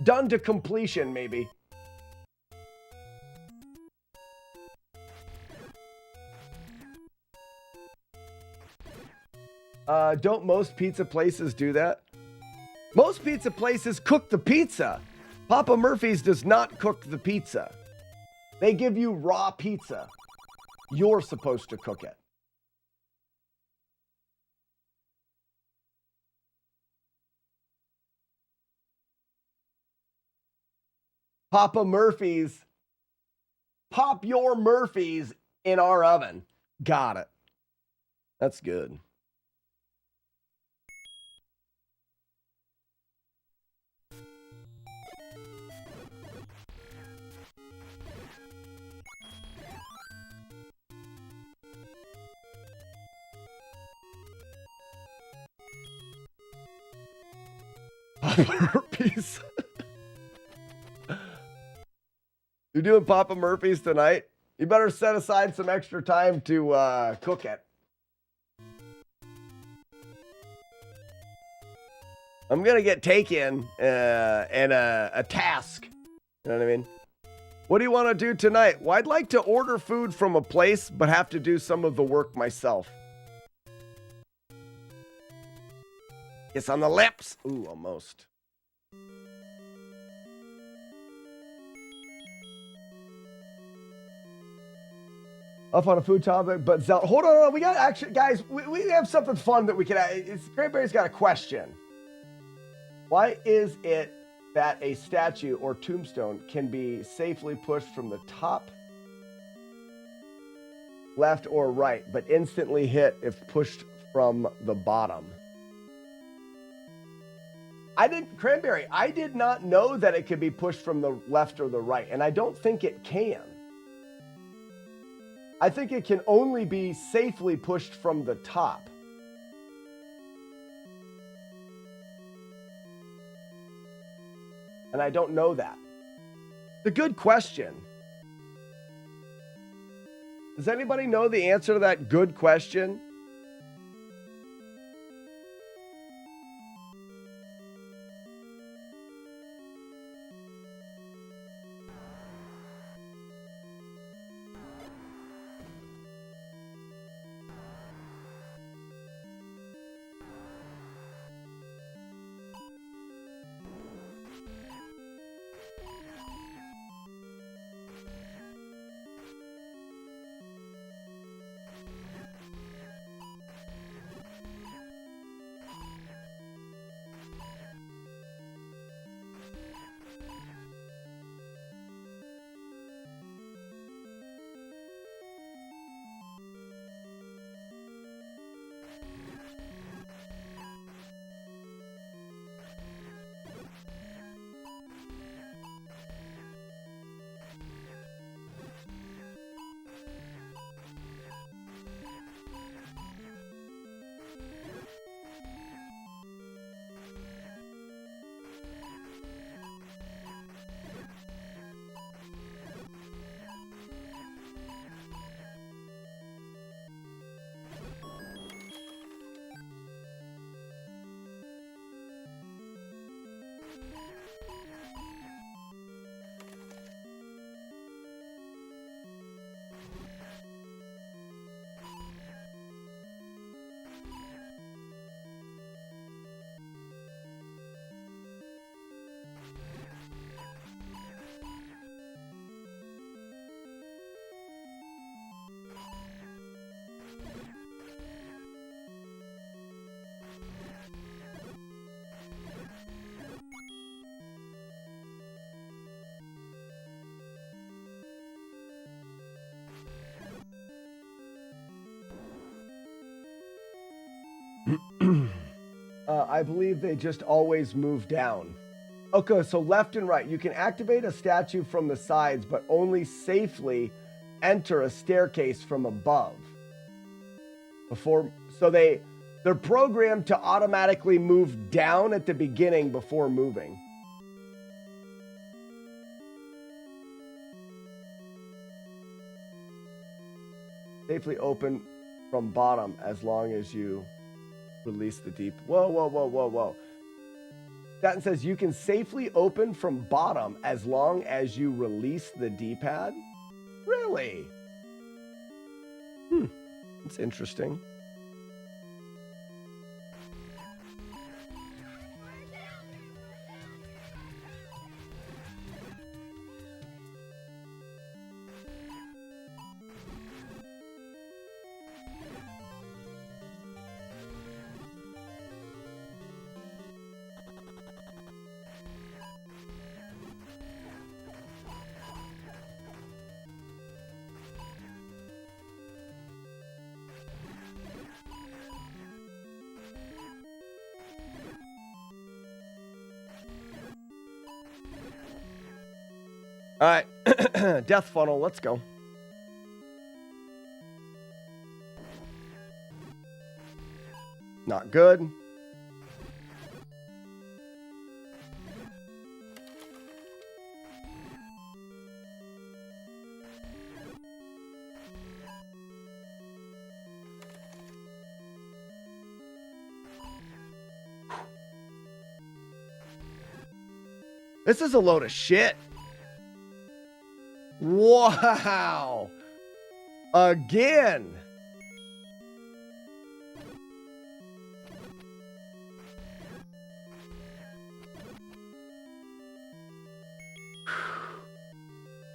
Done to completion, maybe. Don't most pizza places do that? Most pizza places cook the pizza. Papa Murphy's does not cook the pizza. They give you raw pizza. You're supposed to cook it. Papa Murphy's. Pop your Murphy's in our oven. Got it. That's good. Murphy's. You're doing Papa Murphy's tonight? You better set aside some extra time to cook it. I'm going to get taken and a task. You know what I mean? What do you want to do tonight? Well, I'd like to order food from a place, but have to do some of the work myself. Kiss on the lips. Ooh, almost. Up on a food topic, but hold on. We got actually, guys, we have something fun that we can. Cranberry's got a question. Why is it that a statue or tombstone can be safely pushed from the top, left, or right, but instantly hit if pushed from the bottom? Cranberry, I did not know that it could be pushed from the left or the right, and I don't think it can. I think it can only be safely pushed from the top. And I don't know that. It's a good question. Does anybody know the answer to that good question? I believe they just always move down. Okay, so left and right. You can activate a statue from the sides, but only safely enter a staircase from above. They're programmed to automatically move down at the beginning before moving. Safely open from bottom as long as you release the deep. Whoa, whoa, whoa, whoa, whoa. That says you can safely open from bottom as long as you release the D-pad. Really? That's interesting. All right, death funnel, let's go. Not good. This is a load of shit. Wow. Again.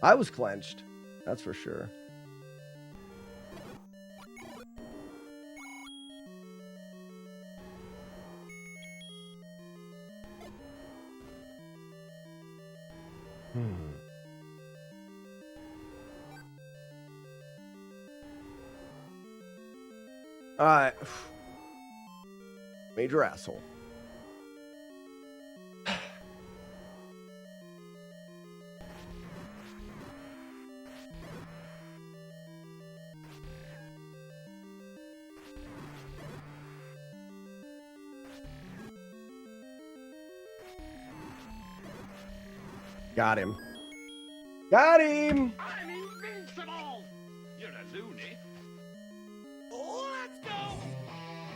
I was clenched. That's for sure. All right. Major asshole. Got him. Got him! I'm invincible! You're a loony. Let's go!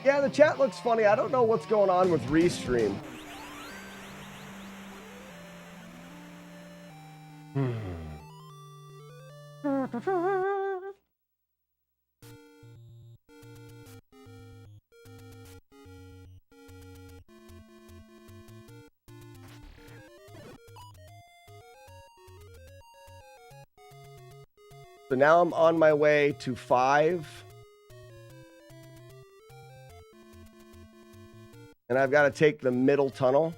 Yeah, the chat looks funny. I don't know what's going on with Restream. So now I'm on my way to 5. And I've got to take the middle tunnel.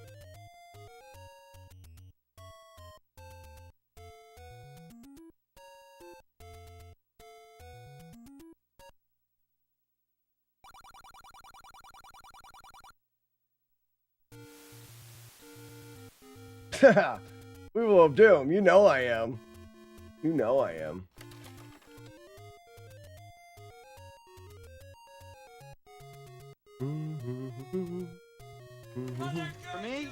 Weevil of Doom, you know I am. You know I am. For me?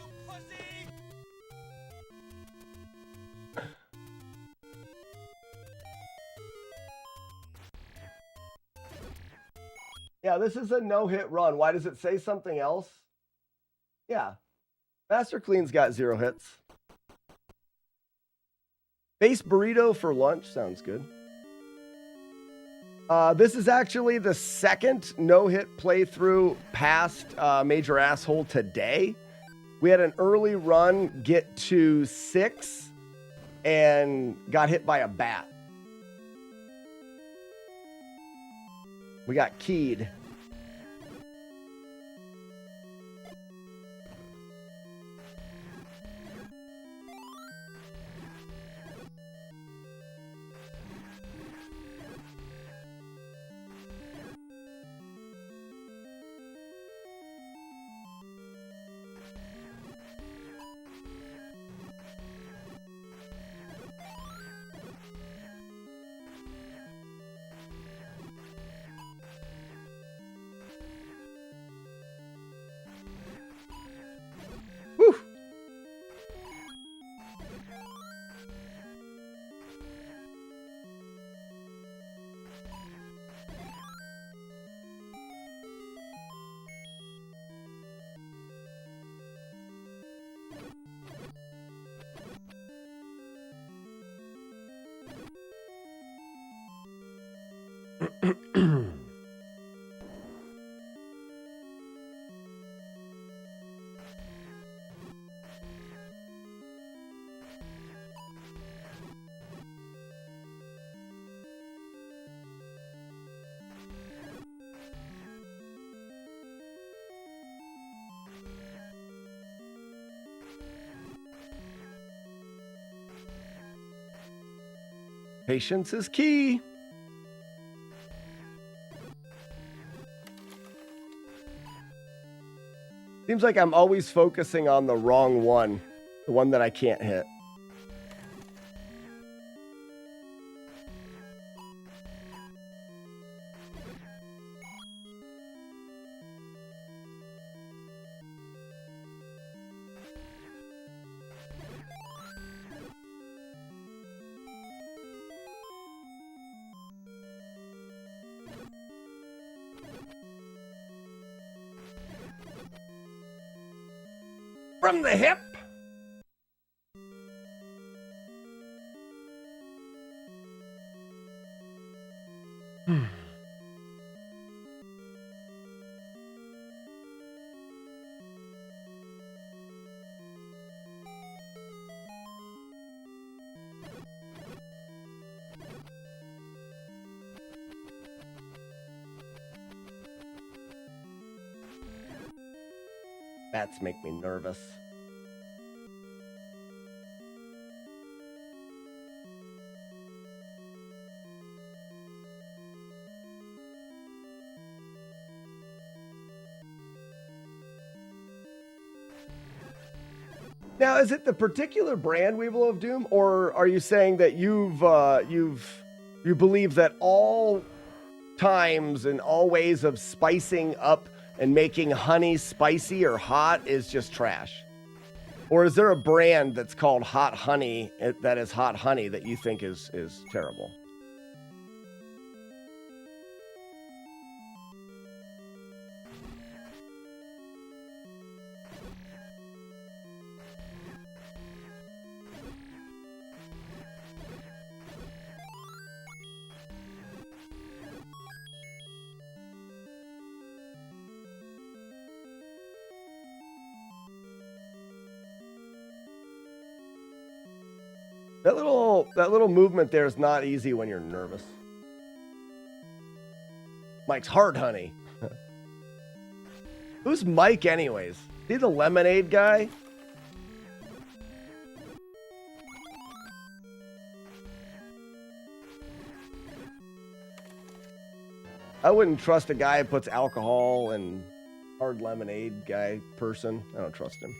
Yeah, this is a no-hit run. Why does it say something else? Yeah. Master Clean's got 0 hits. Base burrito for lunch sounds good. This is actually the second no-hit playthrough past Major Asshole today. We had an early run get to 6 and got hit by a bat. We got keyed. Patience is key. Seems like I'm always focusing on the wrong one, the one that I can't hit. From the hip. Bats make me nervous. Now, is it the particular brand Weevil of Doom, or are you saying that you believe that all times and all ways of spicing up and making honey spicy or hot is just trash? Or is there a brand that's called Hot Honey that is hot honey that you think is terrible? That little movement there is not easy when you're nervous. Mike's hard honey. Who's Mike anyways? Is he the lemonade guy? I wouldn't trust a guy who puts alcohol and hard lemonade guy person. I don't trust him.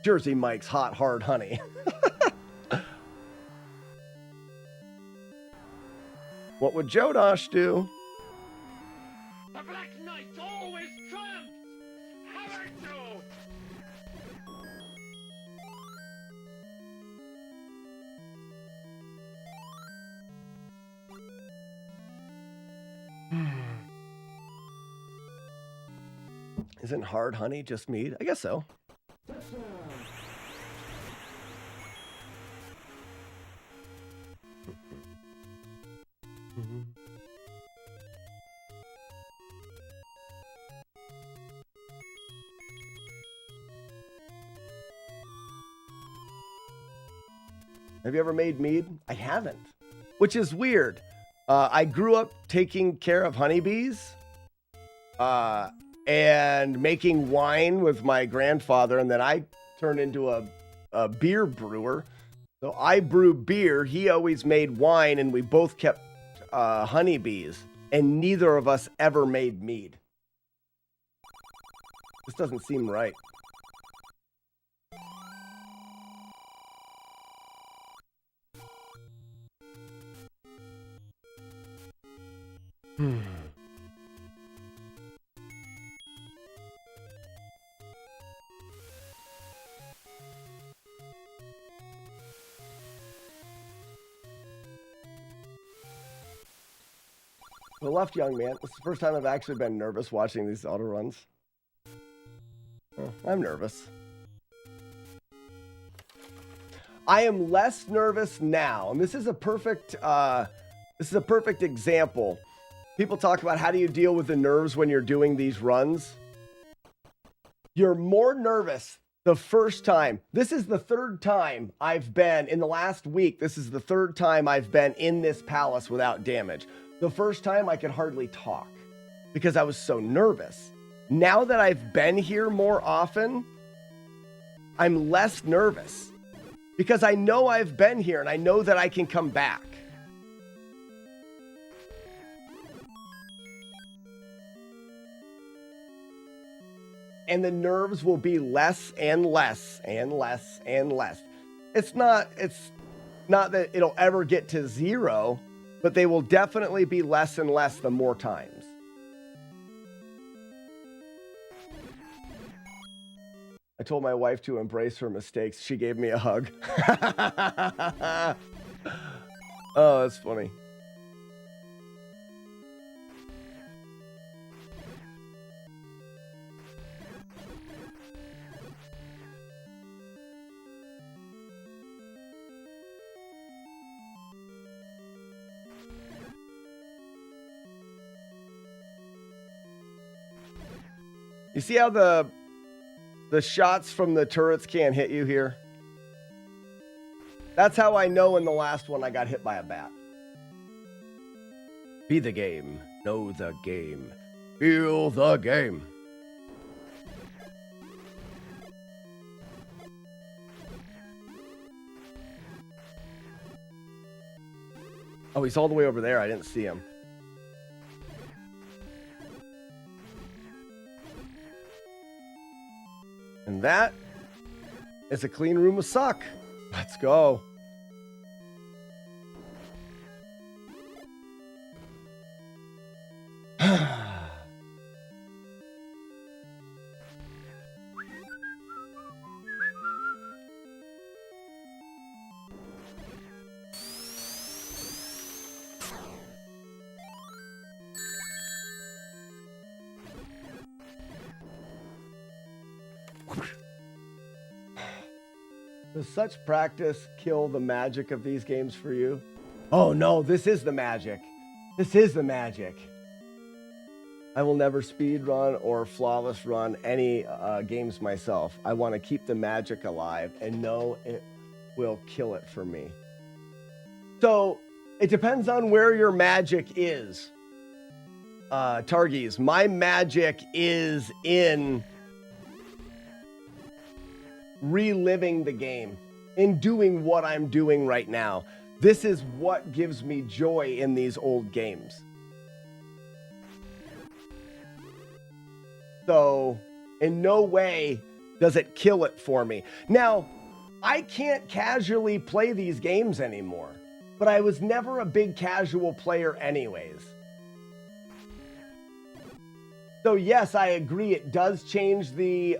Jersey Mike's hot, hard honey. What would Jodosh do? The Black Knight always triumphs! Hammer Joe! Isn't hard honey just mead? I guess so. Have you ever made mead? I haven't, which is weird. I grew up taking care of honeybees and making wine with my grandfather, and then I turned into a beer brewer. So I brew beer, he always made wine, and we both kept honeybees, and neither of us ever made mead. This doesn't seem right. The left, young man. It's the first time I've actually been nervous watching these auto runs. Oh, I'm nervous. I am less nervous now, and this is a perfect example. People talk about how do you deal with the nerves when you're doing these runs. You're more nervous The first time, this is the third time I've been in the last week. This is the third time I've been in this palace without damage. The first time I could hardly talk because I was so nervous. Now that I've been here more often, I'm less nervous because I know I've been here and I know that I can come back. And the nerves will be less and less and less and less. It's not that it'll ever get to zero, but they will definitely be less and less the more times. I told my wife to embrace her mistakes. She gave me a hug. Oh, that's funny. You see how the shots from the turrets can't hit you here? That's how I know in the last one I got hit by a bat. Be the game. Know the game. Feel the game. Oh, he's all the way over there. I didn't see him. And that is a clean room of suck. Let's go. Does such practice kill the magic of these games for you? Oh no, this is the magic. This is the magic. I will never speed run or flawless run any games myself. I want to keep the magic alive and know it will kill it for me. So it depends on where your magic is. Targies, my magic is in reliving the game, in doing what I'm doing right now. This is what gives me joy in these old games. So, in no way does it kill it for me. Now, I can't casually play these games anymore, but I was never a big casual player anyways. So yes, I agree. It does change the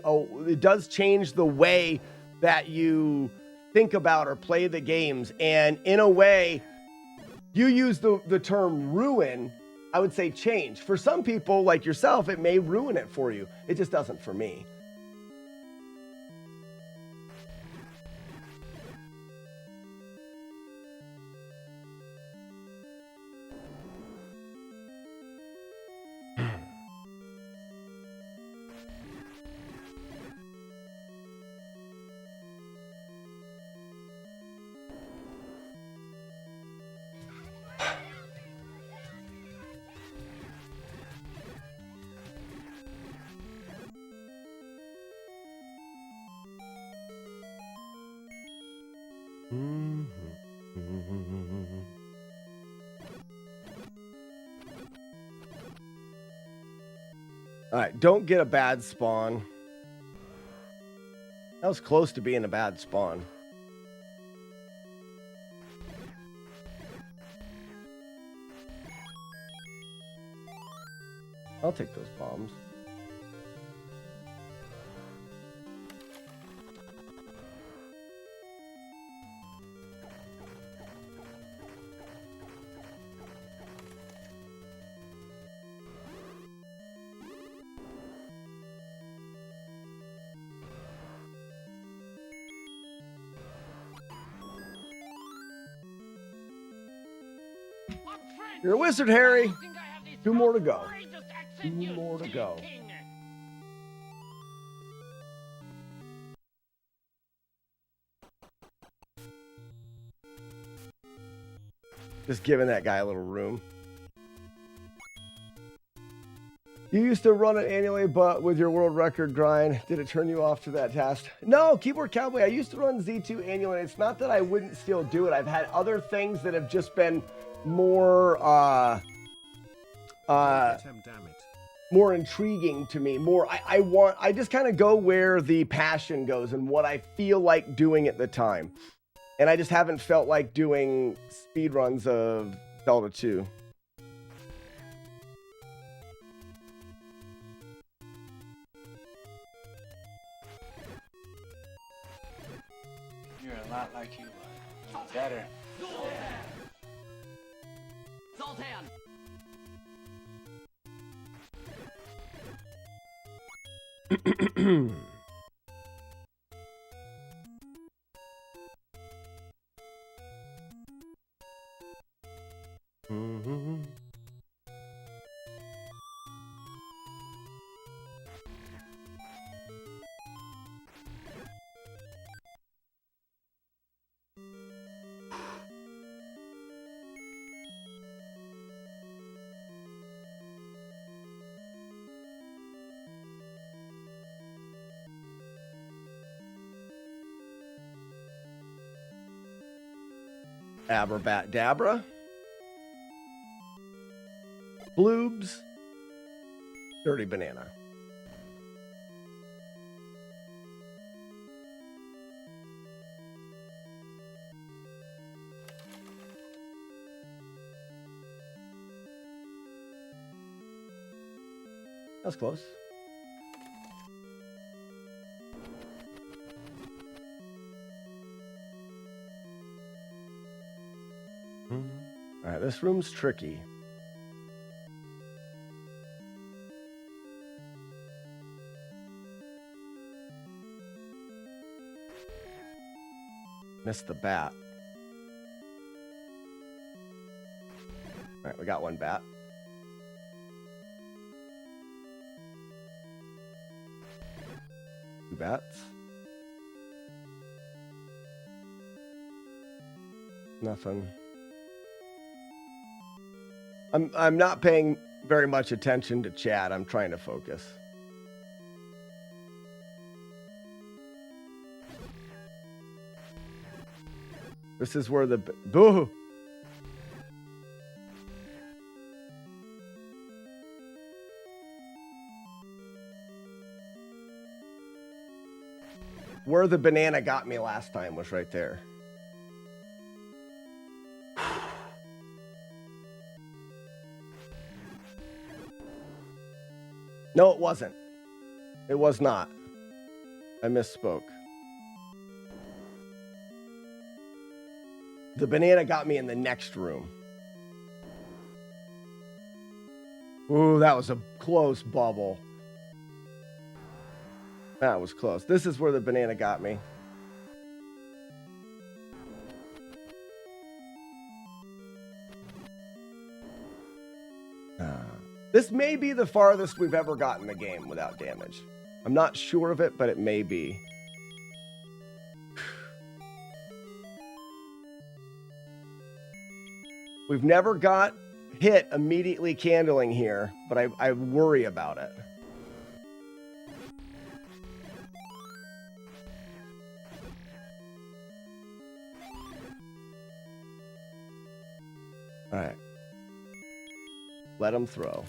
way that you think about or play the games. And in a way, you use the term ruin. I would say change. For some people like yourself, it may ruin it for you. It just doesn't for me. All right, don't get a bad spawn. That was close to being a bad spawn. I'll take those bombs. You're a wizard, Harry. 2 more to go. 2 more to go. Just giving that guy a little room. You used to run it annually, but with your world record grind, did it turn you off to that task? No, Keyboard Cowboy, I used to run Z2 annually. It's not that I wouldn't still do it. I've had other things that have just been more, more intriguing to me. More, I just kind of go where the passion goes and what I feel like doing at the time. And I just haven't felt like doing speedruns of Zelda 2. You're a lot like you were. Better. Zoltan! Mm-hmm. Abrabat Dabra. Bloobs. Dirty Banana. That's close. All right, this room's tricky. Missed the bat. All right, we got one bat. Two bats. Nothing. I'm not paying very much attention to chat. I'm trying to focus. This is where the boo. Where the banana got me last time was right there. No, it wasn't. It was not. I misspoke. The banana got me in the next room. Ooh, that was a close bubble. That was close. This is where the banana got me. This may be the farthest we've ever gotten the game without damage. I'm not sure of it, but it may be. We've never got hit immediately candling here, but I worry about it. All right. Let him throw.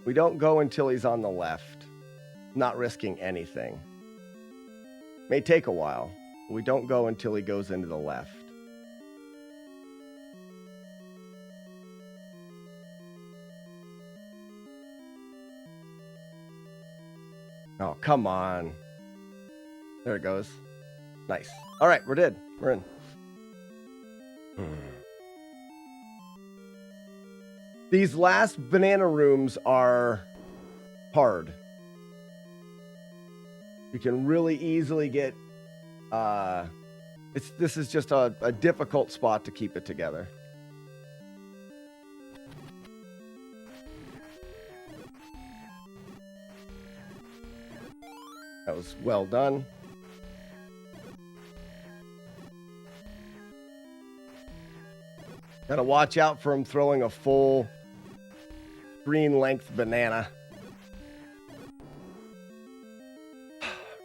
We don't go until he's on the left, not risking anything. May take a while, but we don't go until he goes into the left. Oh, come on. There it goes. Nice. All right, we're in. We're in. These last banana rooms are hard. You can really easily get... this is just a difficult spot to keep it together. That was well done. Gotta watch out for him throwing a full screen length banana.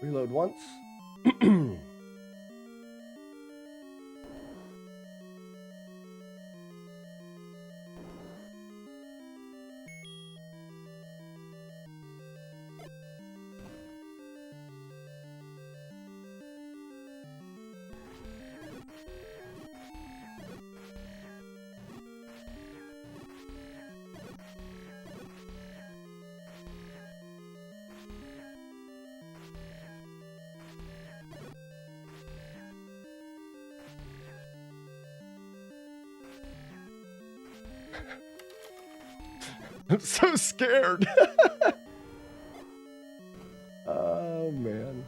Reload once. I'm so scared. Oh, man.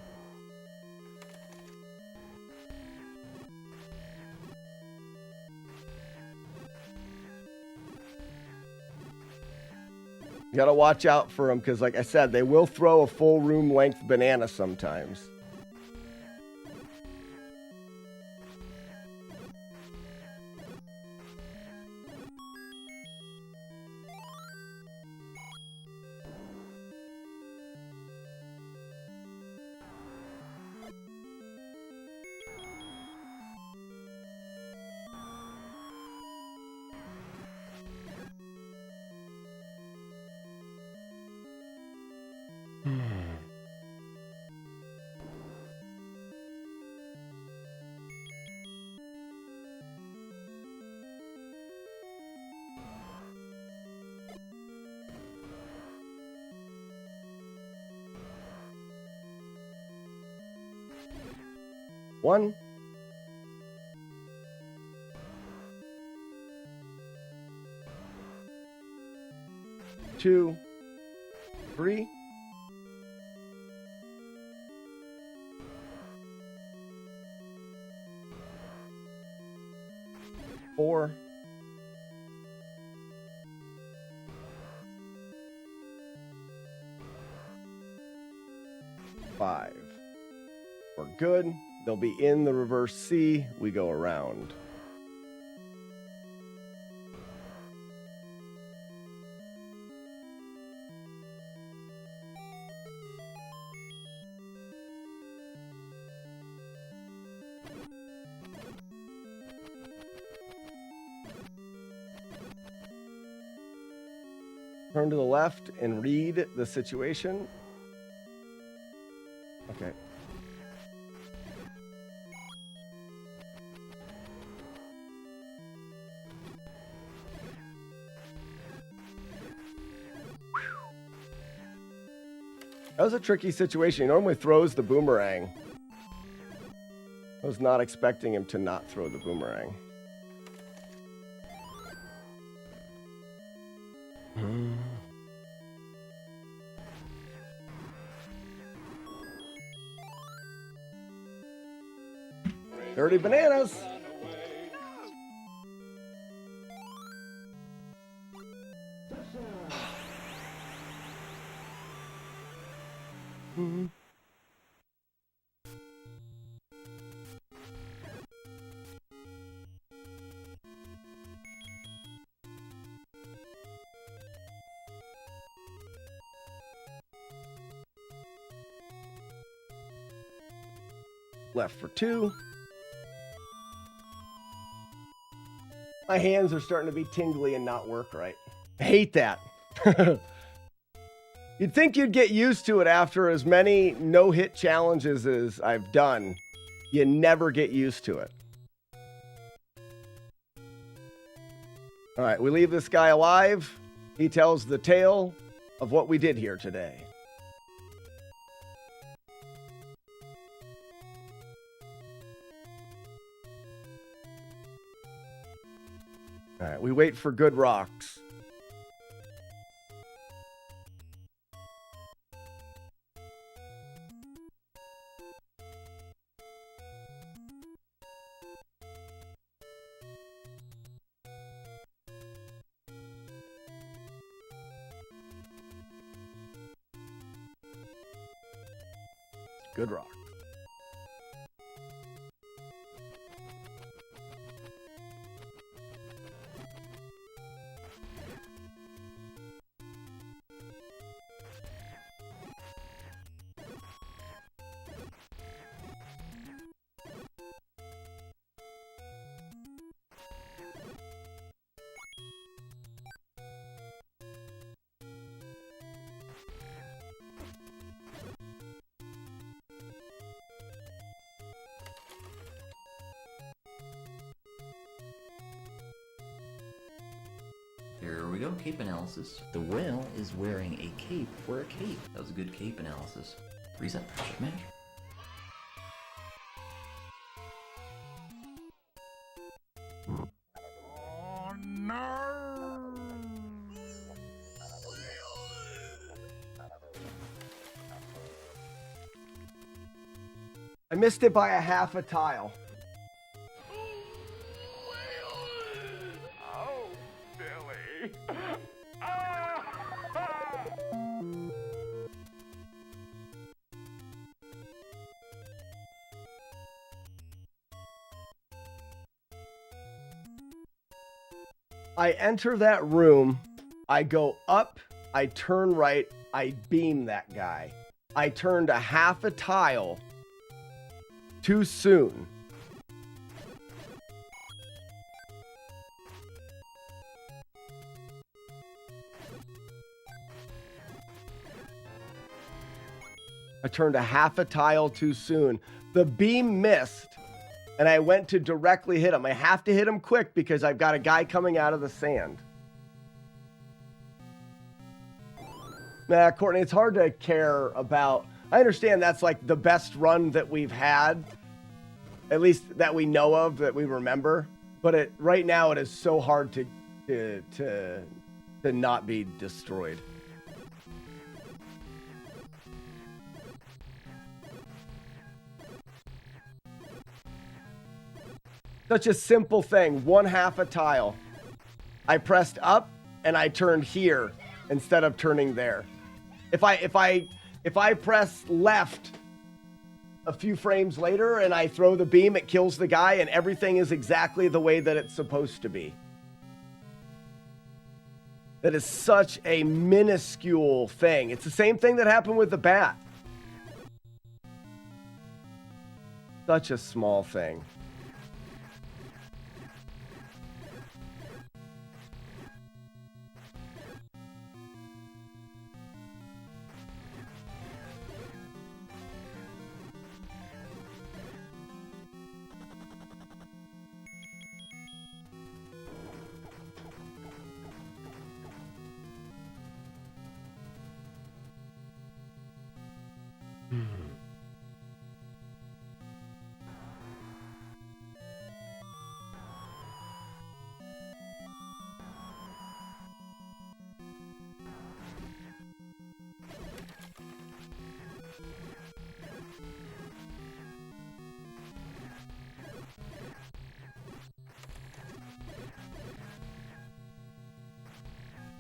You gotta watch out for them because, like I said, they will throw a full room length banana sometimes. One. Two. Three. Four. Five. We're good. They'll be in the reverse C. We go around. Turn to the left and read the situation. Okay. That was a tricky situation. He normally throws the boomerang. I was not expecting him to not throw the boomerang. Dirty bananas. Left for two. My hands are starting to be tingly and not work right. I hate that. You'd think you'd get used to it after as many no-hit challenges as I've done. You never get used to it. All right, we leave this guy alive. He tells the tale of what we did here today. All right, we wait for good rocks. Good rock. Here we go, cape analysis. The whale is wearing a cape for a cape. That was a good cape analysis. Reset, match. Oh no! I missed it by a half a tile. Oh, Billy. I enter that room, I go up, I turn right, I beam that guy. I turned a half a tile too soon. I turned a half a tile too soon. The beam missed, and I went to directly hit him. I have to hit him quick because I've got a guy coming out of the sand. Nah, Courtney, it's hard to care about. I understand that's like the best run that we've had, at least that we know of, that we remember. But right now it is so hard to not be destroyed. Such a simple thing. One half a tile. I pressed up and I turned here instead of turning there. If I press left a few frames later and I throw the beam, it kills the guy and everything is exactly the way that it's supposed to be. That is such a minuscule thing. It's the same thing that happened with the bat. Such a small thing.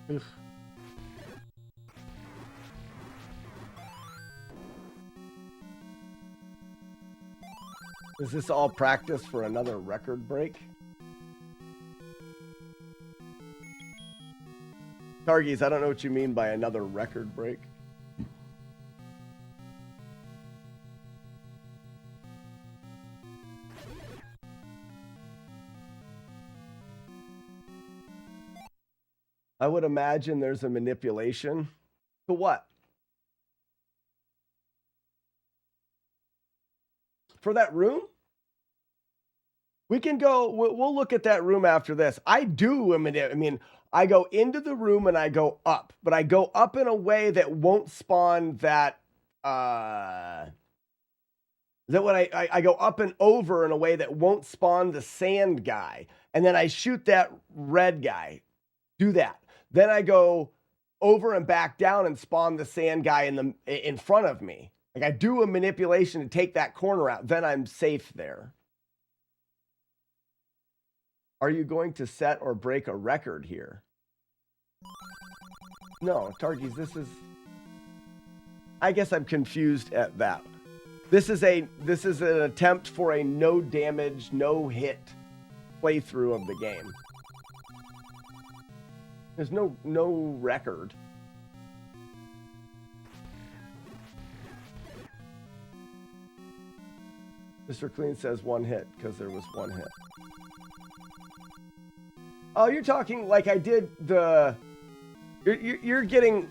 Ugh. Is this all practice for another record break? Targies, I don't know what you mean by another record break. I would imagine there's a manipulation. To what? For that room? We can go, we'll look at that room after this. I mean, I go into the room and I go up, but I go up in a way that won't spawn that Is that what I go up and over in a way that won't spawn the sand guy, and then I shoot that red guy. Do that. Then I go over and back down and spawn the sand guy in front of me. Like I do a manipulation to take that corner out. Then I'm safe there. Are you going to set or break a record here? No, Targies, this is... I guess I'm confused at that. This is an attempt for a no damage, no hit playthrough of the game. There's no record. Mr. Clean says one hit because there was one hit. Oh, you're talking like I did the... You're getting...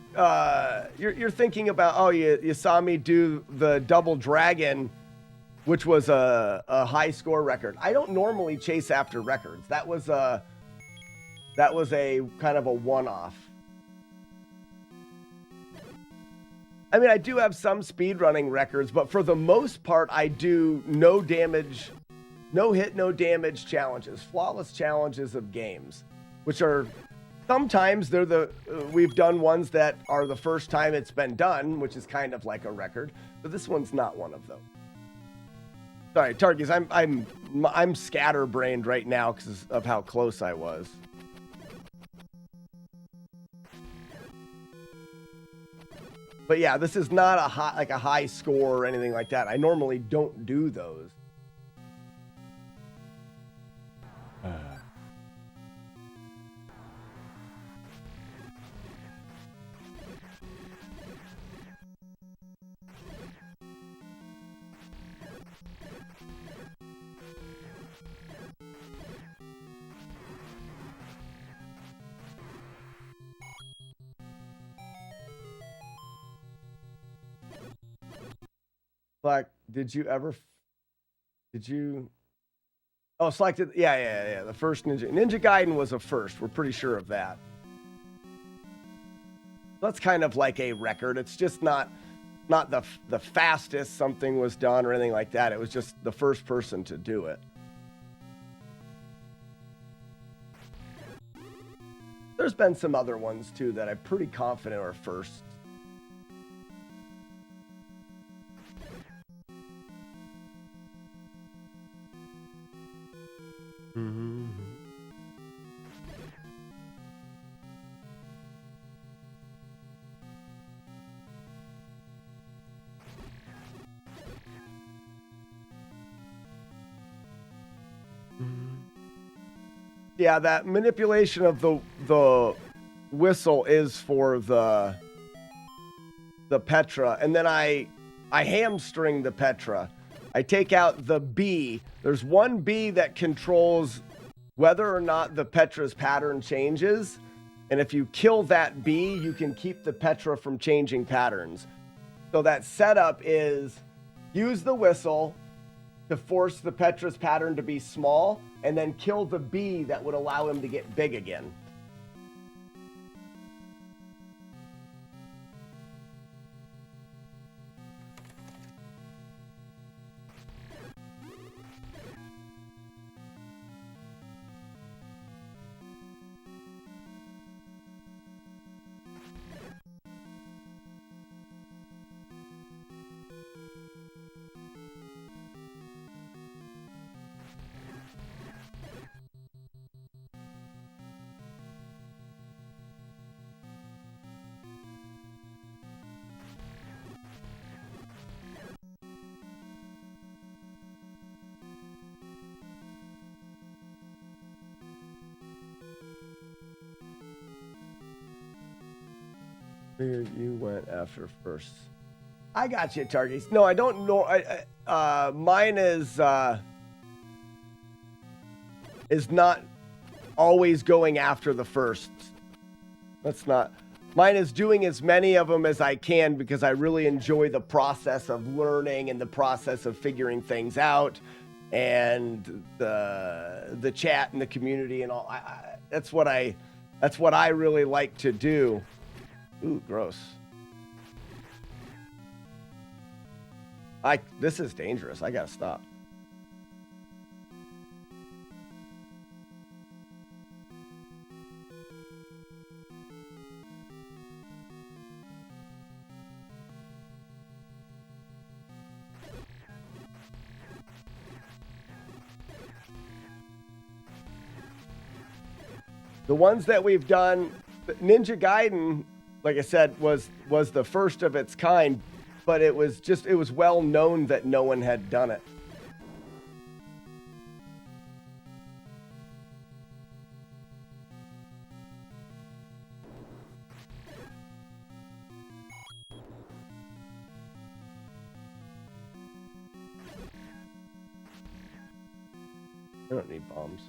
You're thinking about, oh, you saw me do the double dragon, which was a high score record. I don't normally chase after records. That was a kind of a one-off. I mean, I do have some speedrunning records, but for the most part, I do no damage, no hit, no damage challenges, flawless challenges of games, which are sometimes we've done ones that are the first time it's been done, which is kind of like a record, but this one's not one of those. Sorry, Targies, I'm scatterbrained right now because of how close I was. But yeah, this is not a high score or anything like that. I normally don't do those. Like, did you oh, selected, yeah, the first Ninja Gaiden was a first, we're pretty sure of that. That's kind of like a record. It's just not the fastest something was done or anything like that. It was just the first person to do it. There's been some other ones too that I'm pretty confident are first. Mm-hmm. Yeah, that manipulation of the whistle is for the Petra, and then I hamstring the Petra. I take out the B. There's one B that controls whether or not the Petra's pattern changes. And if you kill that B, you can keep the Petra from changing patterns. So that setup is use the whistle to force the Petra's pattern to be small, and then kill the B that would allow him to get big again. You went after first. I got you, Targies. No, I don't know. Mine is not always going after the first. That's not. Mine is doing as many of them as I can because I really enjoy the process of learning and the process of figuring things out, and the chat and the community and all. That's what I really like to do. Ooh, gross. This is dangerous. I gotta stop. The ones that we've done, Ninja Gaiden, like I said, was the first of its kind, but it was well known that no one had done it. I don't need bombs.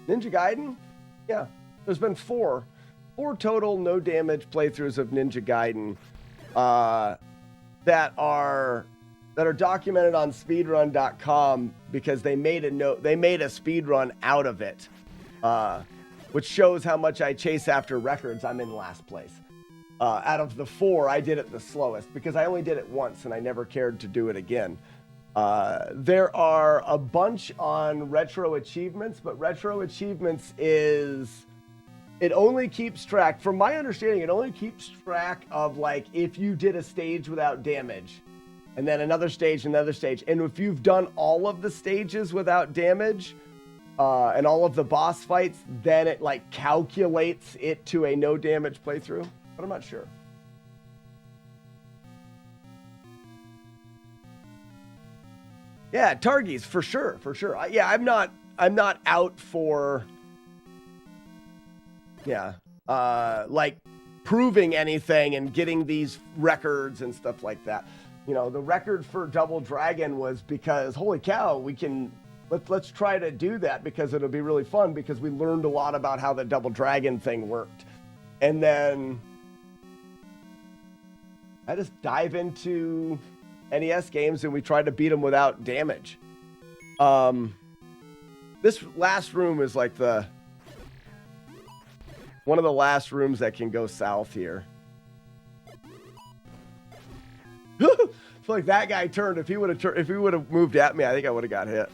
Ninja Gaiden? Yeah, there's been four total no damage playthroughs of Ninja Gaiden that are documented on speedrun.com because they made a speedrun out of it, which shows how much I chase after records. I'm in last place. Out of the four, I did it the slowest because I only did it once and I never cared to do it again. There are a bunch on Retro Achievements, but Retro Achievements it only keeps track, from my understanding, it only keeps track of like if you did a stage without damage and then another stage. And if you've done all of the stages without damage and all of the boss fights, then it like calculates it to a no damage playthrough, but I'm not sure. Yeah, Targies for sure. Yeah, I'm not out for like proving anything and getting these records and stuff like that. You know, the record for Double Dragon was because holy cow, let's try to do that because it'll be really fun because we learned a lot about how the Double Dragon thing worked. And then I just dive into NES games and we tried to beat them without damage. This last room is like one of the last rooms that can go south here. It's like that guy turned. If he would have moved at me, I think I would have got hit.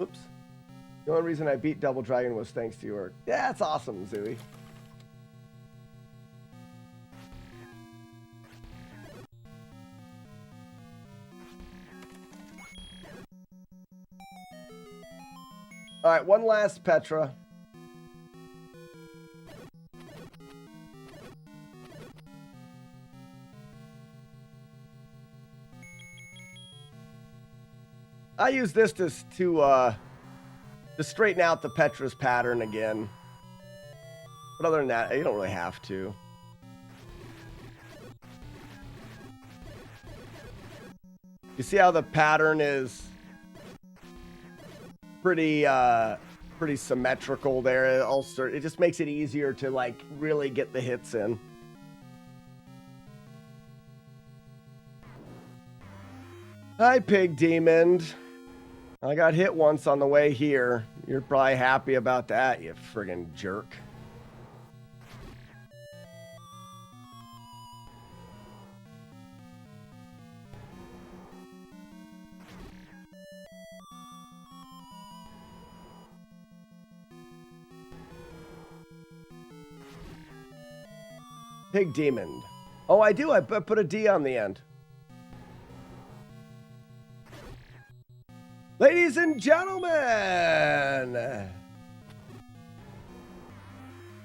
Oops. The only reason I beat Double Dragon was thanks to your... Yeah, that's awesome, Zooey. All right, one last Petra. I use this to straighten out the Petra's pattern again. But other than that, you don't really have to. You see how the pattern is pretty symmetrical there. It just makes it easier to like really get the hits in. Hi, Pig Demon. I got hit once on the way here. You're probably happy about that, you friggin' jerk. Pig Demon. Oh, I do. I put a D on the end. Ladies and gentlemen,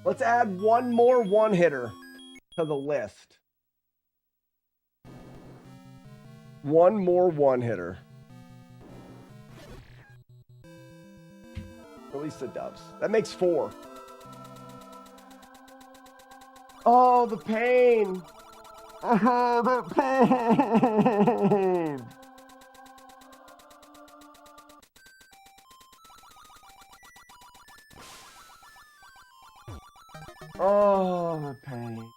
let's add one more one-hitter to the list. One more one-hitter. Release the dubs. That makes 4. Oh, the pain. The pain. Oh, the pain.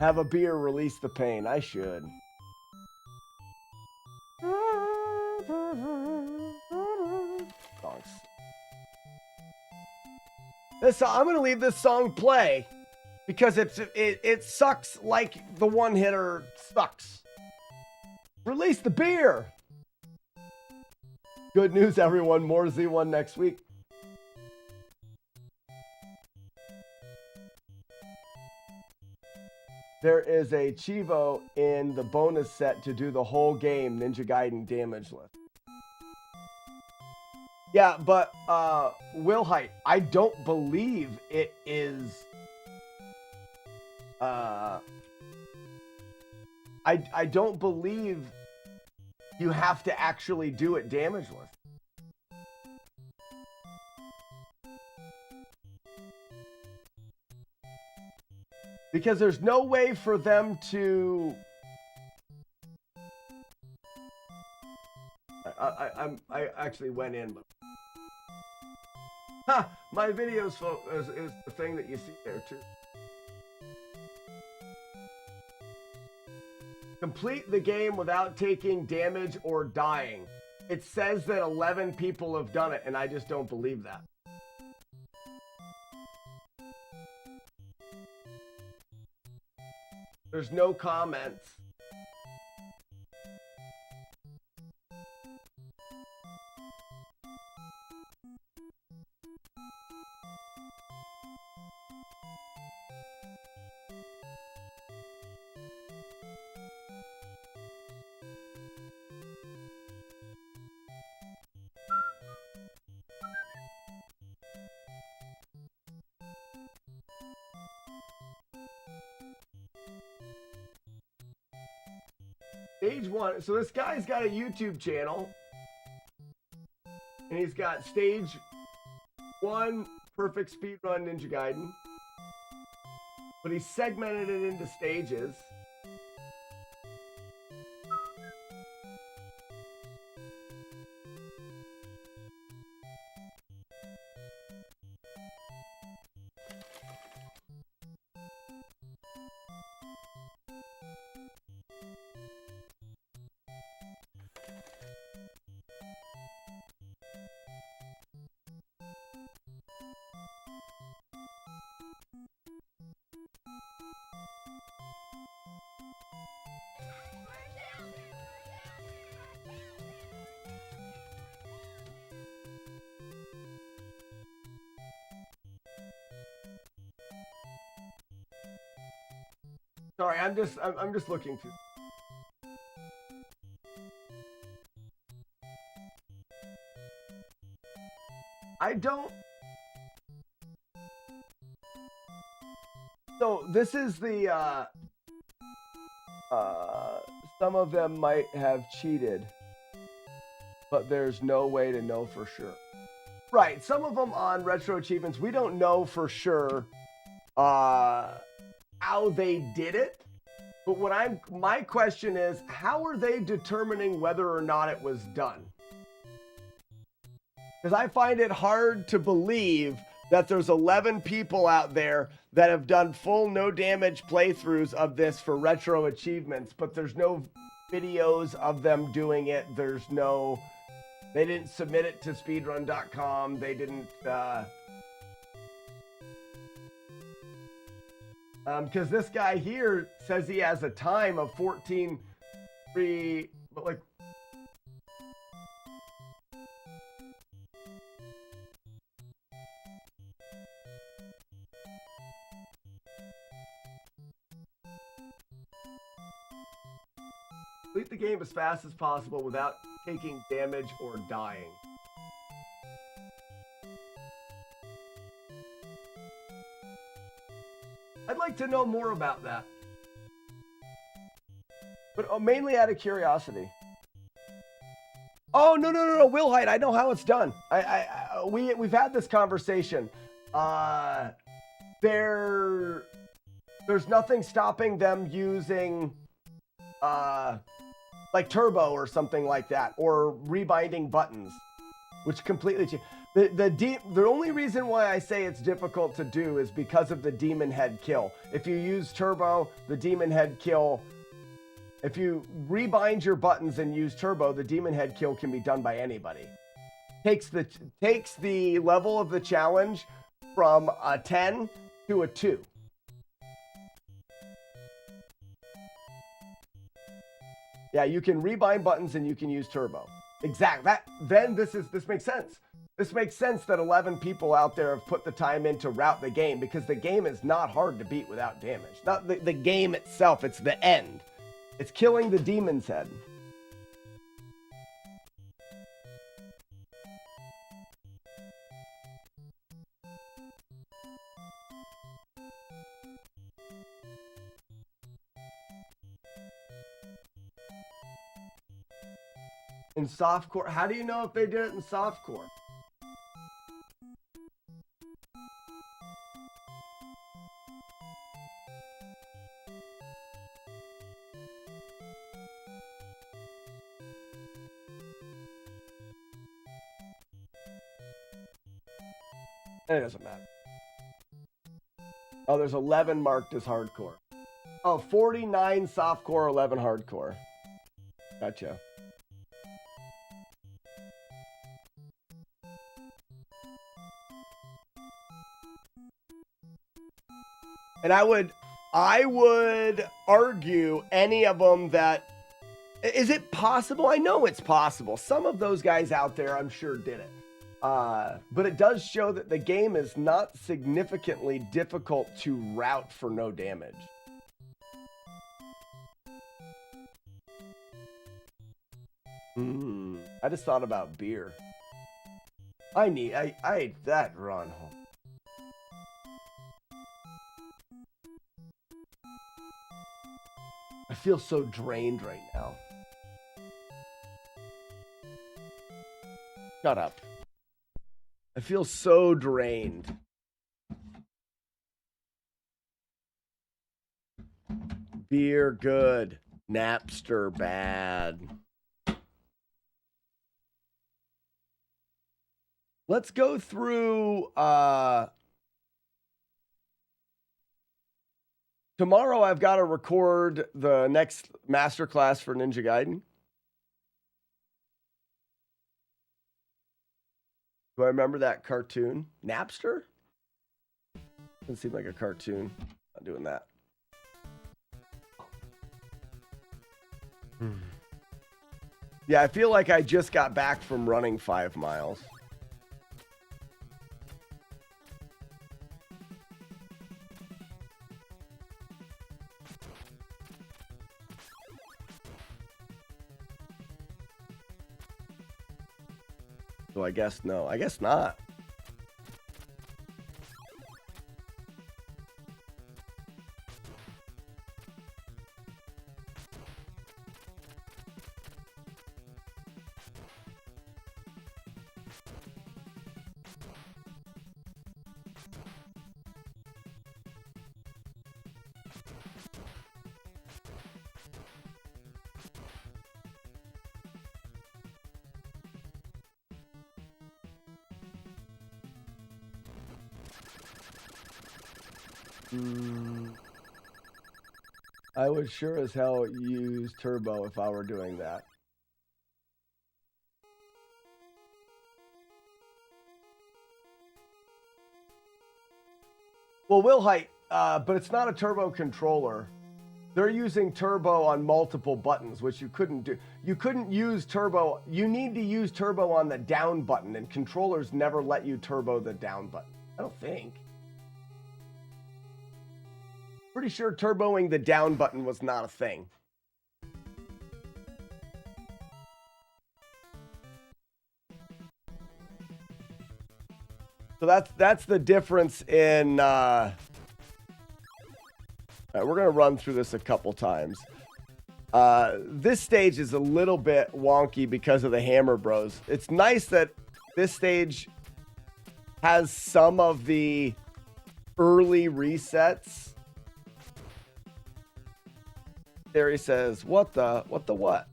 Have a beer, release the pain. I should. Songs. I'm gonna leave this song play because it sucks like the one hitter sucks. Release the beer. Good news, everyone. More Z1 next week. There is a Chivo in the bonus set to do the whole game Ninja Gaiden damage list. Yeah, but Will Height, I don't believe it is. I don't believe you have to actually do it damage list. Because there's no way for them to. I actually went in, but my videos is the thing that you see there too. Complete the game without taking damage or dying. It says that 11 people have done it, and I just don't believe that. There's no comments. Stage 1. So this guy's got a YouTube channel. And he's got stage 1 perfect speedrun Ninja Gaiden. But he segmented it into stages. Sorry, I'm just looking through. I don't. So this is the some of them might have cheated, but there's no way to know for sure. Right, some of them on Retro Achievements, we don't know for sure how they did it. But my question is, how are they determining whether or not it was done? Because I find it hard to believe that there's 11 people out there that have done full no damage playthroughs of this for Retro Achievements, but there's no videos of them doing it. There's no, they didn't submit it to speedrun.com. They didn't, because this guy here says he has a time of 14.3, but like, complete the game as fast as possible without taking damage or dying. I'd like to know more about that. But mainly out of curiosity. Oh, no, Will Height, I know how it's done. We've had this conversation. There's nothing stopping them using like turbo or something like that, or rebinding buttons, which completely change. The only reason why I say it's difficult to do is because of the demon head kill. If you use turbo, the demon head kill, if you rebind your buttons and use turbo, the demon head kill can be done by anybody. Takes the level of the challenge from a 10 to a 2. Yeah, you can rebind buttons and you can use turbo. Exact. Then this makes sense. This makes sense that 11 people out there have put the time in to route the game, because the game is not hard to beat without damage. Not the game itself, it's the end. It's killing the demon's head. In softcore, how do you know if they did it in softcore? It doesn't matter. Oh, there's 11 marked as hardcore. Oh, 49 softcore, 11 hardcore. Gotcha. And I would argue any of them that, is it possible? I know it's possible. Some of those guys out there, I'm sure, did it. But it does show that the game is not significantly difficult to route for no damage. I just thought about beer. I ate that run home. I feel so drained right now. Shut up. I feel so drained. Beer good. Napster bad. Let's go through tomorrow. I've got to record the next masterclass for Ninja Gaiden. Do I remember that cartoon? Napster? Doesn't seem like a cartoon. Not doing that. Yeah, I feel like I just got back from running 5 miles. So I guess no. I guess not. I would sure as hell use turbo if I were doing that. Well, Will Height, but it's not a turbo controller. They're using turbo on multiple buttons, which you couldn't do. You couldn't use turbo. You need to use turbo on the down button, and controllers never let you turbo the down button. I don't think. Pretty sure turboing the down button was not a thing. So that's the difference in we're gonna run through this a couple times. This stage is a little bit wonky because of the Hammer Bros. It's nice that this stage has some of the early resets. There he says, what the what?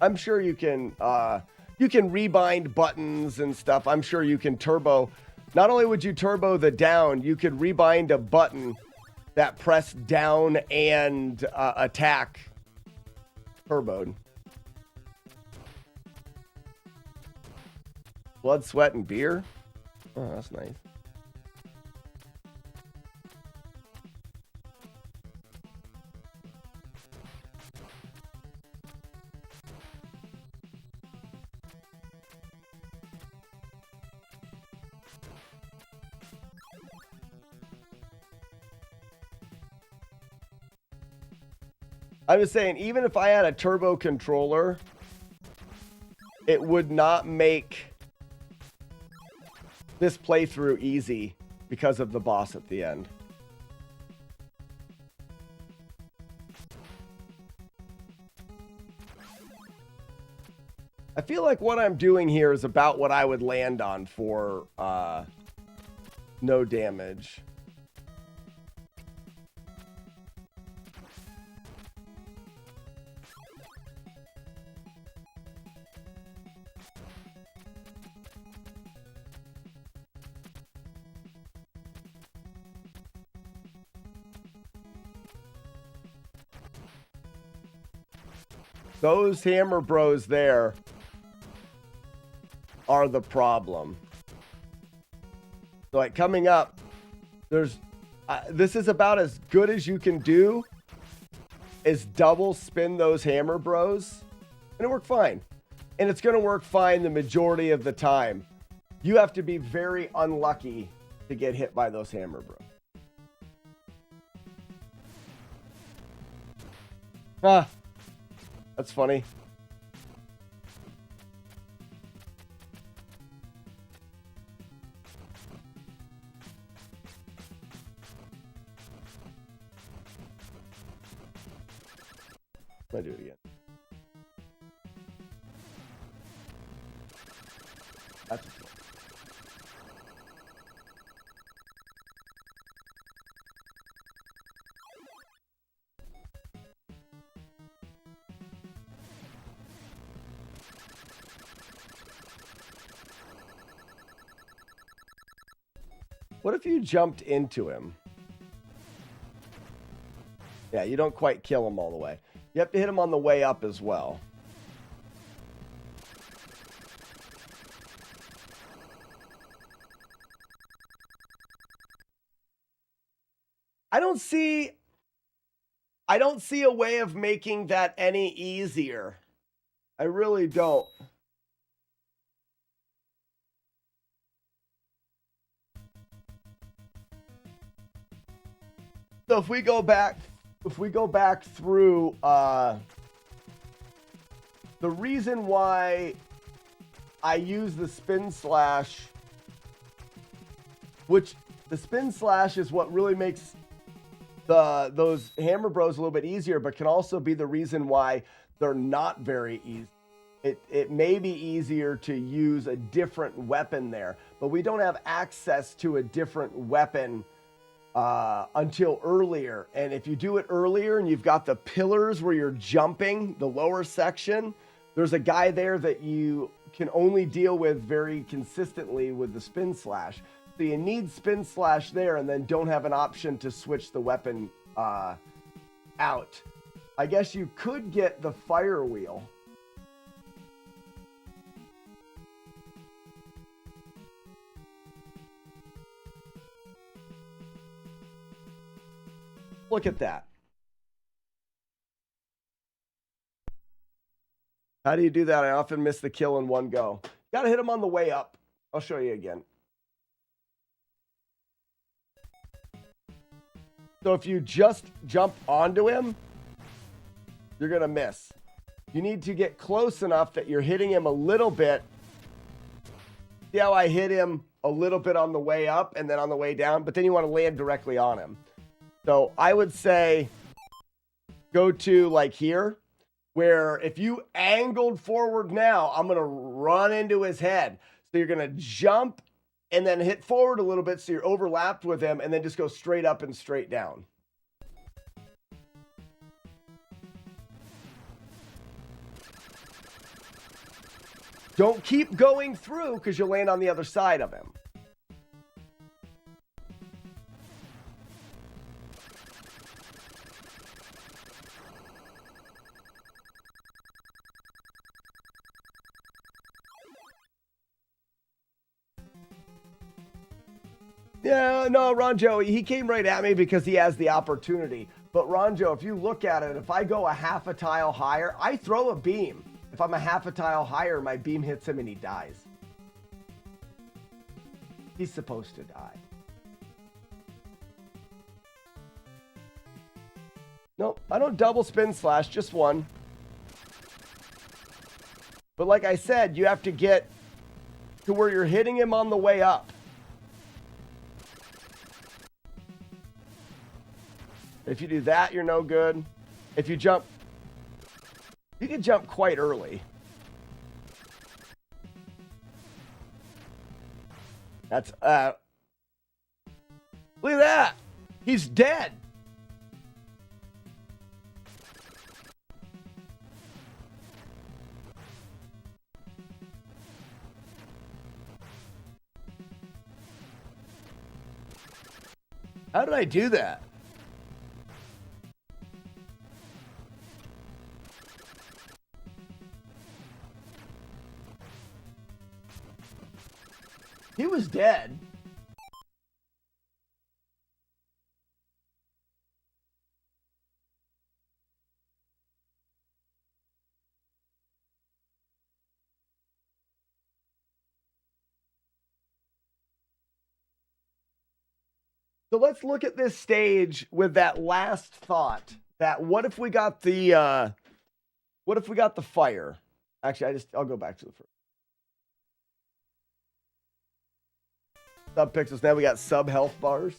I'm sure you can rebind buttons and stuff. I'm sure you can turbo. Not only would you turbo the down, you could rebind a button that pressed down and attack turboed. Blood, sweat, and beer? Oh, that's nice. I was saying, even if I had a turbo controller, it would not make this playthrough easy because of the boss at the end. I feel like what I'm doing here is about what I would land on for no damage. Those Hammer Bros there are the problem. So like coming up, there's this is about as good as you can do is double spin those Hammer Bros, and it worked fine. And it's going to work fine the majority of the time. You have to be very unlucky to get hit by those Hammer Bros. Ah, that's funny. I'll do it again. That's What if you jumped into him? Yeah, you don't quite kill him all the way. You have to hit him on the way up as well. I don't see a way of making that any easier. I really don't. So if we go back through the reason why I use the spin slash, which the spin slash is what really makes those Hammer Bros a little bit easier, but can also be the reason why they're not very easy. It may be easier to use a different weapon there, but we don't have access to a different weapon until earlier. And if you do it earlier and you've got the pillars where you're jumping, the lower section, there's a guy there that you can only deal with very consistently with the spin slash. So you need spin slash there and then don't have an option to switch the weapon out. I guess you could get the fire wheel. Look at that. How do you do that? I often miss the kill in one go. Got to hit him on the way up. I'll show you again. So if you just jump onto him, you're going to miss. You need to get close enough that you're hitting him a little bit. See how I hit him a little bit on the way up and then on the way down, but then you want to land directly on him. So I would say go to like here, where if you angled forward now, I'm going to run into his head. So you're going to jump and then hit forward a little bit so you're overlapped with him, and then just go straight up and straight down. Don't keep going through because you'll land on the other side of him. Yeah, no, Ronjo, he came right at me because he has the opportunity. But Ronjo, if you look at it, if I go a half a tile higher, I throw a beam. If I'm a half a tile higher, my beam hits him and he dies. He's supposed to die. Nope, I don't double spin slash, just one. But like I said, you have to get to where you're hitting him on the way up. If you do that, you're no good. If you jump, you can jump quite early. That's, look at that. He's dead. How did I do that? He was dead. So let's look at this stage with that last thought. That what if we got the fire? Actually, I'll go back to the first. Sub pixels. Now we got sub health bars.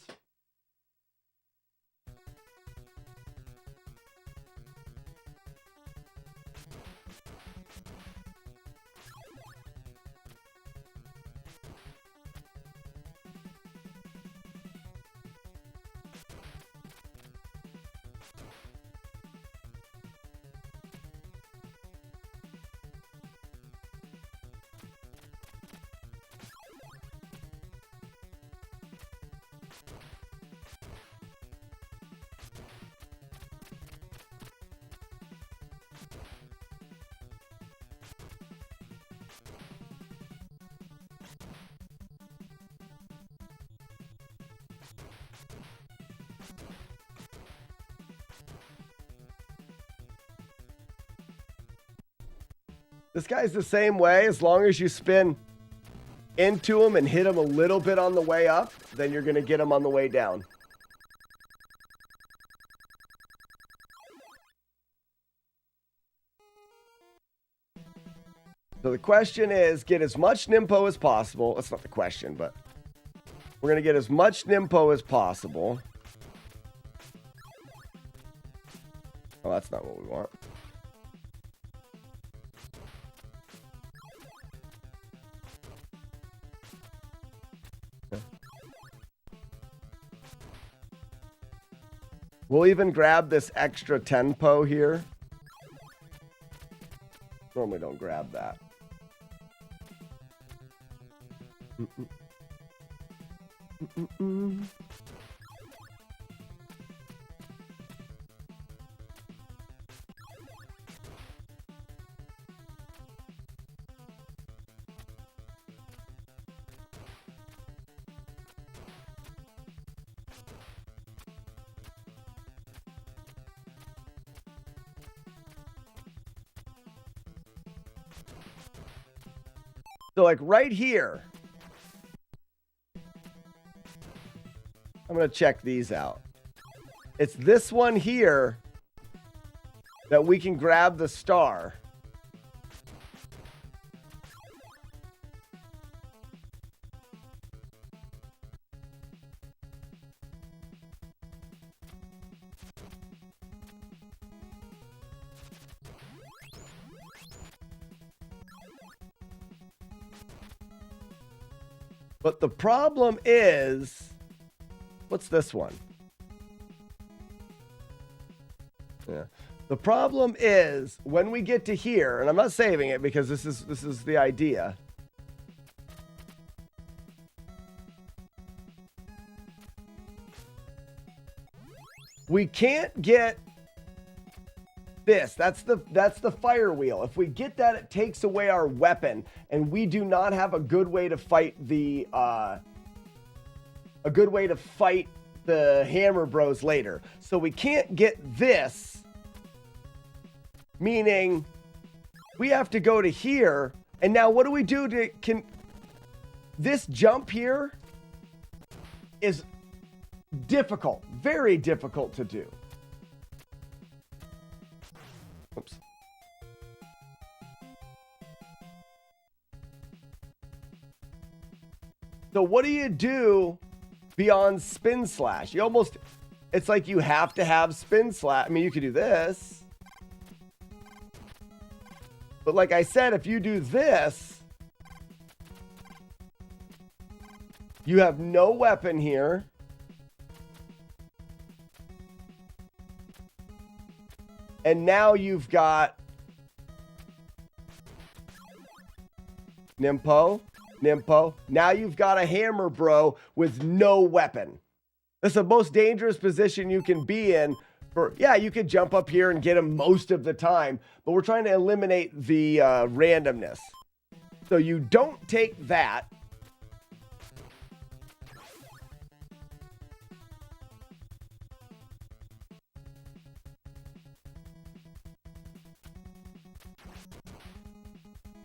This guy's the same way. As long as you spin into him and hit him a little bit on the way up, then you're going to get him on the way down. So the question is, get as much Nimpo as possible. That's not the question, but we're going to get as much Nimpo as possible. Oh, that's not what we want. We'll even grab this extra tempo here. Normally don't grab that. So like right here, I'm going to check these out. It's this one here that we can grab the star. But the problem is, what's this one? Yeah. The problem is when we get to here, and I'm not saving it because this is the idea. We can't get this. That's the fire wheel. If we get that, it takes away our weapon, and we do not have a good way to fight the Hammer Bros later. So we can't get this, meaning we have to go to here. And now what do we do this jump here is difficult, very difficult to do. Oops. So what do you do beyond spin slash? It's like you have to have spin slash. I mean, you could do this. But like I said, if you do this, you have no weapon here. And now you've got Nimpo. Now you've got a Hammer Bro with no weapon. That's the most dangerous position you can be in. You could jump up here and get him most of the time, but we're trying to eliminate the randomness. So you don't take that.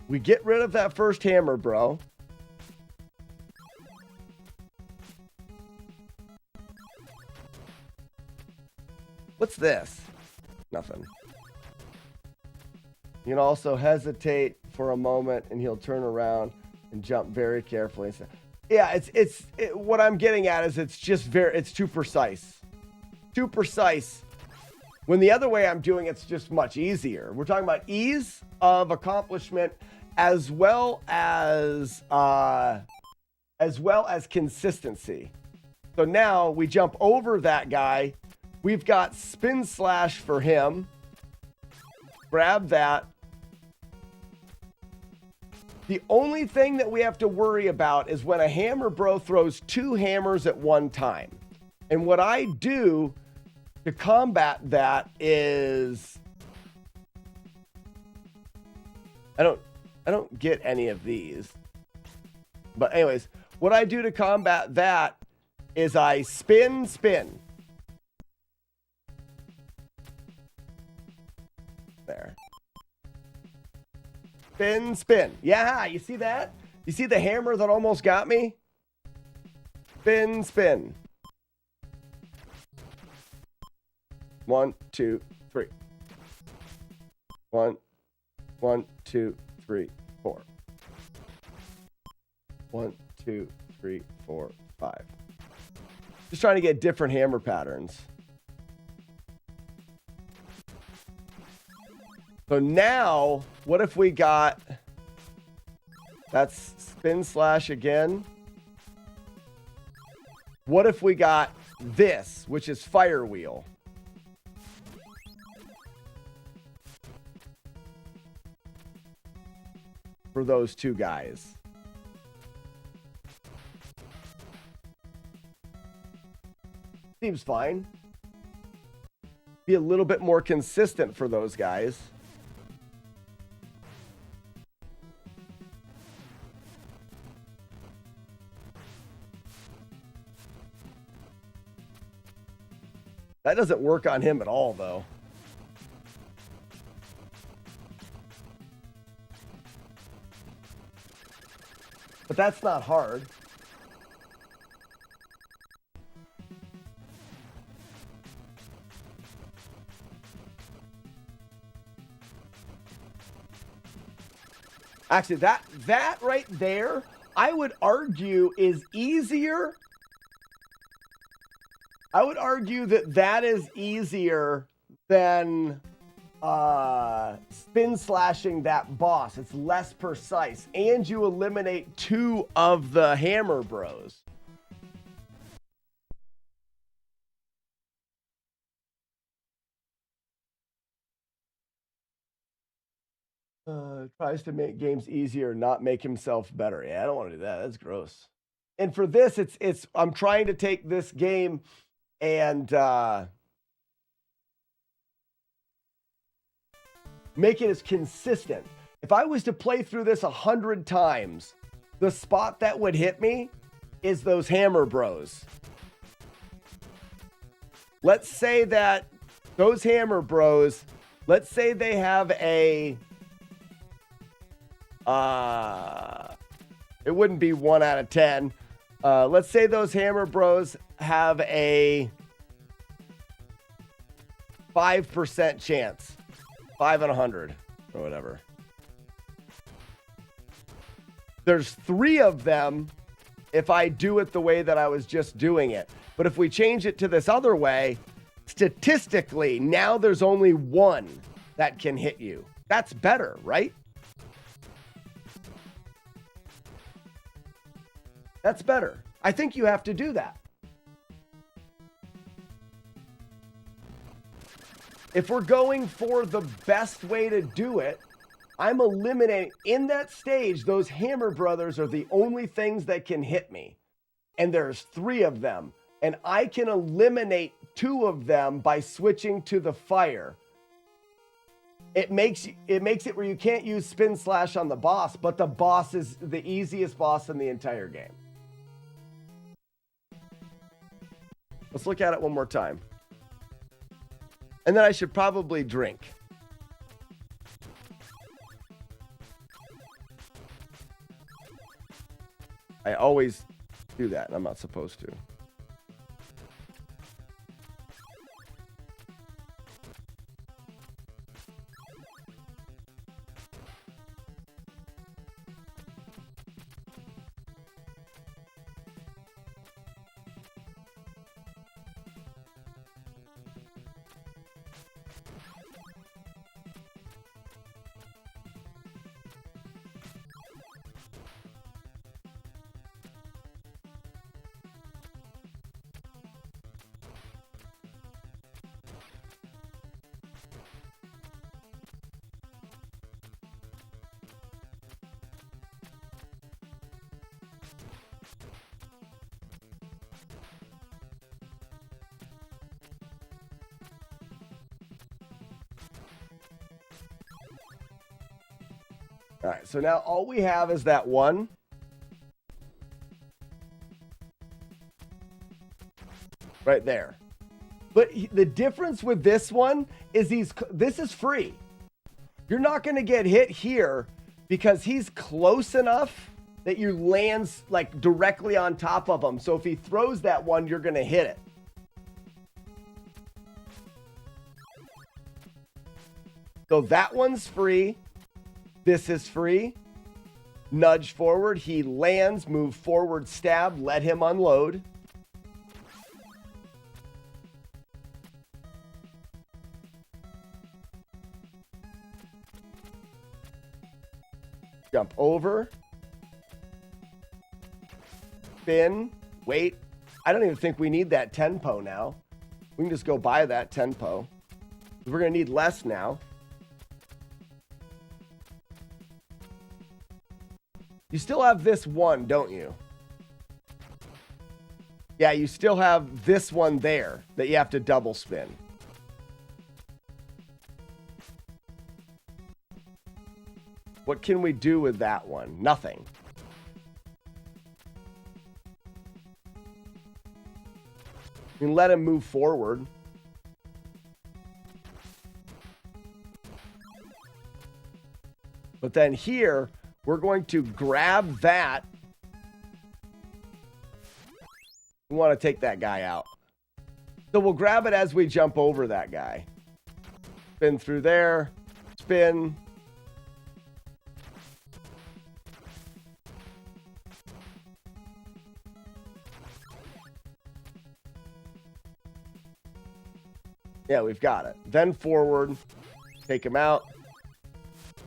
We get rid of that first Hammer Bro. What's this? Nothing. You can also hesitate for a moment and he'll turn around and jump very carefully. Yeah, what I'm getting at is it's too precise. Too precise. When the other way I'm doing it's just much easier. We're talking about ease of accomplishment as well as consistency. So now we jump over that guy. We've got spin slash for him. Grab that. The only thing that we have to worry about is when a Hammer Bro throws two hammers at one time. And what I do to combat that is I don't get any of these. But anyways, what I do to combat that is I spin. There. Spin. Yeah, you see that? You see the hammer that almost got me? Spin. 1, 2, 3. 1, 2, 3, 4. 1, 2, 3, 4, 5. Just trying to get different hammer patterns. So now, what if we got, that's spin slash again. What if we got this, which is fire wheel? For those two guys. Seems fine. Be a little bit more consistent for those guys. That doesn't work on him at all, though. But that's not hard. Actually, that right there, I would argue is easier. I would argue that is easier than spin slashing that boss. It's less precise. And you eliminate 2 of the hammer bros. Tries to make games easier, not make himself better. Yeah, I don't want to do that. That's gross. And for this, it's I'm trying to take this game and make it as consistent. If I was to play through this 100 times, the spot that would hit me is those hammer bros. Let's say that those hammer bros, let's say they have a it wouldn't be 1 out of 10. Let's say those hammer bros have a 5% chance. 5 in 100 or whatever. There's 3 of them if I do it the way that I was just doing it. But if we change it to this other way, statistically, now there's only 1 that can hit you. That's better, right? That's better. I think you have to do that. If we're going for the best way to do it, I'm eliminating, in that stage, those hammer brothers are the only things that can hit me. And there's 3 of them. And I can eliminate 2 of them by switching to the fire. It makes it where you can't use spin slash on the boss, but the boss is the easiest boss in the entire game. Let's look at it one more time. And then I should probably drink. I always do that, and I'm not supposed to. All right, so now all we have is that 1. Right there. But the difference with this one is this is free. You're not going to get hit here because he's close enough that you lands like directly on top of him. So if he throws that one, you're going to hit it. So that one's free. This is free. Nudge forward. He lands. Move forward. Stab. Let him unload. Jump over. Spin. Wait. I don't even think we need that tempo now. We can just go buy that tempo. We're going to need less now. You still have this one, don't you? Yeah, you still have this one there that you have to double spin. What can we do with that one? Nothing. You can let him move forward. But then here, we're going to grab that. We want to take that guy out. So we'll grab it as we jump over that guy. Spin through there. Spin. Yeah, we've got it. Then forward. Take him out.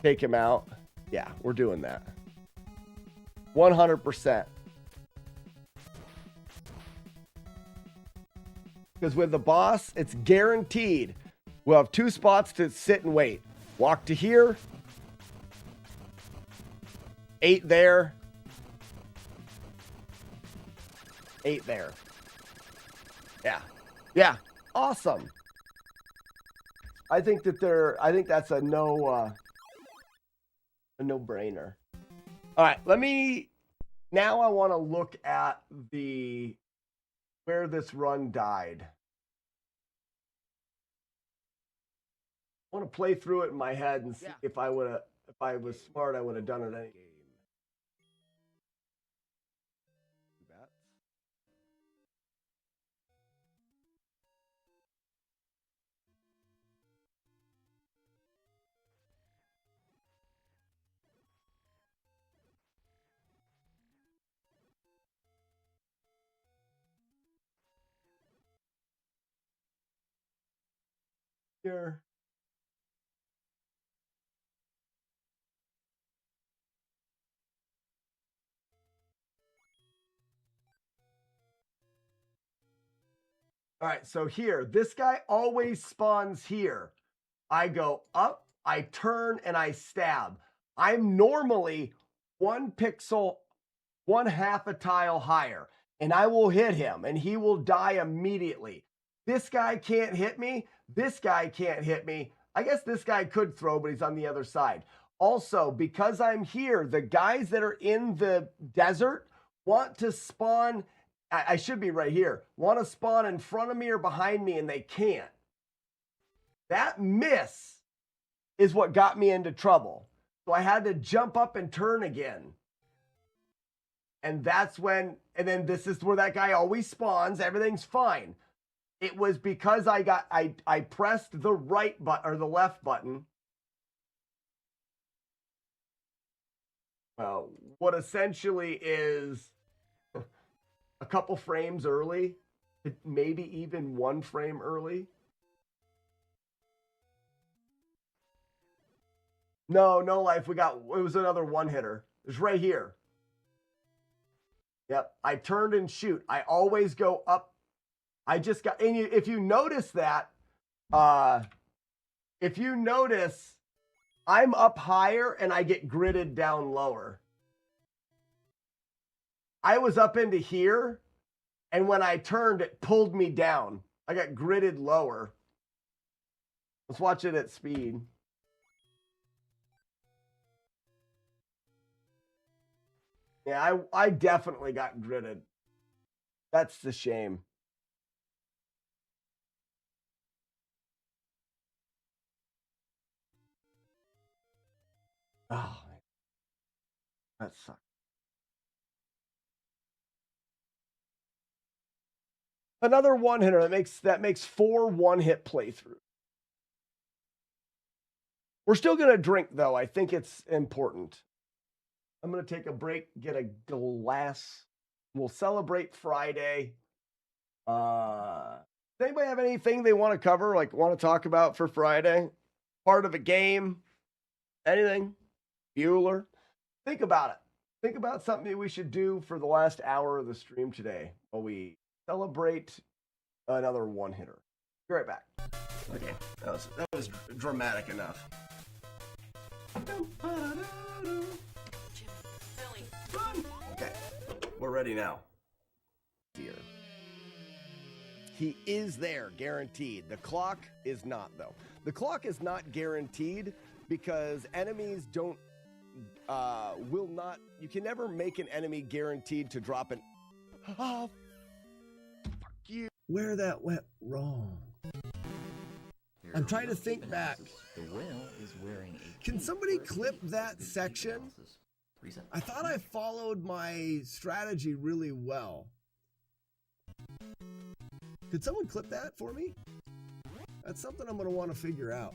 Take him out. Yeah, we're doing that. 100%. Because with the boss, it's guaranteed. We'll have 2 spots to sit and wait. Walk to here. 8 there. 8 there. Yeah. Yeah. Awesome. I think that's a no-brainer. All right, now I want to look at where this run died. I want to play through it in my head and see if I was smart, I would have done it anyway. Here. All right, so here, this guy always spawns here. I go up, I turn, and I stab. I'm normally 1 pixel, 1/2 a tile higher, and I will hit him, and he will die immediately. This guy can't hit me. This guy can't hit me. I guess this guy could throw, but he's on the other side. Also, because I'm here, the guys that are in the desert want to spawn, I should be right here, want to spawn in front of me or behind me, and they can't. That miss is what got me into trouble. So I had to jump up and turn again. And that's when, and then this is where that guy always spawns. Everything's fine. It was because I pressed the right button or the left button. What essentially is a couple frames early, maybe even 1 frame early. No life. It was another 1-hitter. It was right here. Yep. I turned and shoot. I always go up. I just got, and if you notice that, if you notice, I'm up higher and I get gridded down lower. I was up into here, and when I turned, it pulled me down. I got gridded lower. Let's watch it at speed. Yeah, I definitely got gridded. That's the shame. Oh, that sucks. Another 1-hitter that makes 4 1-hit playthroughs. We're still gonna drink though. I think it's important. I'm gonna take a break, get a glass. We'll celebrate Friday. Does anybody have anything they want to cover, like want to talk about for Friday? Part of a game? Anything? Bueller? Think about it. Think about something we should do for the last hour of the stream today while we celebrate another 1-hitter. Be right back. Okay, that was dramatic enough. Okay, we're ready now. Here. He is there, guaranteed. The clock is not, though. The clock is not guaranteed because enemies will not, you can never make an enemy guaranteed to drop an, oh, fuck you. Where that went wrong. I'm trying to think back. The whale is wearing a Can somebody clip that section? I thought I followed my strategy really well. Could someone clip that for me? That's something I'm going to want to figure out.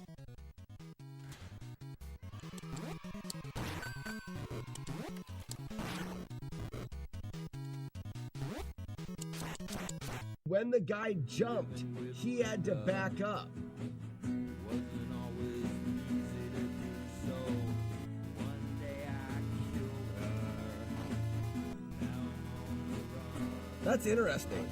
When the guy jumped, he had to back up. That's interesting.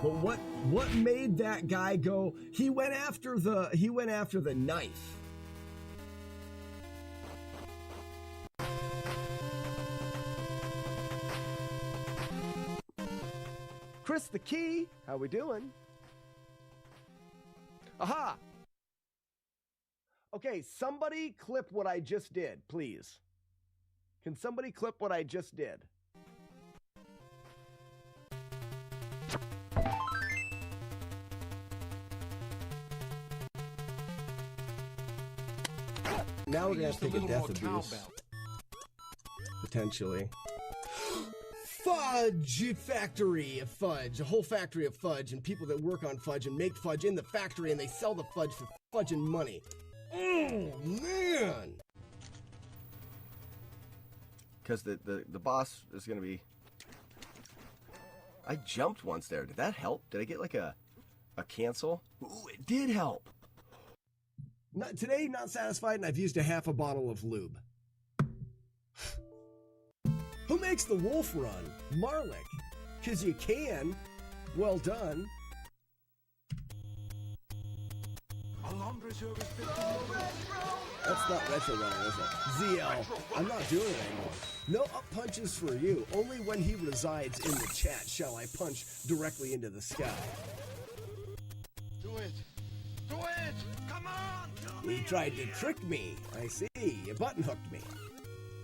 But what made that guy go? He went after the knife. Chris the Key, how we doing? Aha! Okay, somebody clip what I just did, please. Can somebody clip what I just did? Now we're gonna have to take a death abuse. Potentially. Fudge factory of fudge, a whole factory of fudge, and people that work on fudge and make fudge in the factory, and they sell the fudge for fudge and money. Oh man! Because the boss is gonna be. I jumped once there. Did that help? Did I get like a cancel? Ooh, it did help. Today, not satisfied, and I've used a half a bottle of lube. Who makes the wolf run? Marlik. 'Cause you can. Well done. That's not Retro Runner, is it? ZL. I'm not doing it anymore. No up punches for you. Only when he resides in the chat shall I punch directly into the sky. Do it! Do it! Come on! He tried to trick me. I see. You button hooked me.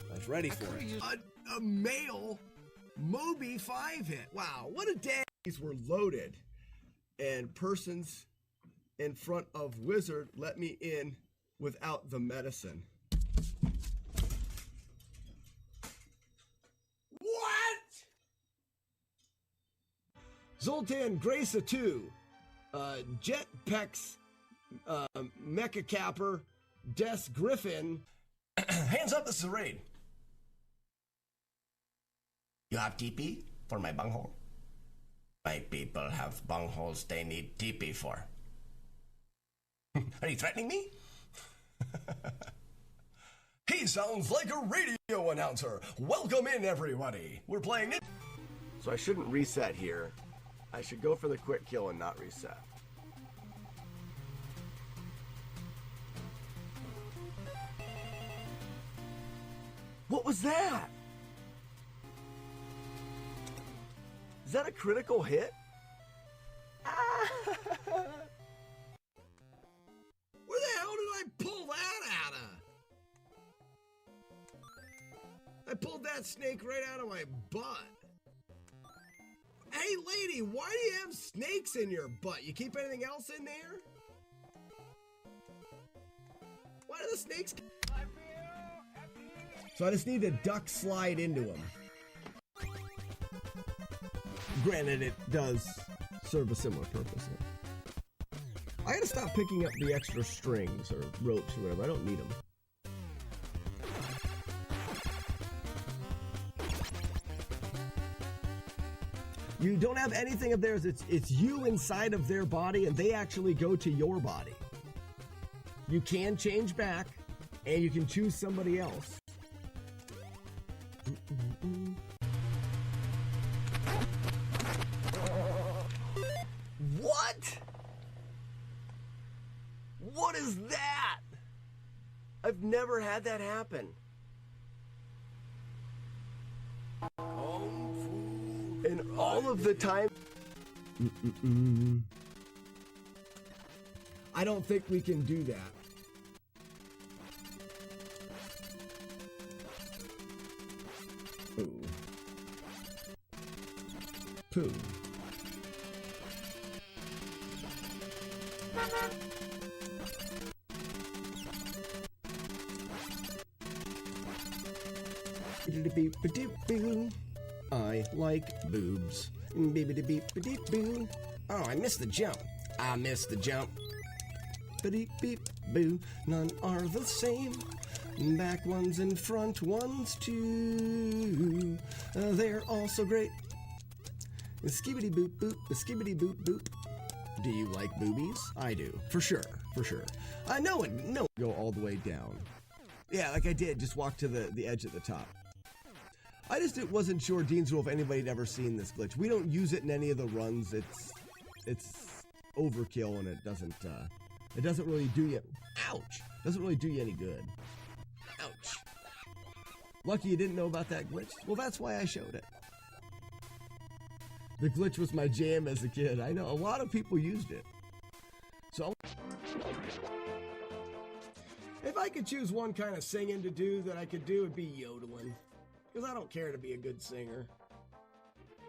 I was ready for it. A male Moby 5 hit. Wow, what a day. These were loaded. And persons in front of Wizard let me in without the medicine. What? Zoltan Grace 2. Jetpex. Mecha Capper. Des Griffin. Hands up, this is a raid. You have TP for my bunghole? My people have bungholes they need TP for. Are you threatening me? He sounds like a radio announcer. Welcome in, everybody. We're playing it. So I shouldn't reset here. I should go for the quick kill and not reset. What was that? Is that a critical hit? Where the hell did I pull that out of? I pulled that snake right out of my butt. Hey lady, why do you have snakes in your butt? You keep anything else in there? Why do the snakes... So I just need to duck slide into them. Granted, it does serve a similar purpose. I gotta stop picking up the extra strings or ropes or whatever. I don't need them. You don't have anything of theirs. It's you inside of their body, and they actually go to your body. You can change back, and you can choose somebody else. What? What is that? I've never had that happen. And all of the time. I don't think we can do that. Ooh. Poo. I like boobs. Oh, I missed the jump. I missed the jump. Boo. None are the same. Back ones and front ones too. They're all so great. Skibbity boop boop. Skibbity boop boop. Do you like boobies? I do, for sure. I know it. No, go all the way down. Yeah, like I did. Just walk to the edge at the top. I just wasn't sure, Dean's Rule, if anybody had ever seen this glitch. We don't use it in any of the runs. It's overkill, and it doesn't really do you. Ouch! Doesn't really do you any good. Ouch! Lucky you didn't know about that glitch. Well, that's why I showed it. The glitch was my jam as a kid. I know a lot of people used it. So, if I could choose one kind of singing to do that I could do, it'd be yodeling. Because I don't care to be a good singer.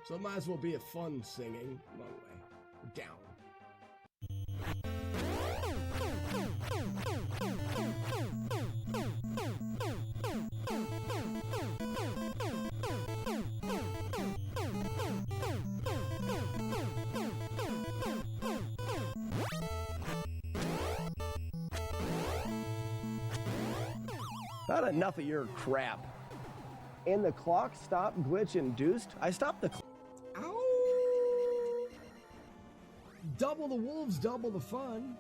So it might as well be a fun singing. Wrong way. Down. Not enough of your crap. And the clock stopped glitch induced? I stopped the clock. Ow! Double the wolves, double the fun.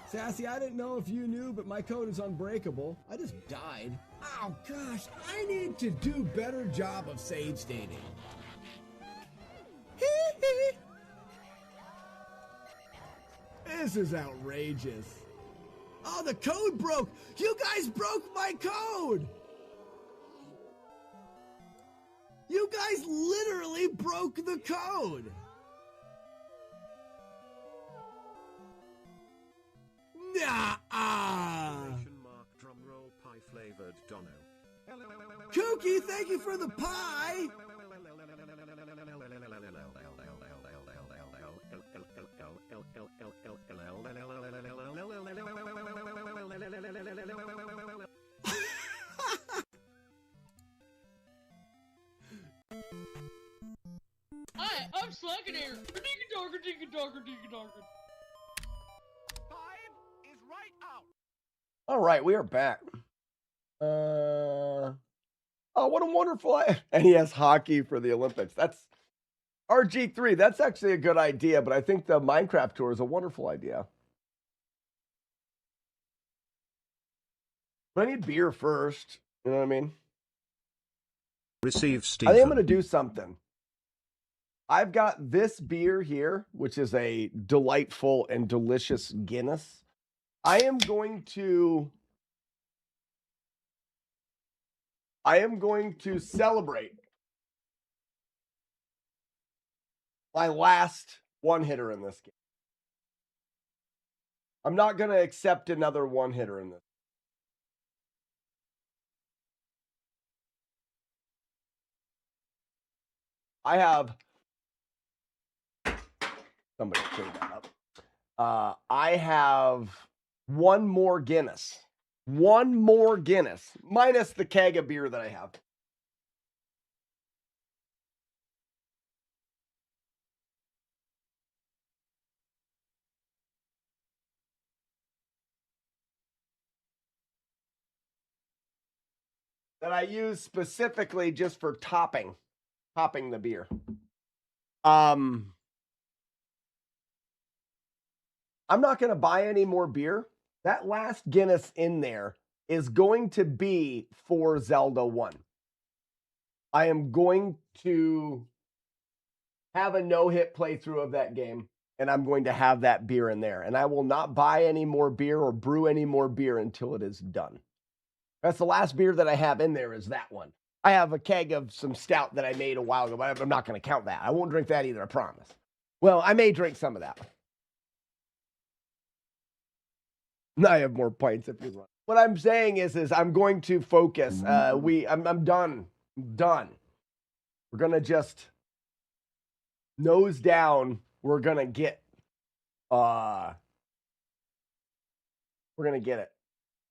Sassy, I didn't know if you knew, but my code is unbreakable. I just died. Oh gosh, I need to do better job of sage dating. This is outrageous. Oh, the code broke! You guys broke my code! You guys literally broke the code! Nah-ah! Kooky, thank you for the pie! Hi, I'm Slacking here. Dinka-donker. All right, we are back. Oh, what a wonderful... And he has hockey for the Olympics. That's RG3. That's actually a good idea, but I think the Minecraft tour is a wonderful idea. But I need beer first. You know what I mean? Receive I Stephen. think I'm going to do something. I've got this beer here, which is a delightful and delicious Guinness. I am going to celebrate my last one-hitter in this game. I'm not going to accept another one-hitter in this. I have... Somebody clean that up. I have one more Guinness. One more Guinness. Minus the keg of beer that I have. That I use specifically just for topping the beer. I'm not going to buy any more beer. That last Guinness in there is going to be for Zelda 1. I am going to have a no-hit playthrough of that game, and I'm going to have that beer in there. And I will not buy any more beer or brew any more beer until it is done. That's the last beer that I have in there is that one. I have a keg of some stout that I made a while ago, but I'm not going to count that. I won't drink that either, I promise. Well, I may drink some of that. I have more pints if you want. What I'm saying is I'm going to focus. I'm done. I'm done. We're gonna just nose down. We're gonna get. We're gonna get it.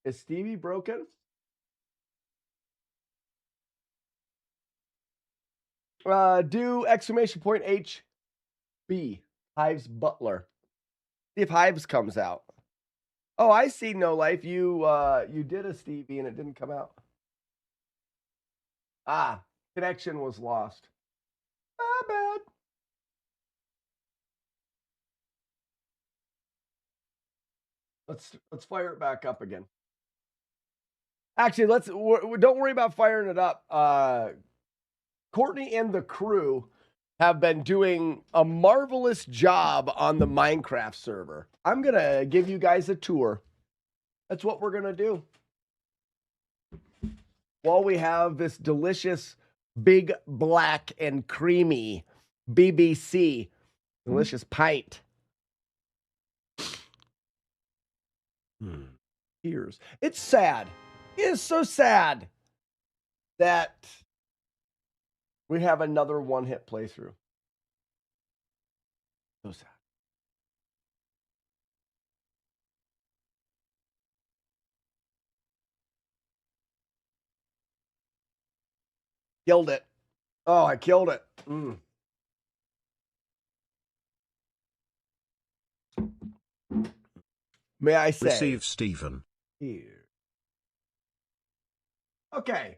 Is Stevie broken? Do exclamation point HB Hives Butler. See if Hives comes out. Oh, I see, No Life. You did a Stevie and it didn't come out. Ah, connection was lost. Ah, bad. Let's fire it back up again. Actually, don't worry about firing it up. Courtney and the crew have been doing a marvelous job on the Minecraft server. I'm going to give you guys a tour. That's what we're going to do. While we have this delicious, big, black, and creamy BBC delicious pint. Tears. It's sad. It is so sad that we have another one-hit playthrough. So sad. Killed it. Oh, I killed it. May I say? Receive Stephen. Here. Okay.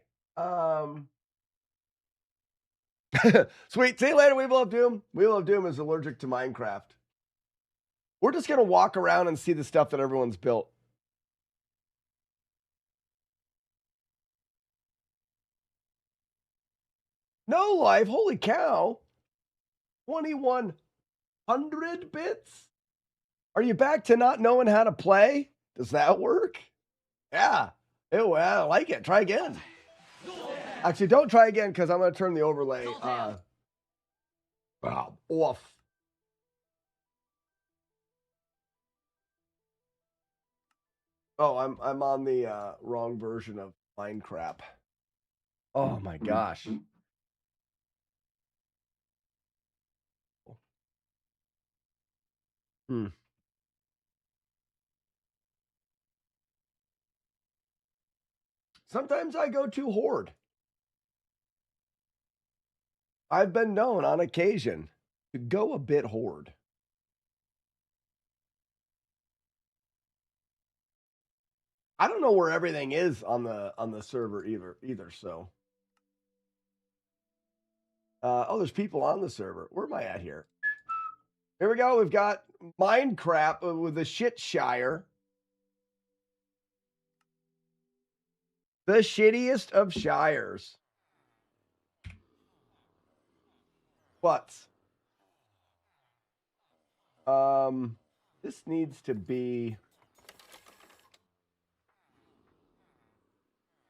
Sweet. See you later, Weevil of Doom. Weevil of Doom is allergic to Minecraft. We're just going to walk around and see the stuff that everyone's built. No life. Holy cow. 2,100 bits? Are you back to not knowing how to play? Does that work? Yeah. Ew, I like it. Try again. Actually, don't try again because I'm going to turn the overlay off. Oh, I'm on the wrong version of Minecraft. Oh my gosh. Sometimes I go too horde. I've been known on occasion to go a bit horde. I don't know where everything is on the server either. So, oh, there's people on the server. Where am I at here? Here we go. We've got Minecraft with the Shitshire. The shittiest of shires. But this needs to be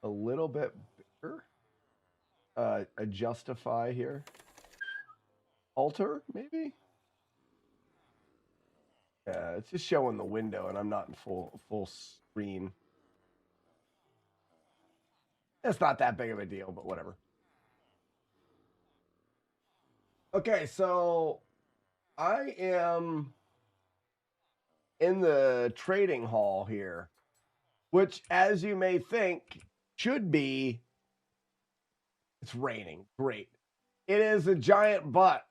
a little bit bigger. A justify here. Alter, maybe? Yeah, it's just showing the window and I'm not in full screen. It's not that big of a deal, but whatever. Okay, so I am in the trading hall here, which, as you may think, should be, it's raining. Great. It is a giant butt.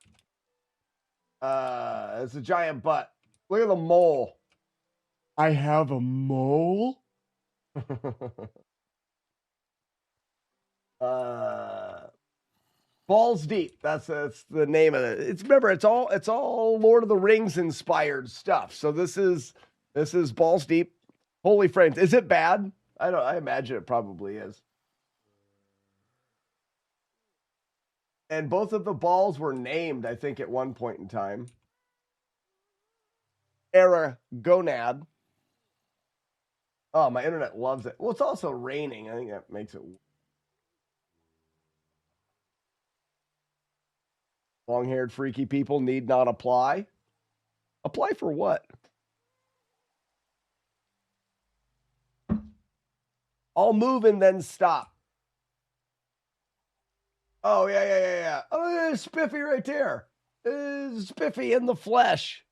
It's a giant butt. Look at the mole. I have a mole? Balls Deep. That's the name of it. Remember, it's all Lord of the Rings inspired stuff. So this is Balls Deep. Holy frames. Is it bad? I imagine it probably is. And both of the balls were named, I think, at one point in time. Era Gonad. Oh, my internet loves it. Well, it's also raining. I think that makes it. Long-haired freaky people need not apply. Apply for what? I'll move and then stop. Oh, yeah. Oh, there's Spiffy right there. There's Spiffy in the flesh.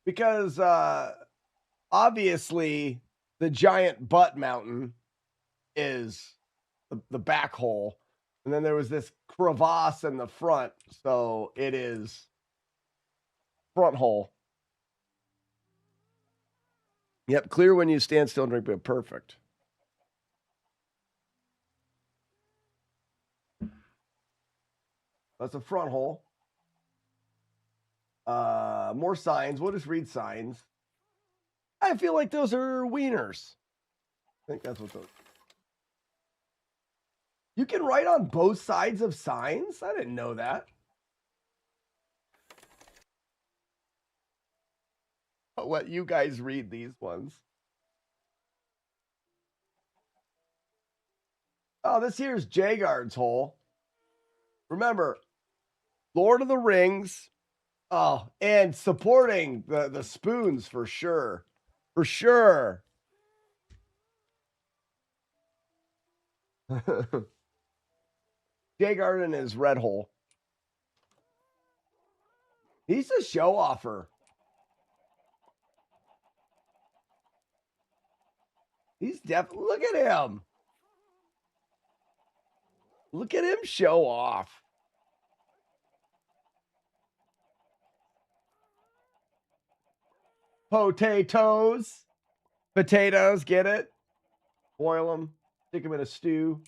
Because obviously the giant butt mountain is the back hole. And then there was this crevasse in the front. So it is front hole. Yep, clear when you stand still and drink, but perfect. That's a front hole. More signs. We'll just read signs. I feel like those are wieners. I think that's what those. You can write on both sides of signs? I didn't know that. I'll let you guys read these ones. Oh, this here's Jagard's hole. Remember, Lord of the Rings. Oh, and supporting the spoons for sure. For sure. Jagard and his red hole. He's a show offer. He's definitely, look at him. Look at him show off. Potatoes. Potatoes, get it? Boil them. Stick them in a stew.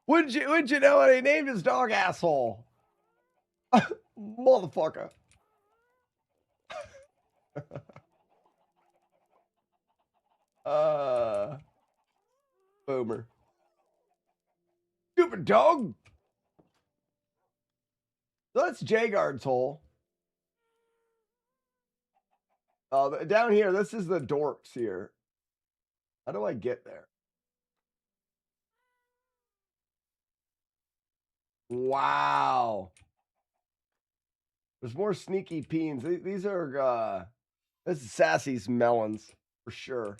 Wouldn't you know what he named his dog? Asshole. Motherfucker. Boomer. Stupid dog. So that's Jagard's hole. Down here, this is the dorks here. How do I get there? Wow. There's more sneaky peens. These are, this is Sassy's melons for sure.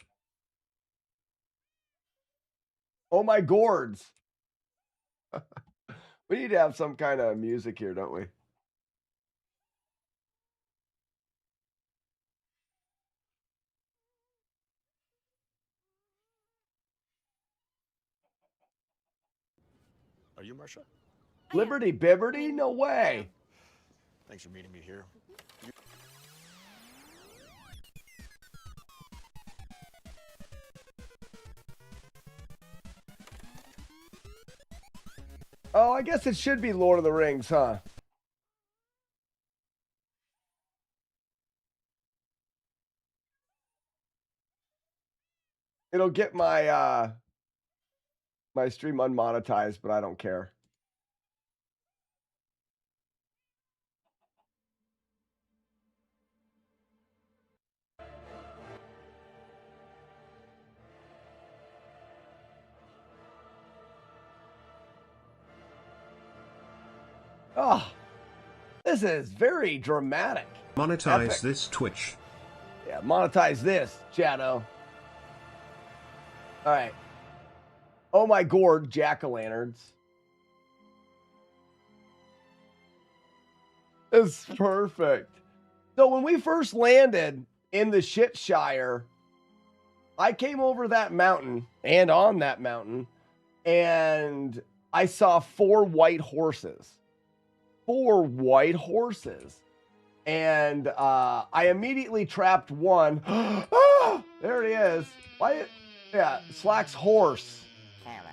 Oh my gourds. We need to have some kind of music here, don't we? Are you Marsha? Liberty Bibberty? No way. Thanks for meeting me here. Oh, I guess it should be Lord of the Rings, huh? It'll get my my stream unmonetized, but I don't care. Oh, this is very dramatic. Monetize Epic. this Twitch. Yeah, monetize this, Shadow. All right. Oh my gourd, jack-o'-lanterns. It's perfect. So when we first landed in the Shitshire, I came over that mountain and on that mountain, and I saw 4 white horses. 4 white horses. And I immediately trapped one. Ah, there he is. Why? Yeah, Slack's horse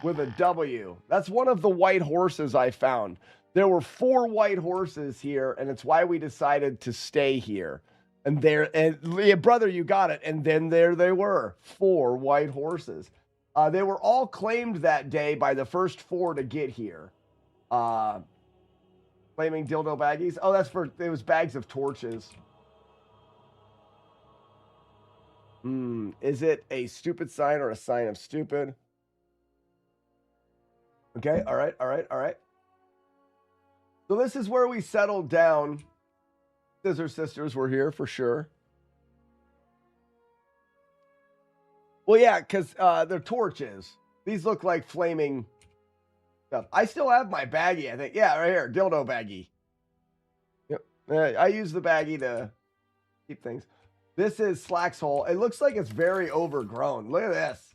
with a W. That's one of the white horses I found. There were 4 white horses here, and it's why we decided to stay here. And there, and yeah, brother, you got it. And then there they were, 4 white horses. They were all claimed that day by the first 4 to get here. Flaming dildo baggies. Oh, that's for, it was bags of torches. Is it a stupid sign or a sign of stupid? Okay, all right, all right, all right. So this is where we settled down. Scissor Sisters were here for sure. Well, yeah, because they're torches. These look like flaming stuff. I still have my baggie, I think. Yeah, right here, dildo baggie. Yep. I use the baggie to keep things. This is Slack's hole. It looks like it's very overgrown. Look at this.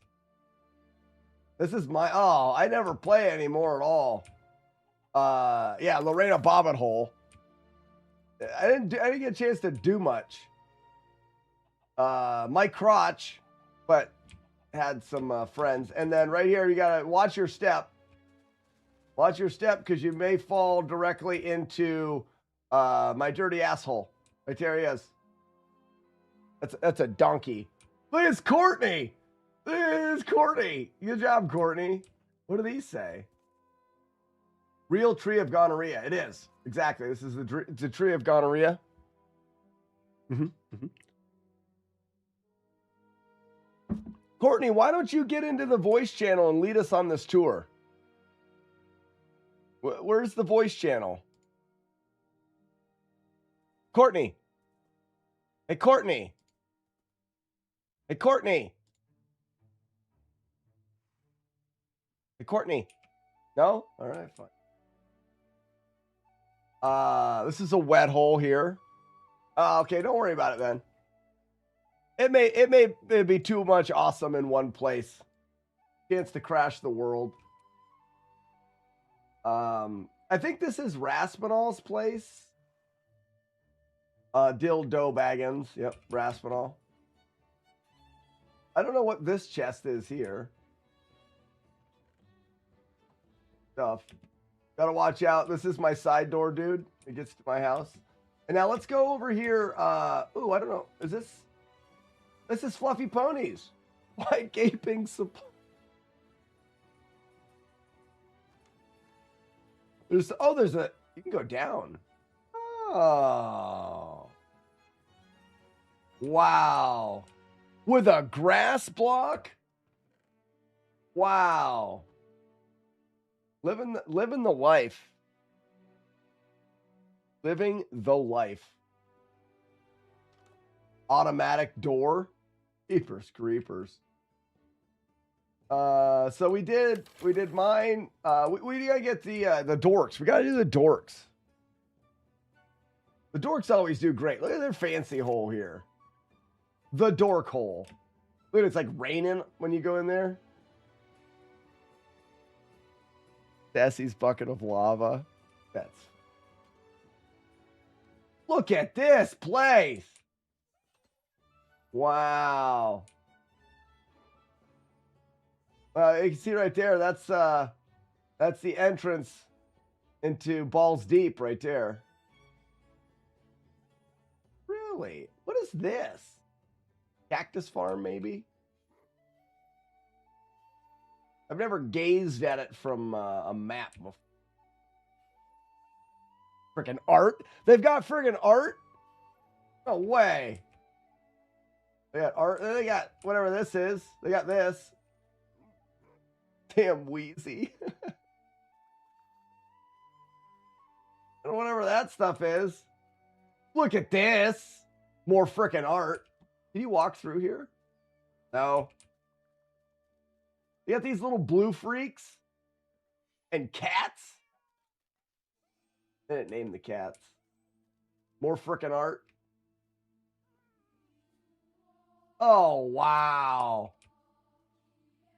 This is my, oh, I never play anymore at all. Yeah, Lorena Bobbitt hole. I didn't get a chance to do much. My crotch, but had some friends. And then right here, you gotta watch your step. Watch your step because you may fall directly into my dirty asshole. Right there he is. That's a donkey. Look, it's Courtney. It's Courtney. Good job, Courtney. What do these say? Real tree of gonorrhea. It is. Exactly. This is the tree of gonorrhea. Courtney, why don't you get into the voice channel and lead us on this tour? Where's the voice channel? Courtney. Hey, Courtney. Hey, Courtney. Hey, Courtney. No? All right, fine. This is a wet hole here. Okay, don't worry about it then. It may be too much awesome in one place. Chance to crash the world. I think this is Raspinall's place. Dildo Baggins. Yep, Raspinall. I don't know what this chest is here. Stuff. Gotta watch out. This is my side door, dude. It gets to my house. And now let's go over here. Ooh, I don't know. Is this? This is Fluffy Ponies. Why gaping supply? There's a. You can go down. Oh. Wow. With a grass block? Wow. Living the life. Living the life. Automatic door. Creepers, creepers. So we did mine. We gotta get the dorks. We gotta do the dorks. The dorks always do great. Look at their fancy hole here. The dork hole. Look, it's like raining when you go in there. Sassy's bucket of lava. Look at this place. Wow. You can see right there. That's the entrance into Balls Deep right there. Really? What is this? Cactus farm, maybe? I've never gazed at it from a map before. Freaking art? They've got friggin' art? No way. They got art. They got whatever this is. They got this. Damn Wheezy. And whatever that stuff is. Look at this. More frickin' art. Can you walk through here? No. You got these little blue freaks and cats. They didn't name the cats. More frickin' art. Oh, wow.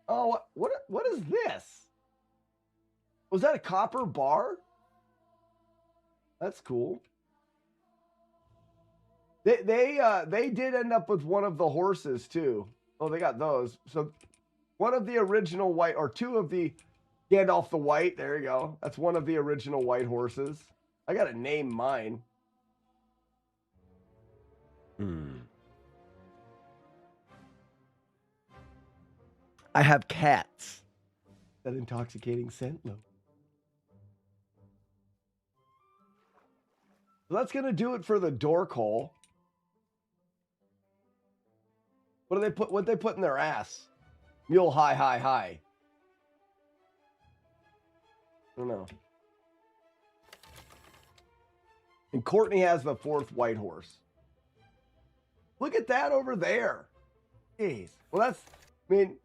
Oh, what is this? Was that a copper bar? That's cool. They did end up with one of the horses too. Oh, they got those. So one of the original white, or two of the Gandalf the White. There you go. That's one of the original white horses. I gotta name mine. I have cats. That intoxicating scent, no. So that's gonna do it for the dork hole. What do they put? What they put in their ass? Mule high, high, high. I don't know. And Courtney has the fourth white horse. Look at that over there. Jeez. Well, that's. I mean,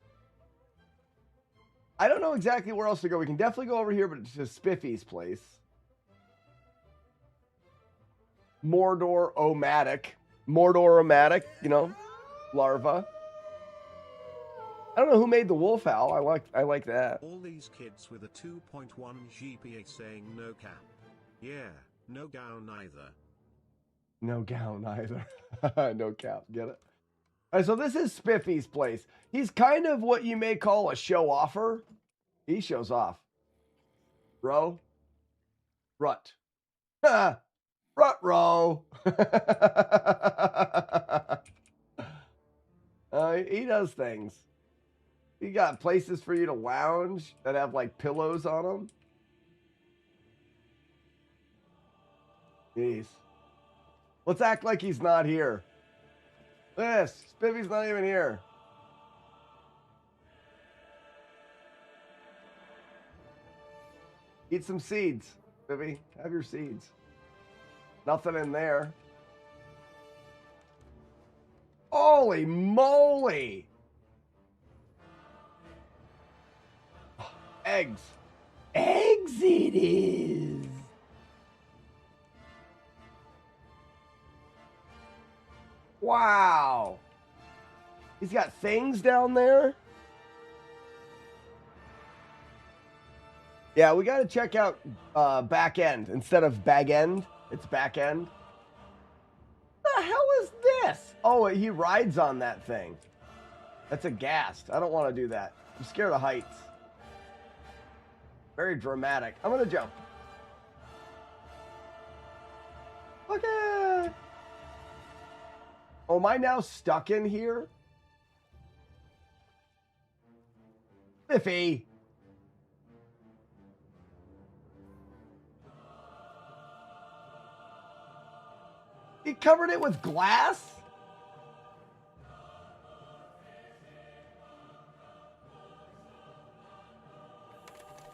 I don't know exactly where else to go. We can definitely go over here, but it's just Spiffy's place. Mordor-o-matic, you know, larva. I don't know who made the wolf owl. I like that. All these kids with a 2.1 GPA saying no cap. Yeah, no gown either. No gown either. No cap. Get it? All right, so this is Spiffy's place. He's kind of what you may call a show-offer. He shows off. Row? Rut. Rut row. He does things. He got places for you to lounge that have like pillows on them. Jeez. Let's act like he's not here. Look at this. Spiffy's not even here. Eat some seeds, Spiffy. Have your seeds. Nothing in there. Holy moly! Eggs. Eggs it is. Wow. He's got things down there. Yeah, we got to check out back end. Instead of bag end, it's back end. The hell is this? Oh, he rides on that thing. That's a ghast. I don't want to do that. I'm scared of heights. Very dramatic. I'm going to jump. Okay. Oh, am I now stuck in here? Biffy. He covered it with glass?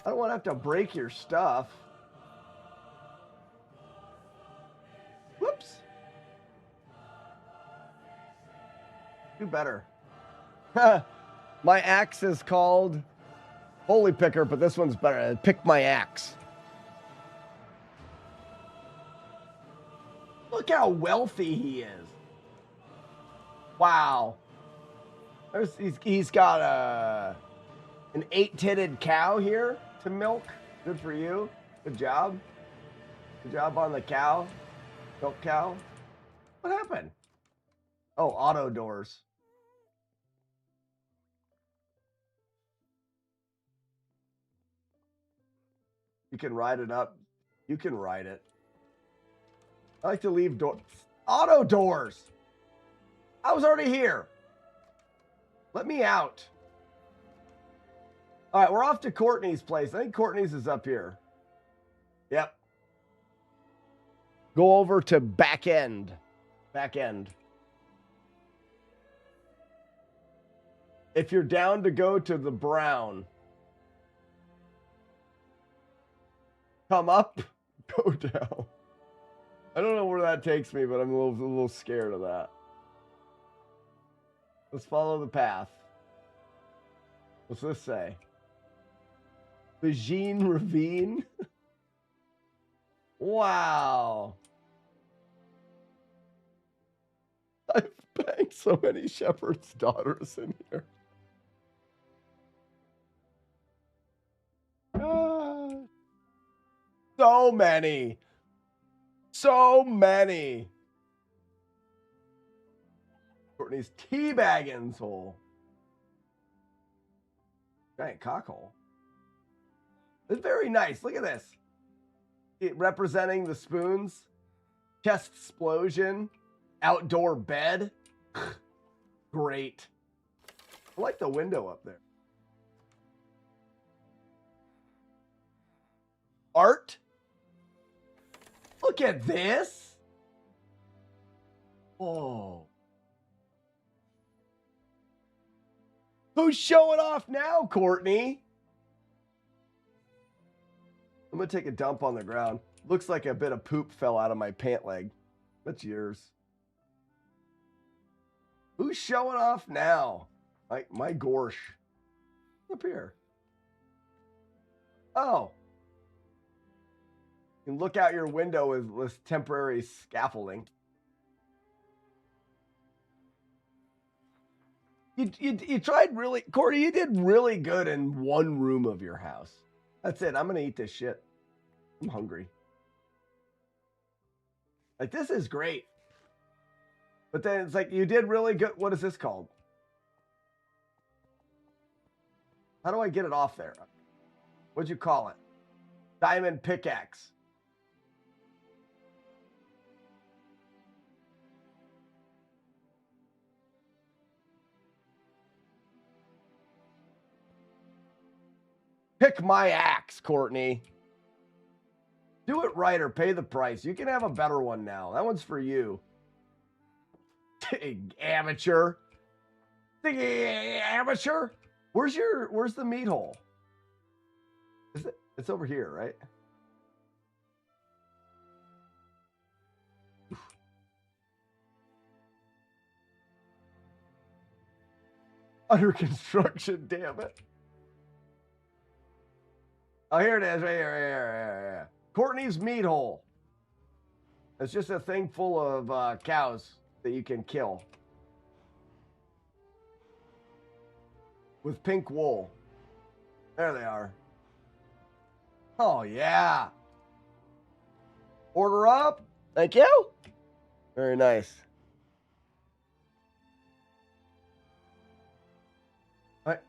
I don't want to have to break your stuff. Whoops. Do better. My axe is called Holy Picker, but this one's better. Pick my axe. Look how wealthy he is. Wow. He's got an 8-titted cow here to milk. Good for you. Good job. Good job on the cow. Milk cow. What happened? Oh, auto doors. You can ride it up. You can ride it. I like to leave auto doors. I was already here. Let me out. All right, we're off to Courtney's place. I think Courtney's is up here. Yep. Go over to back end. Back end. If you're down to go to the brown, come up, go down. I don't know where that takes me, but I'm a little scared of that. Let's follow the path. What's this say? Vagine Ravine? Wow. I've banged so many shepherd's daughters in here. So many. So many. Courtney's teabagging hole. Giant cockhole. It's very nice. Look at this. Representing the spoons. Chest explosion. Outdoor bed. Great. I like the window up there. Art. Look at this. Oh. Who's showing off now, Courtney? I'm going to take a dump on the ground. Looks like a bit of poop fell out of my pant leg. That's yours. Who's showing off now? My gorsh. Up here. Oh. You can look out your window with temporary scaffolding. You tried really, Cordy, you did really good in one room of your house. That's it. I'm going to eat this shit. I'm hungry. Like, this is great. But then it's like, you did really good. What is this called? How do I get it off there? What'd you call it? Diamond pickaxe. Pick my axe, Courtney. Do it right or pay the price. You can have a better one now. That one's for you. Amateur. Amateur. Where's the meat hole? Is it? It's over here, right? Under construction, damn it. Oh, here it is, right here, right here, right here. Courtney's meat hole. It's just a thing full of cows that you can kill. With pink wool. There they are. Oh, yeah. Order up. Thank you. Very nice. All right.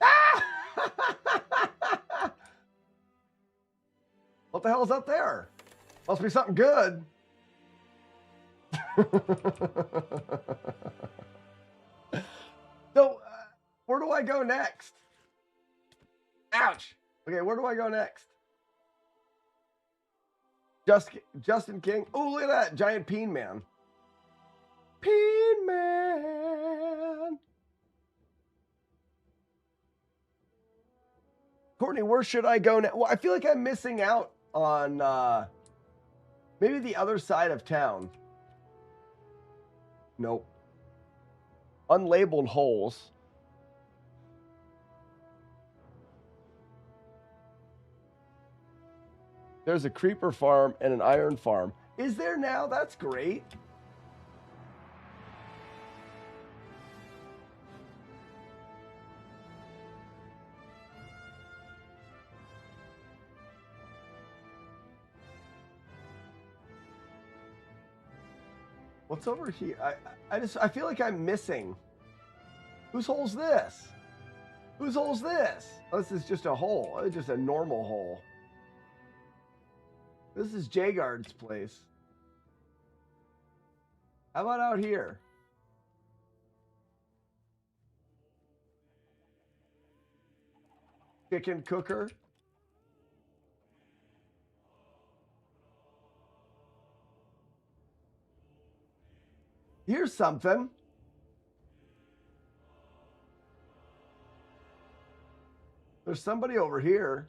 Ah! What the hell's up there? Must be something good. So, where do I go next? Ouch. Okay, where do I go next? Justin King. Oh, look at that. Giant Peen Man. Peen Man. Courtney, where should I go now? Well, I feel like I'm missing out on maybe the other side of town. Nope. Unlabeled holes. There's a creeper farm and an iron farm. Is there now? That's great. What's over here? I feel like I'm missing. Whose hole's this? Whose hole's this? Oh, this is just a hole. It's just a normal hole. This is Jagard's place. How about out here? Chicken cooker. Here's something. There's somebody over here.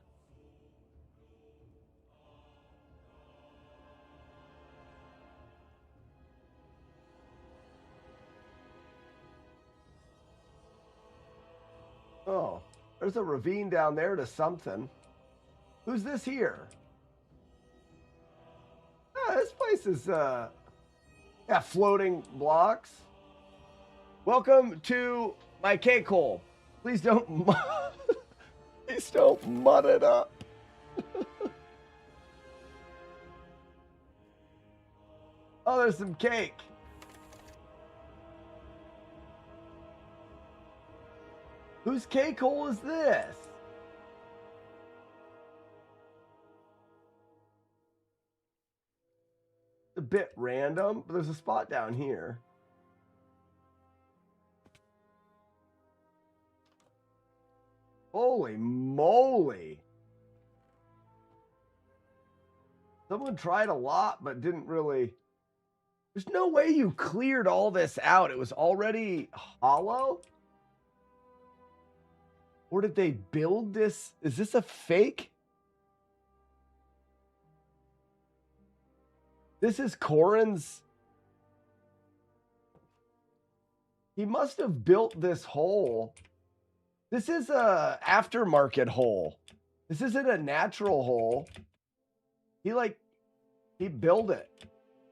Oh, there's a ravine down there to something. Who's this here? Ah, this place is, yeah, floating blocks. Welcome to my cake hole. Please don't, please don't mud it up. Oh, there's some cake. Whose cake hole is this? A bit random, but there's a spot down here. Holy moly. Someone tried a lot, but didn't really. There's no way you cleared all this out. It was already hollow? Or did they build this? Is this a fake? This is Corin's. He must have built this hole. This is a aftermarket hole. This isn't a natural hole. He built it.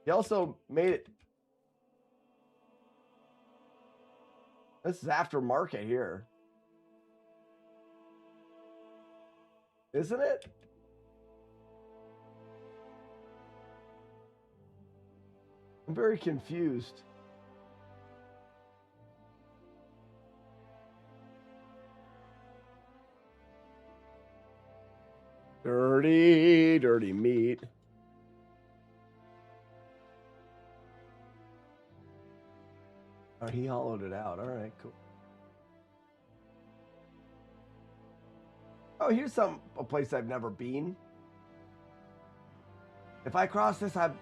He also made it. This is aftermarket here. Isn't it? I'm very confused. Dirty, dirty meat. Oh, he hollowed it out. All right, cool. Oh, here's a place I've never been. If I cross this, I'll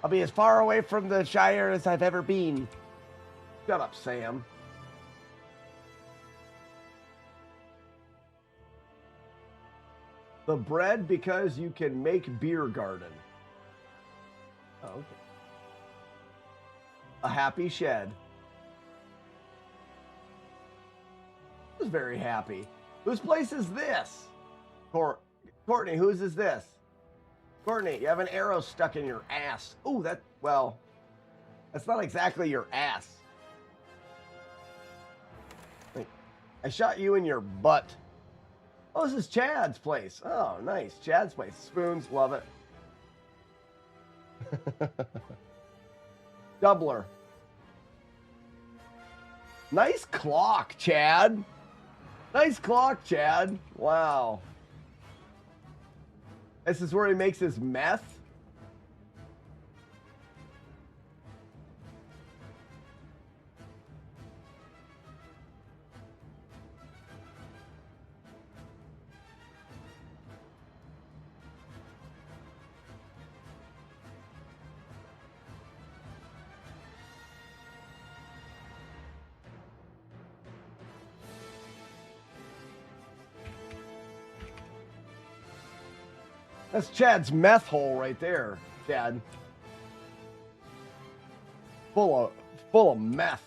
be as far away from the Shire as I've ever been. Shut up, Sam. The bread because you can make beer garden. Oh, okay. A happy shed. I was very happy. Whose place is this? Courtney, whose is this? Courtney, you have an arrow stuck in your ass. Ooh, that's not exactly your ass. I shot you in your butt. Oh, this is Chad's place. Oh, nice. Chad's place. Spoons, love it. Doubler. Nice clock, Chad. Nice clock, Chad. Wow. This is where he makes his meth? That's Chad's meth hole right there, Chad. Full of meth.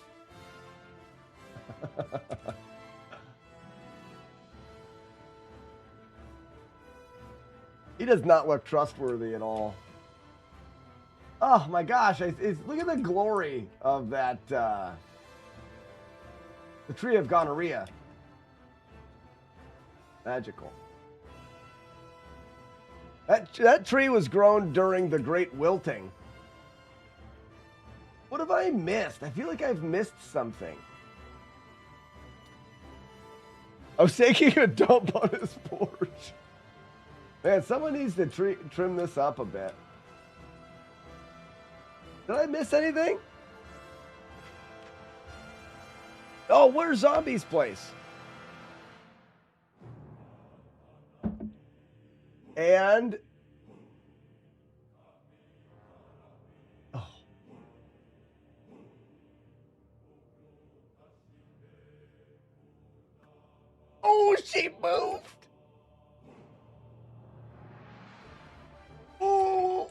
He does not look trustworthy at all. Oh my gosh, look at the glory of that, the tree of gonorrhea. Magical. That tree was grown during the Great Wilting. What have I missed? I feel like I've missed something. I was taking a dump on his porch. Man, someone needs to trim this up a bit. Did I miss anything? Oh, where's Zombie's place? And oh, she moved. Oh.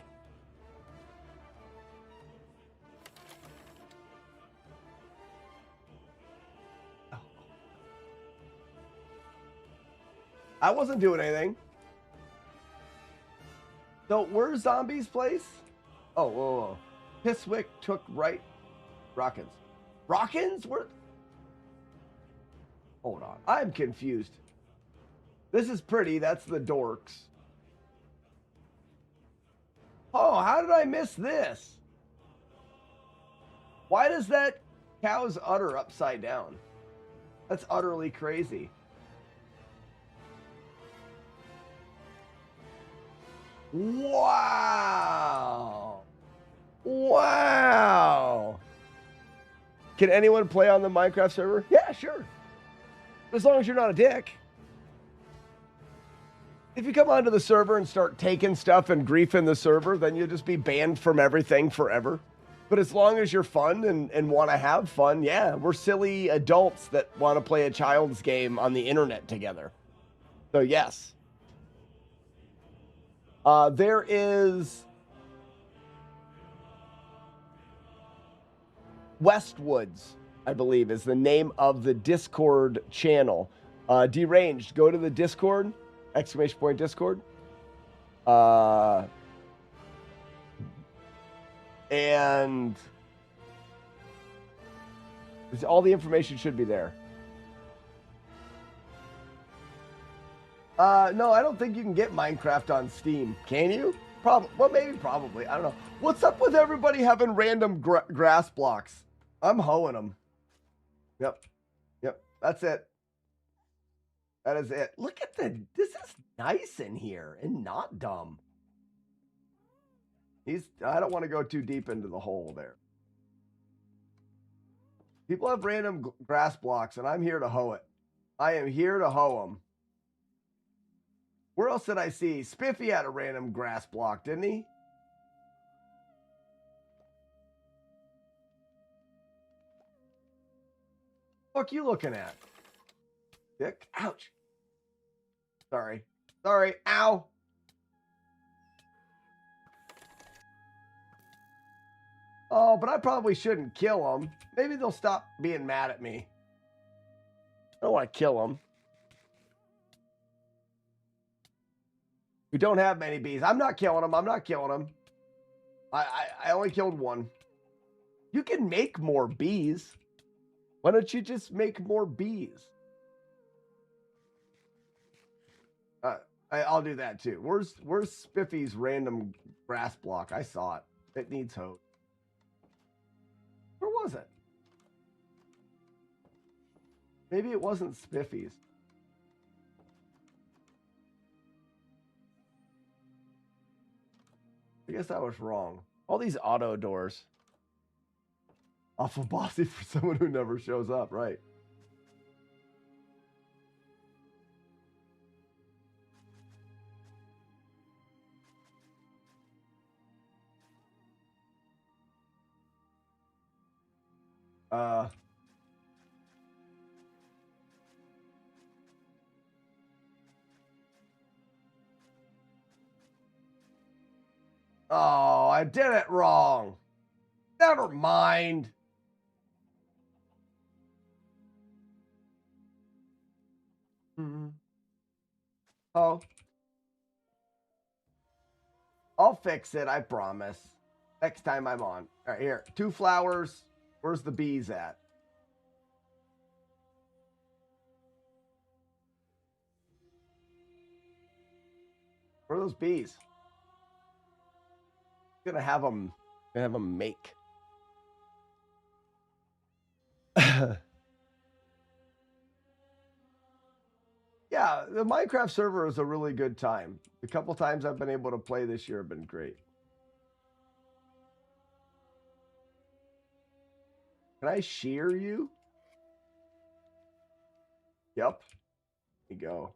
I wasn't doing anything. So, where's Zombie's place? Oh, whoa. Pisswick took right. Rockins. Rockins? Where? Hold on. I'm confused. This is pretty. That's the dorks. Oh, how did I miss this? Why does that cow's udder upside down? That's utterly crazy. Wow. Wow. Can anyone play on the Minecraft server? Yeah, sure. As long as you're not a dick. If you come onto the server and start taking stuff and griefing the server, then you'll just be banned from everything forever. But as long as you're fun and want to have fun, yeah, we're silly adults that want to play a child's game on the internet together. So, yes. There is Westwoods, I believe, is the name of the Discord channel. Deranged, go to the Discord, ! Discord. And all the information should be there. No, I don't think you can get Minecraft on Steam. Can you? Probably. Well, maybe, probably. I don't know. What's up with everybody having random grass blocks? I'm hoeing them. Yep. Yep. That's it. That is it. Look at this is nice in here and not dumb. I don't want to go too deep into the hole there. People have random grass blocks, and I'm here to hoe it. I am here to hoe them. Where else did I see? Spiffy had a random grass block, didn't he? What you looking at? Dick? Ouch. Sorry. Sorry. Ow. Oh, but I probably shouldn't kill them. Maybe they'll stop being mad at me. I don't want to kill them. We don't have many bees. I'm not killing them. I'm not killing them. I only killed one. You can make more bees. Why don't you just make more bees? I'll do that too. Where's Spiffy's random grass block? I saw it. It needs hope. Where was it? Maybe it wasn't Spiffy's. I guess I was wrong. All these auto doors. Awful bossy for someone who never shows up, right? Oh, I did it wrong. Never mind. Oh. I'll fix it, I promise. Next time I'm on. All right, here. 2 flowers. Where's the bees at? Where are those bees? Gonna have them make. Yeah, the Minecraft server is a really good time. The couple times I've been able to play this year have been great. Can I shear you? Yep. There you go.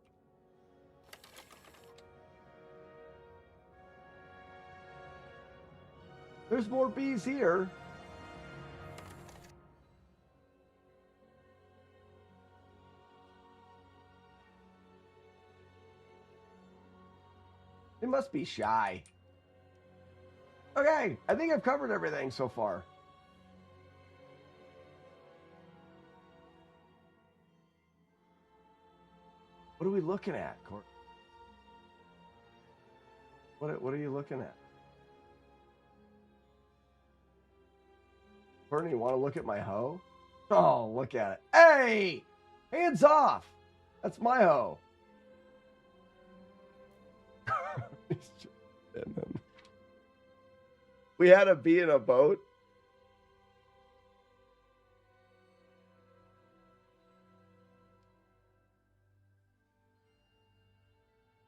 There's more bees here. They must be shy. Okay, I think I've covered everything so far. What are we looking at, Court? What are you looking at? Courtney, you want to look at my hoe? Oh, look at it. Hey! Hands off! That's my hoe. We had a bee in a boat.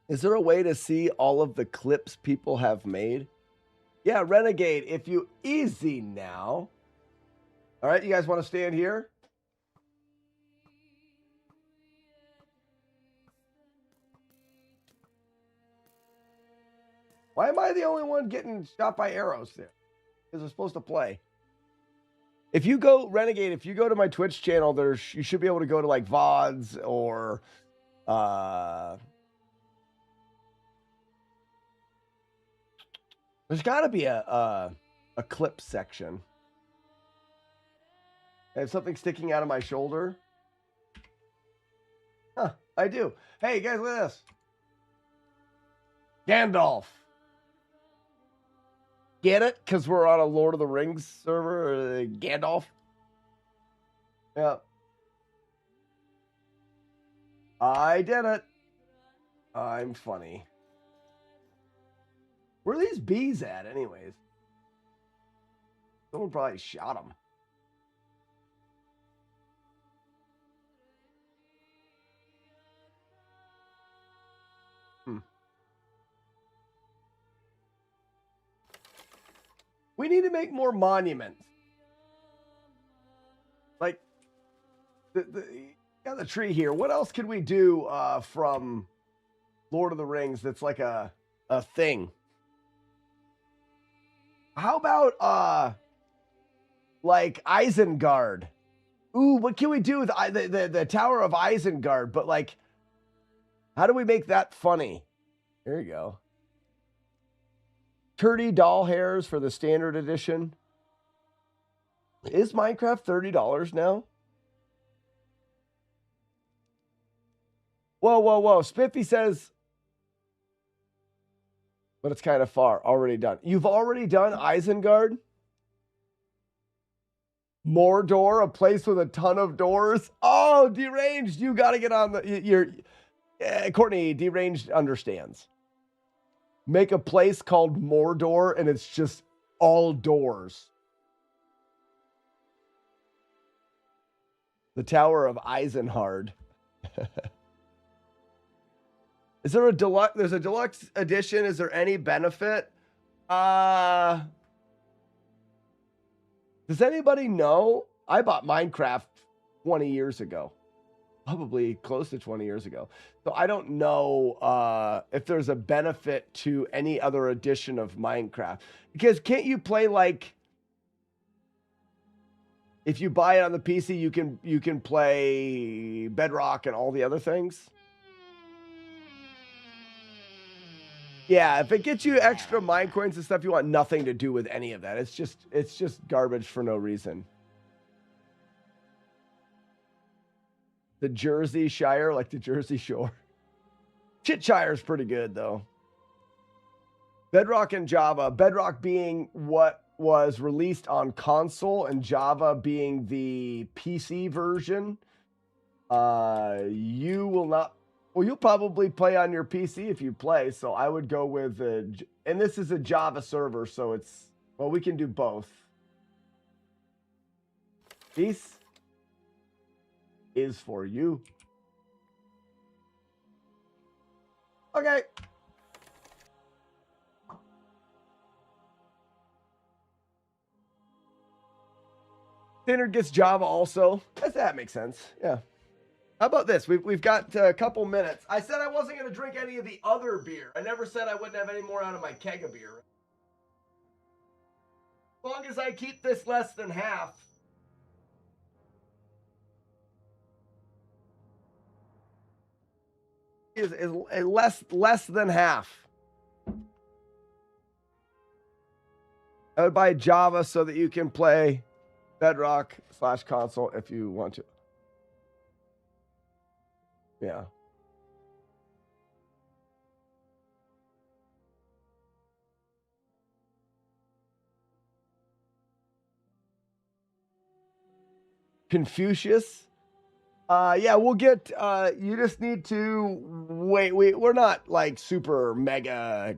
Is there a way to see all of the clips people have made? Yeah, Renegade, if you easy now. All right, you guys want to stand here? Why am I the only one getting shot by arrows there? Because we're supposed to play. If you go, Renegade, if you go to my Twitch channel, you should be able to go to like VODs or there's got to be a clip section. I have something sticking out of my shoulder. Huh, I do. Hey, guys, look at this. Gandalf. Get it? Because we're on a Lord of the Rings server. Gandalf. Yeah. I did it. I'm funny. Where are these bees at, anyways? Someone probably shot them. Hmm. We need to make more monuments. Like, got the tree here. What else could we do from Lord of the Rings that's like a thing? How about like Isengard? Ooh, what can we do with the Tower of Isengard? But like, how do we make that funny? There you go. 30 doll hairs for the standard edition. Is Minecraft $30 now? Whoa, whoa, whoa. Spiffy says, but it's kind of far. Already done. You've already done Isengard? Mordor, a place with a ton of doors. Oh, Deranged. You got to get on Courtney, Deranged understands. Make a place called Mordor, and it's just all doors. The Tower of Eisenhard. Is there a deluxe? There's a deluxe edition. Is there any benefit? Does anybody know? I bought Minecraft 20 years ago. Probably close to 20 years ago. So I don't know if there's a benefit to any other edition of Minecraft. Because can't you play like, if you buy it on the PC, you can play Bedrock and all the other things? Yeah, if it gets you extra mine coins and stuff, you want nothing to do with any of that. It's just garbage for no reason. The Jersey Shire, like the Jersey Shore. Chitshire is pretty good, though. Bedrock and Java. Bedrock being what was released on console and Java being the PC version. You will not... Well, you'll probably play on your PC if you play, so I would go with... and this is a Java server, so it's... Well, we can do both. Peace is for you. Okay. Standard gets Java also. That makes sense. Yeah. How about this? We've got a couple minutes. I said I wasn't going to drink any of the other beer. I never said I wouldn't have any more out of my keg of beer. As long as I keep this less than half. Is less than half. I would buy Java so that you can play Bedrock / console if you want to. Yeah. Confucius. Yeah, we'll get, you just need to wait. We're not like super mega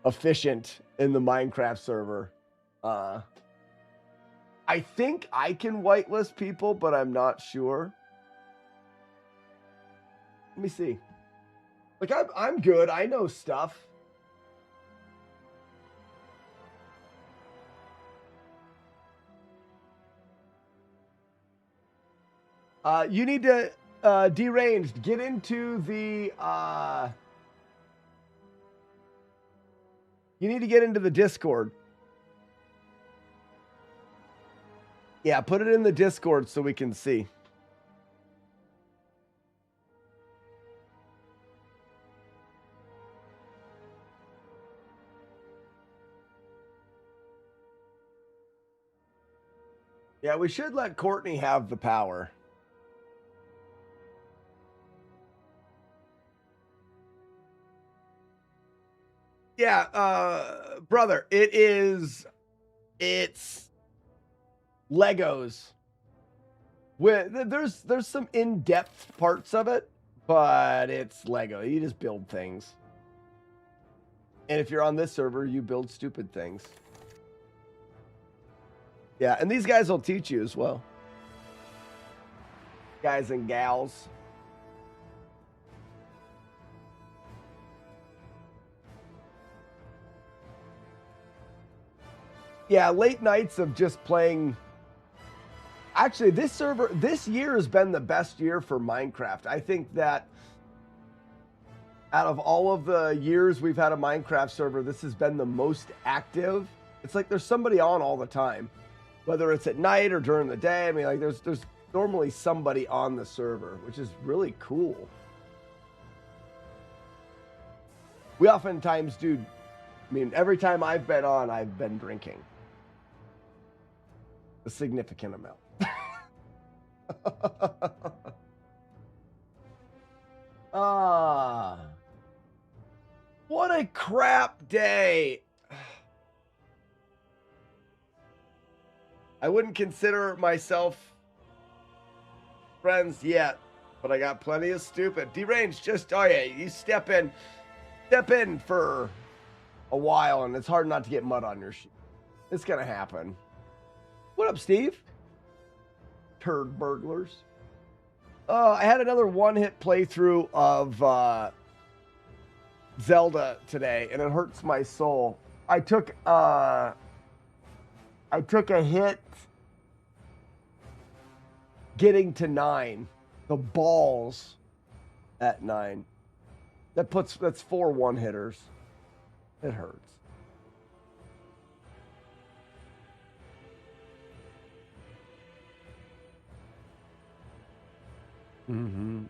efficient in the Minecraft server. I think I can whitelist people, but I'm not sure. Let me see. Like, I'm good. I know stuff. You need to, Deranged, get into the, you need to get into the Discord. Yeah, put it in the Discord so we can see. Yeah, we should let Courtney have the power. Yeah, brother, it's Legos. There's some in-depth parts of it, but it's Lego. You just build things. And if you're on this server, you build stupid things. Yeah, and these guys will teach you as well. Guys and gals. Yeah, late nights of just playing. Actually, this year has been the best year for Minecraft. I think that out of all of the years we've had a Minecraft server, this has been the most active. It's like there's somebody on all the time, whether it's at night or during the day. I mean, like there's normally somebody on the server, which is really cool. We oftentimes do. I mean, every time I've been on, I've been drinking a significant amount. What a crap day. I wouldn't consider myself friends yet, but I got plenty of stupid. Deranged, just, oh yeah, you step in for a while and it's hard not to get mud on your shoe. It's gonna happen. What up, Steve? Turd burglars. I had another one-hit playthrough of Zelda today, and it hurts my soul. I took a hit getting to 9. The balls at 9. That's 4 one-hitters. It hurts.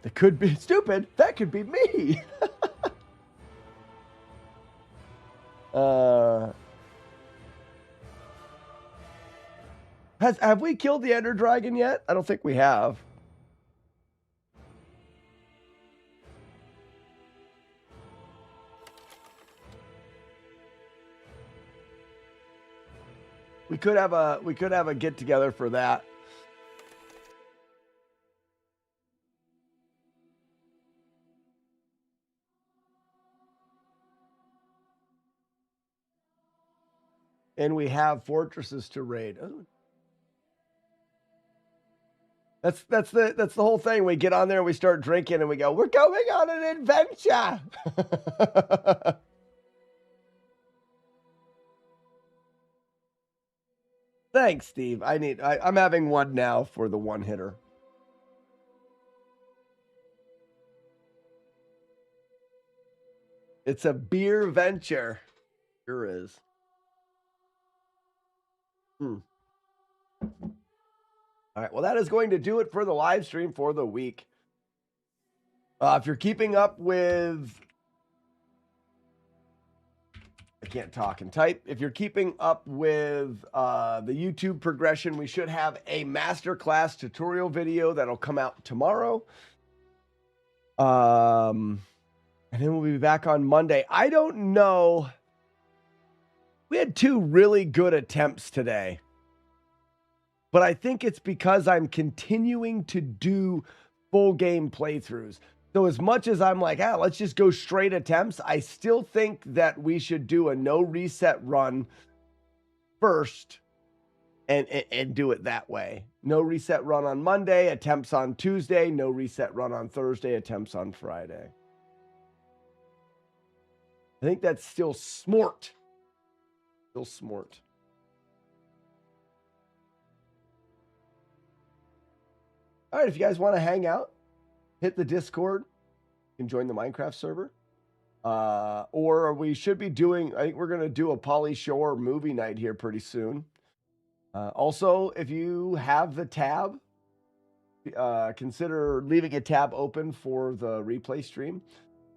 It could be stupid. That could be me. Have we killed the Ender Dragon yet? I don't think we have. We could have a get together for that. And we have fortresses to raid. Oh. That's the whole thing. We get on there and we start drinking and we go, we're going on an adventure. Thanks, Steve. I'm having one now for the one hitter. It's a beer venture. Sure is. All right. Well, that is going to do it for the live stream for the week. If you're keeping up with, I can't talk and type. If you're keeping up with the YouTube progression, we should have a masterclass tutorial video that'll come out tomorrow. And then we'll be back on Monday. I don't know. We had 2 really good attempts today. But I think it's because I'm continuing to do full game playthroughs. So as much as I'm like, let's just go straight attempts, I still think that we should do a no reset run first and do it that way. No reset run on Monday, attempts on Tuesday, no reset run on Thursday, attempts on Friday. I think that's still smart. Still smart. All right, if you guys want to hang out, hit the Discord. You can join the Minecraft server. Or we should be doing, I think we're going to do a Pauly Shore movie night here pretty soon. Also, if you have the tab, consider leaving a tab open for the replay stream.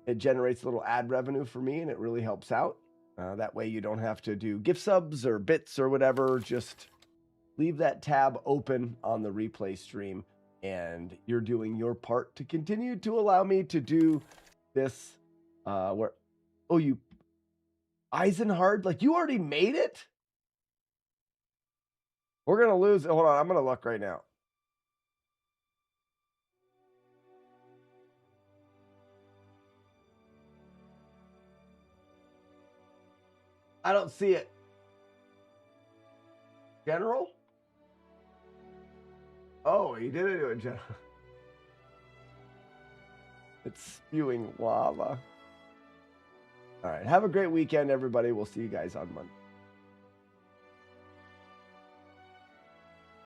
It generates a little ad revenue for me, and it really helps out. That way you don't have to do gift subs or bits or whatever. Just leave that tab open on the replay stream. And you're doing your part to continue to allow me to do this. You Eisenhard, like you already made it? We're going to lose. Hold on. I'm going to look right now. I don't see it. General? Oh, he didn't do it, General. It's spewing lava. All right. Have a great weekend, everybody. We'll see you guys on Monday.